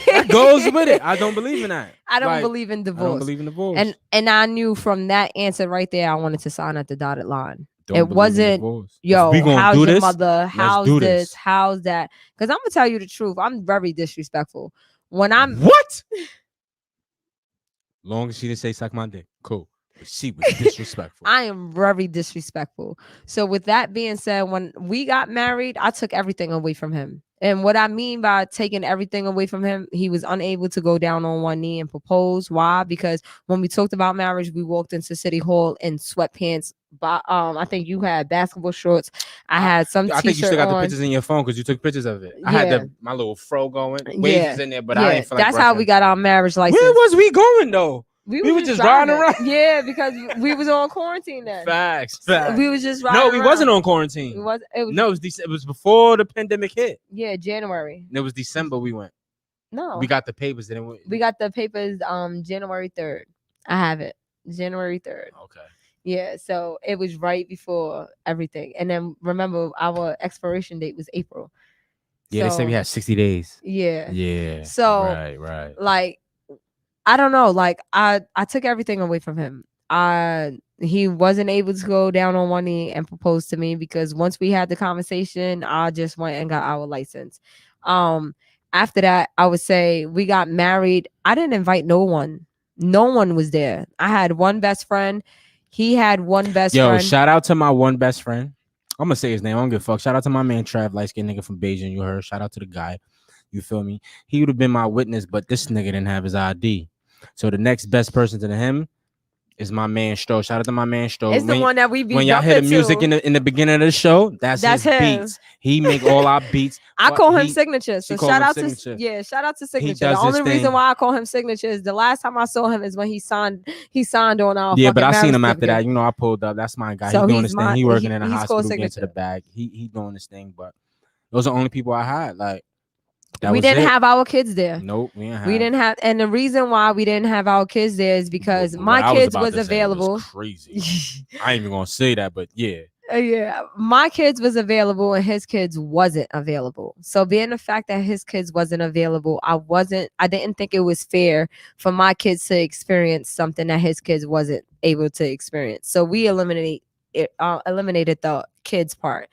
That goes with it. I don't believe in that. I don't Like, believe in I don't divorce. believe in divorce. And I knew from that answer right there, I wanted to sign at the dotted line. Don't it believe in wasn't, divorce. Yo, If we gonna how's do your this, mother? How's do this? this. How's that? Because I'm gonna tell you the truth. I'm very disrespectful. When I'm What? Long as she didn't say suck my dick, cool. But she was disrespectful. I am very disrespectful. So with that being said, when we got married, I took everything away from him. And what I mean by taking everything away from him, he was unable to go down on one knee and propose. Why? Because when we talked about marriage, we walked into City Hall in sweatpants. I think you had basketball shorts. I had some I think you t-shirt still got the on. pictures in your phone because you took pictures of it. I had Yeah. my little fro going. Waves Yeah. was in there, but I didn't feel like that's how we brushing. got our marriage license. Where was we going though? We were just riding around. Yeah, because we was on quarantine then. Facts. We was just riding No, we around. wasn't on quarantine. It was. It was. No, it was before the pandemic hit. Yeah, January. And it was December we went. No, We got the papers and we got the papers. January 3rd. I have it. January 3rd. Okay. Yeah, so it was right before everything. And then remember, our expiration date was April. Yeah, they said we So, had 60 days. Yeah. Yeah. So, right. Like, I don't know. Like, I took everything away from him. he wasn't able to go down on one knee and propose to me because once we had the conversation, I just went and got our license. After that, I would say we got married. I didn't invite no one. No one was there. I had one best friend. He had one best Yo, friend. shout out to my one best friend. I'm gonna say his name. I don't give a fuck. Shout out to my man Trav, light skinned nigga from Beijing. You heard. Shout out to the guy. You feel me? He would have been my witness, but this nigga didn't have his ID. So the next best person to him is my man Stro. Shout out to my man Stro. It's the one that we be when y'all hear the bumping music to. in the beginning of the show, that's his him. beats. He make all our beats. I But call him he- Signature. So she call shout him out Signature. to shout out to Signature. does The only his reason thing. why I call him Signature is the last time I saw him is when he signed on our Yeah, but I fucking seen him marriage after that. certificate. You know, I pulled up. That's my guy. So he doing he's his my- thing. He working in a he's hospital, called getting to the Signature. bag. He doing his thing. But those are the only people I had. Like that We was didn't it. have our kids there. Nope, we didn't have. We didn't have, and the reason why we didn't have our kids there is because What my I kids about was to say available. crazy. I ain't even gonna say that, but yeah. Yeah, my kids was available and his kids wasn't available. So being the fact that his kids wasn't available, I didn't think it was fair for my kids to experience something that his kids wasn't able to experience. So we eliminated the kids part.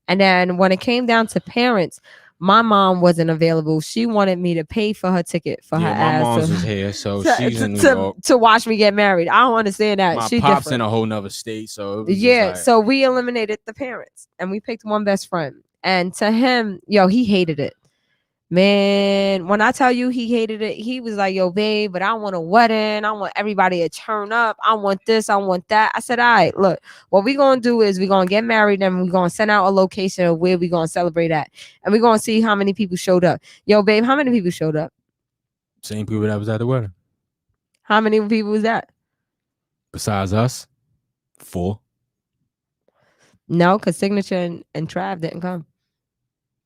And then when it came down to parents, my mom wasn't available. She wanted me to pay for her ticket for her Yeah, my ass mom's to- was here, so to, she's in New to, York. to watch me get married. I don't understand that. My She pop's different. in a whole nother state, so it was Yeah, just like, so we eliminated the parents and we picked one best friend. And to him, he hated it. Man, when I tell you he hated it, he was like, yo, babe, but I want a wedding. I want everybody to turn up. I want this. I want that. I said, all right, look, what we're going to do is we're going to get married and we're going to send out a location of where we're going to celebrate at. And we're going to see how many people showed up. Yo, babe, how many people showed up? same people that was at the wedding. How many people was that? Besides us, 4. No, because Signature and Trav didn't come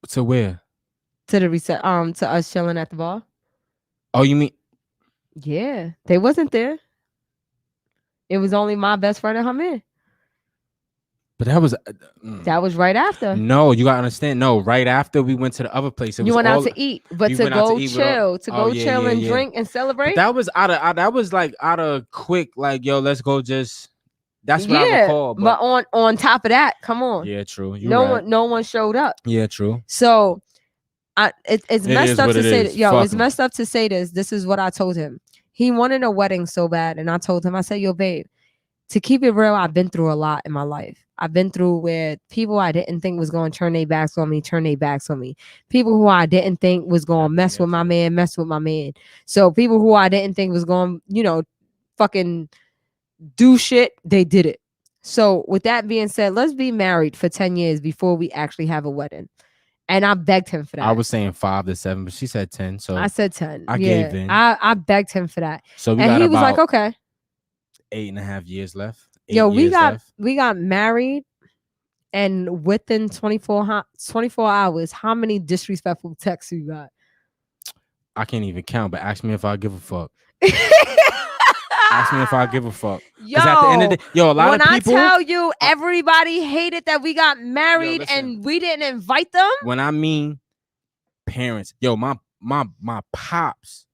To where? to the reset. To us chilling at the bar. Oh, you mean? Yeah, they wasn't there. It was only my best friend and her man. But that was. That was right after. No, you gotta understand. No, right after we went to the other place. It You was went out all- to eat, but we to went out go to eat with all- chill, to Oh, go yeah, chill yeah, and yeah. drink and But celebrate. that was that was like out of quick. Like, yo, let's go. Just that's what I recall. but on top of that, come on, yeah, true. You no one showed up. Yeah, true. So it's It messed is up what to it say is. that. Yo, Fuck it's 'em. messed up to say this. This is what I told him. He wanted a wedding so bad, and I told him, I said, yo, babe, to keep it real, I've been through a lot in my life. I've been through where people I didn't think was going to turn their backs on me. People who I didn't think was going to mess with my man. So people who I didn't think was going, fucking do shit, they did it. So with that being said, let's be married for 10 years before we actually have a wedding. And I begged him for that. I was saying 5 to 7, but she said 10. So I said 10. I yeah, gave in. I begged him for that. so we And got he was about like, okay. 8.5 years left. 8 Yo, we years got left. we got married, and within 24 hours, how many disrespectful texts you got? I can't even count, but ask me if I give a fuck. Ask me if I give a fuck. Yo, Because at the end of the a lot when of people. I tell you everybody hated that we got married listen. and we didn't invite them. When I mean parents, yo, my pops,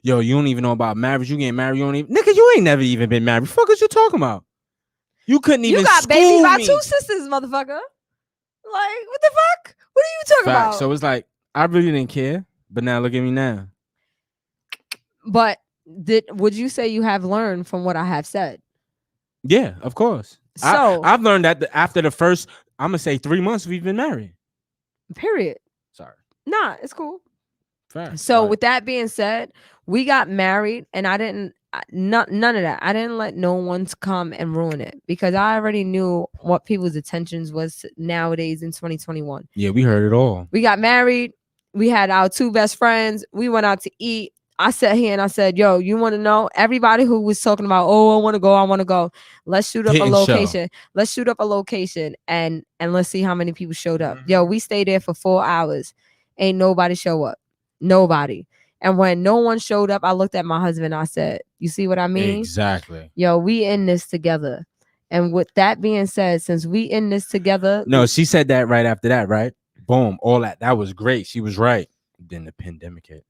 yo, you don't even know about marriage. You getting married, you don't even, nigga, you ain't never even been married. Fuck is you talking about? You couldn't even. You got school babies by me. 2 sisters, motherfucker. Like, what the fuck? What are you talking Fact. about? So it's like I really didn't care, but now look at me now. But would you say you have learned from what I have said? Yeah, of course. So, I've learned that after the first, I'm gonna say 3 months we've been married. period. Sorry. Nah, it's cool. Fact. So Like, with that being said, we got married and I didn't none of that. I didn't let no one come and ruin it because I already knew what people's intentions was nowadays in 2021. yeah, we heard it all. We got married. We had our 2 best friends. We went out to eat. I sat here and I said, yo, you want to know? Everybody who was talking about, oh, I want to go. Let's shoot up Hit a and show. location. Let's shoot up a location and let's see how many people showed up. Mm-hmm. Yo, we stayed there for 4 hours. Ain't nobody show up. Nobody. And when no one showed up, I looked at my husband. I said, you see what I mean? Exactly. Yo, we in this together. And with that being said, since we in this together, No, she said that right after that, right? Boom, all that was great. She was right. Then the pandemic hit.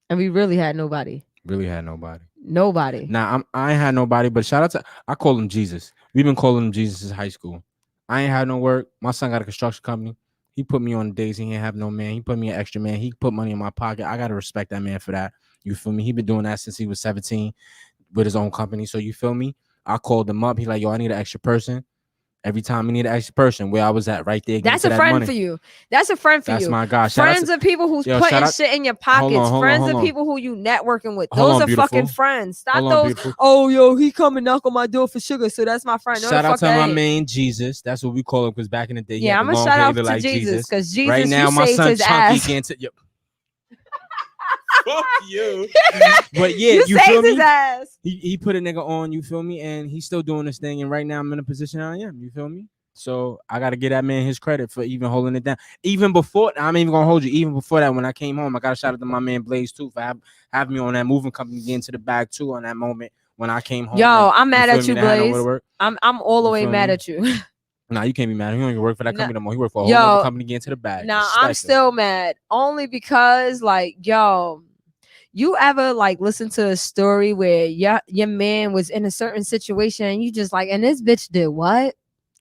and we really had nobody. Really had nobody. Nobody. Nah, I ain't had nobody, but shout out to I call him Jesus. We've been calling him Jesus since high school. I ain't had no work. My son got a construction company. He put me on days he ain't have no man. He put me an extra man. He put money in my pocket. I gotta respect that man for that. You feel me? He been doing that since he was 17 with his own company. So you feel me? I called him up. He like, yo, I need an extra person. Every time I need an extra person, where I was at right there. That's a friend money. for you. That's a friend for That's you. my God. Shout out Friends to- are people who's Yo, putting shout out- shit in your pockets. hold Friends on. are people who you networking with. Hold Those on, are fucking beautiful. friends. Stop Hold on, those. beautiful. Oh, yo, he come and knock on my door for sugar, so that's my friend. No, Shout the out fuck to that my ain't. man Jesus. That's what we call him because back in the day, he Yeah, had I'm the gonna long shout hair, out look to like Jesus because Jesus, Right now, you my saved son his Chunky ass. can't. Fuck you. But yeah, you you feel saved his me? ass. He put a nigga on. You feel me? And he's still doing this thing. And right now, I'm in a position I am. You feel me? So I gotta give that man his credit for even holding it down. Even before, I'm even gonna hold you. Even before that, when I came home, I got a shout out to my man Blaze too for having me on that moving company, getting to the bag too on that moment when I came home. Yo, and, I'm mad feel at me, you, they had nowhere to Blaze. work. I'm all the You way feel mad me? at you. Nah, you can't be mad. He don't even work for that Nah, company no more. He work for a yo, whole other company getting to the bag. Nah, Respect I'm him. still mad only because, like, yo, you ever like listen to a story where your man was in a certain situation and you just like, and this bitch did what?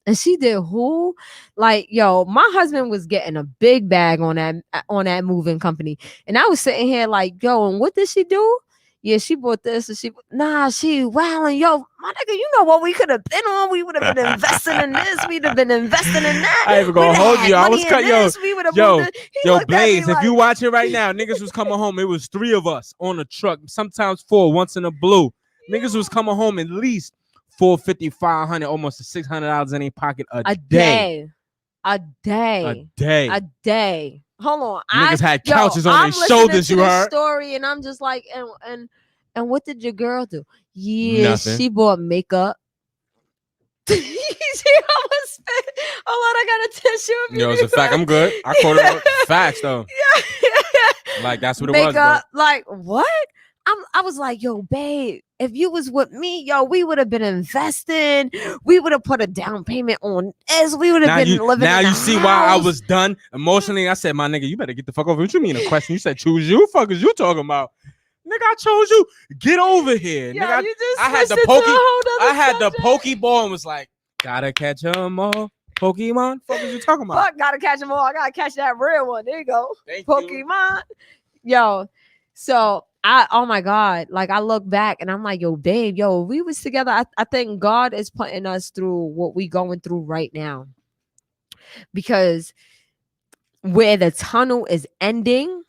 And she did who? Like, yo, my husband was getting a big bag on that moving company. And I was sitting here like, yo, and what did she do? Yeah, she bought this and she wilding. Yo, my nigga, you know what we could have been on? We would have been investing in this. We'd have been investing in that. I ain't even gonna We'd have hold had you. I money was in cut, yo, this. We would have yo, moved it. He Yo, looked at me Blaze, if you like- watching right now, niggas was coming home. It was 3 of us on a truck, sometimes 4, once in a blue. Niggas was coming home at least $450, $500, almost $600 in their pocket a day. A day. A day. Hold on. Niggas had yo, couches on I'm their listening shoulders, to you this heard? story, and I'm just like, and what did your girl do? Yeah, Nothing. she bought makeup. You see how much spent? Hold on, I got a tissue. if you Yo, it's a need fact. one. I'm good. I caught it on facts though. Yeah. Like that's what it was. Makeup, But like what? I was like, yo, babe, if you was with me, yo, we would have been investing. We would have put a down payment on this. We would have been living. now in you a see why I house. was done emotionally. I said, my nigga, you better get the fuck over. What you mean a question? You said choose you. Fuck is you talking about? Nigga, I chose you. Get over here. Yo, Nigga, you just I had the switched it to a pokey- whole nother I had the subject. Pokeball and was like, gotta catch 'em all. Pokemon? Fuck is you talking about? Fuck, gotta catch them all. I gotta catch that real one. There you go. Thank you. Pokemon. Yo, so oh my God. Like I look back and I'm like, yo, babe, yo, we was together. I think God is putting us through what we going through right now. Because where the tunnel is ending,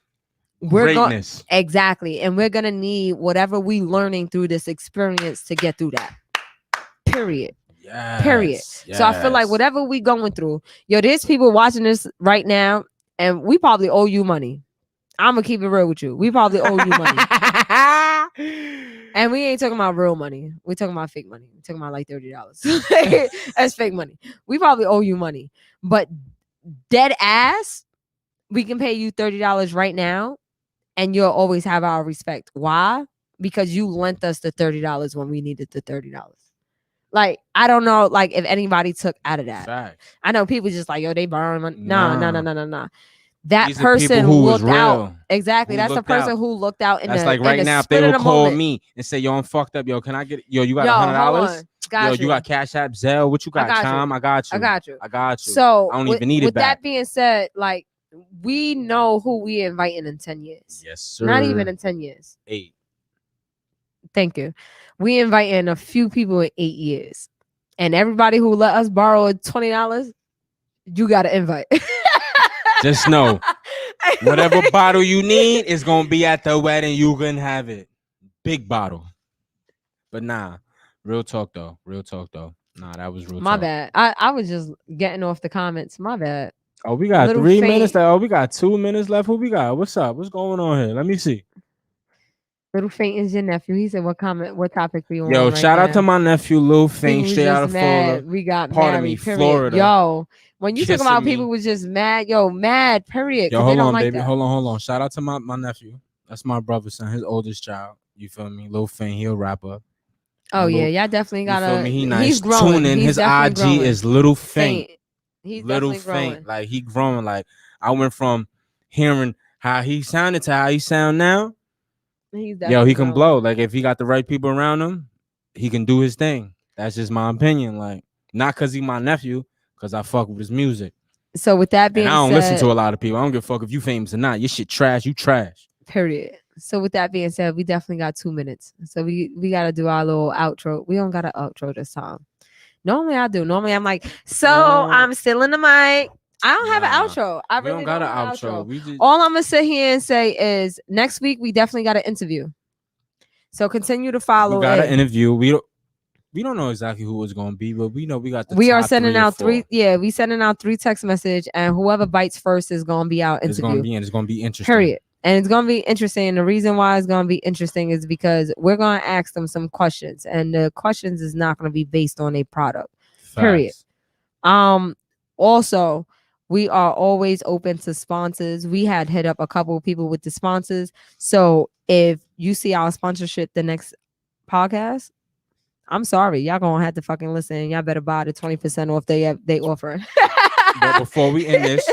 we're going Greatness. exactly. And we're gonna need whatever we learning through this experience to get through that. Period. Period. So I feel like yes. whatever we going through, yo, there's people watching this right now, and we probably owe you money. I'm gonna keep it real with you. We probably owe you money, and we ain't talking about real money. We talking about fake money. We talking about like $30. That's fake money. We probably owe you money, but dead ass, we can pay you $30 right now, and you'll always have our respect. Why? Because you lent us the $30 when we needed the $30. Like, I don't know, like, if anybody took out of that. Facts. I know people just like, yo, they borrowing money. Nah. No. That These are people person who was looked out. real, Exactly. who That's the looked person out. who looked out in That's the like right in the now, if they split would of the call moment. me and say, yo, I'm fucked up. Yo, can I get you got Yo, hold $100? on. Got You got Cash App, Zelle. What you got? got you. Chime? I got you. I got you. I got you. So I don't even need it with back. that being said, like, we know who we inviting in 10 years. Yes, sir. Not even in 10 years. 8. Thank you. We inviting a few people in 8 years. And everybody who let us borrow $20, you gotta invite. Just know, whatever bottle you need is gonna be at the wedding. You can have it. Big bottle. But nah, real talk though. Nah, that was real My talk. bad. I was just getting off the comments. My bad. Oh, we got Little 3 faint. minutes. Oh, we got 2 minutes left. Who we got? What's up? What's going on here? Let me see. Little Faint is your nephew. He said, what topic we on? Yo, right shout out now?" to my nephew Lil People Faint, was straight out just of mad. Florida. We got Pardon married. me, Period. Florida. Yo, when you talk Kissing about me. people was just mad, mad. Period. Yo, 'cause they hold don't on, like baby. that. Hold on. Shout out to my nephew. That's my brother's son, his oldest child. You feel me? Lil Faint, he'll rap up. Oh Lil- yeah, y'all definitely You gotta. feel me? He nice. He's growing. Tune in. He's His definitely IG growing. is Little Faint. He's Little definitely Faint. growing. Like he growing. Like I went from hearing how he sounded to how he sound now. He's Yo, definitely he can growing. blow. Like if he got the right people around him, he can do his thing. That's just my opinion. Like not because he my nephew, because I fuck with his music. So with that being And I don't said, listen to a lot of people. I don't give a fuck if you famous or not. Your shit trash. You trash. period. So with that being said, we definitely got 2 minutes. So we gotta do our little outro. We don't got an outro this time. Normally I do. Normally I'm like, so I'm still in the mic. I don't have an Nah, outro. I We really don't got an have outro. We just All I'm gonna sit here and say is next week we definitely got an interview. So continue to follow. we got an it. interview. We don't know exactly who it's gonna be, but we know we got the We are top sending 3 or out 3. 4. Yeah, we sending out 3 text message, and whoever bites first is gonna be our It's interview. gonna be interesting. Period. And it's gonna be interesting. And the reason why it's gonna be interesting is because we're gonna ask them some questions, and the questions is not gonna be based on a product. Period. Facts. Also, we are always open to sponsors. We had hit up a couple of people with the sponsors. So if you see our sponsorship the next podcast, I'm sorry, y'all gonna have to fucking listen. Y'all better buy the 20% off they offer. But before we end this,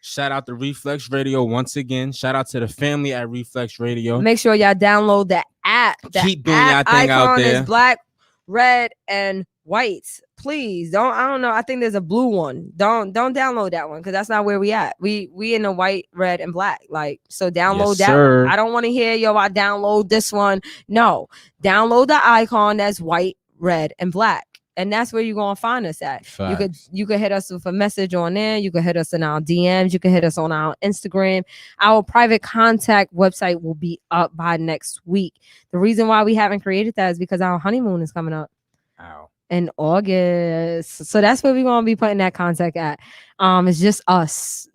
shout out to Reflex Radio once again. Shout out to the family at Reflex Radio. Make sure y'all download the app. The Keep doing app y'all thing out icon there. is black, red, and white. Please don't. I don't know. I think there's a blue one. Don't download that one because that's not where we at. We in the white, red, and black. Like so, download Yes, that sir. one. I don't want to hear yo. I download this one. No, download the icon that's white, red, and black. And that's where you're gonna find us at. Facts. You could hit us with a message on there. You could hit us in our DMs. You can hit us on our Instagram. Our private contact website will be up by next week. The reason why we haven't created that is because our honeymoon is coming up Ow. in August. So that's where we're gonna be putting that contact at. It's just us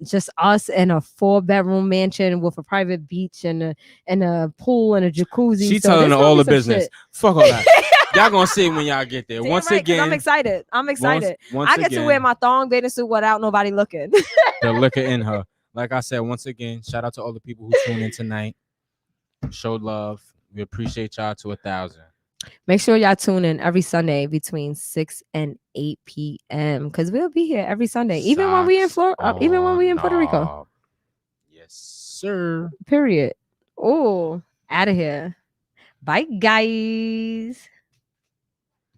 in a 4-bedroom mansion with a private beach and a pool and a jacuzzi. She So telling there's all gonna the be some business. shit. Fuck all that. Y'all gonna see it when y'all get there. Damn Once right, 'cause again, I'm excited. once I get to wear my thong bathing suit without nobody looking. the liquor in her. Like I said, once again, shout out to all the people who tuned in tonight. Showed love. We appreciate y'all to 1,000. Make sure y'all tune in every Sunday between 6 and 8 p.m. because we'll be here every Sunday, even when we in Florida, even when we in Puerto Rico. Yes, sir. Period. Oh, out of here. Bye, guys.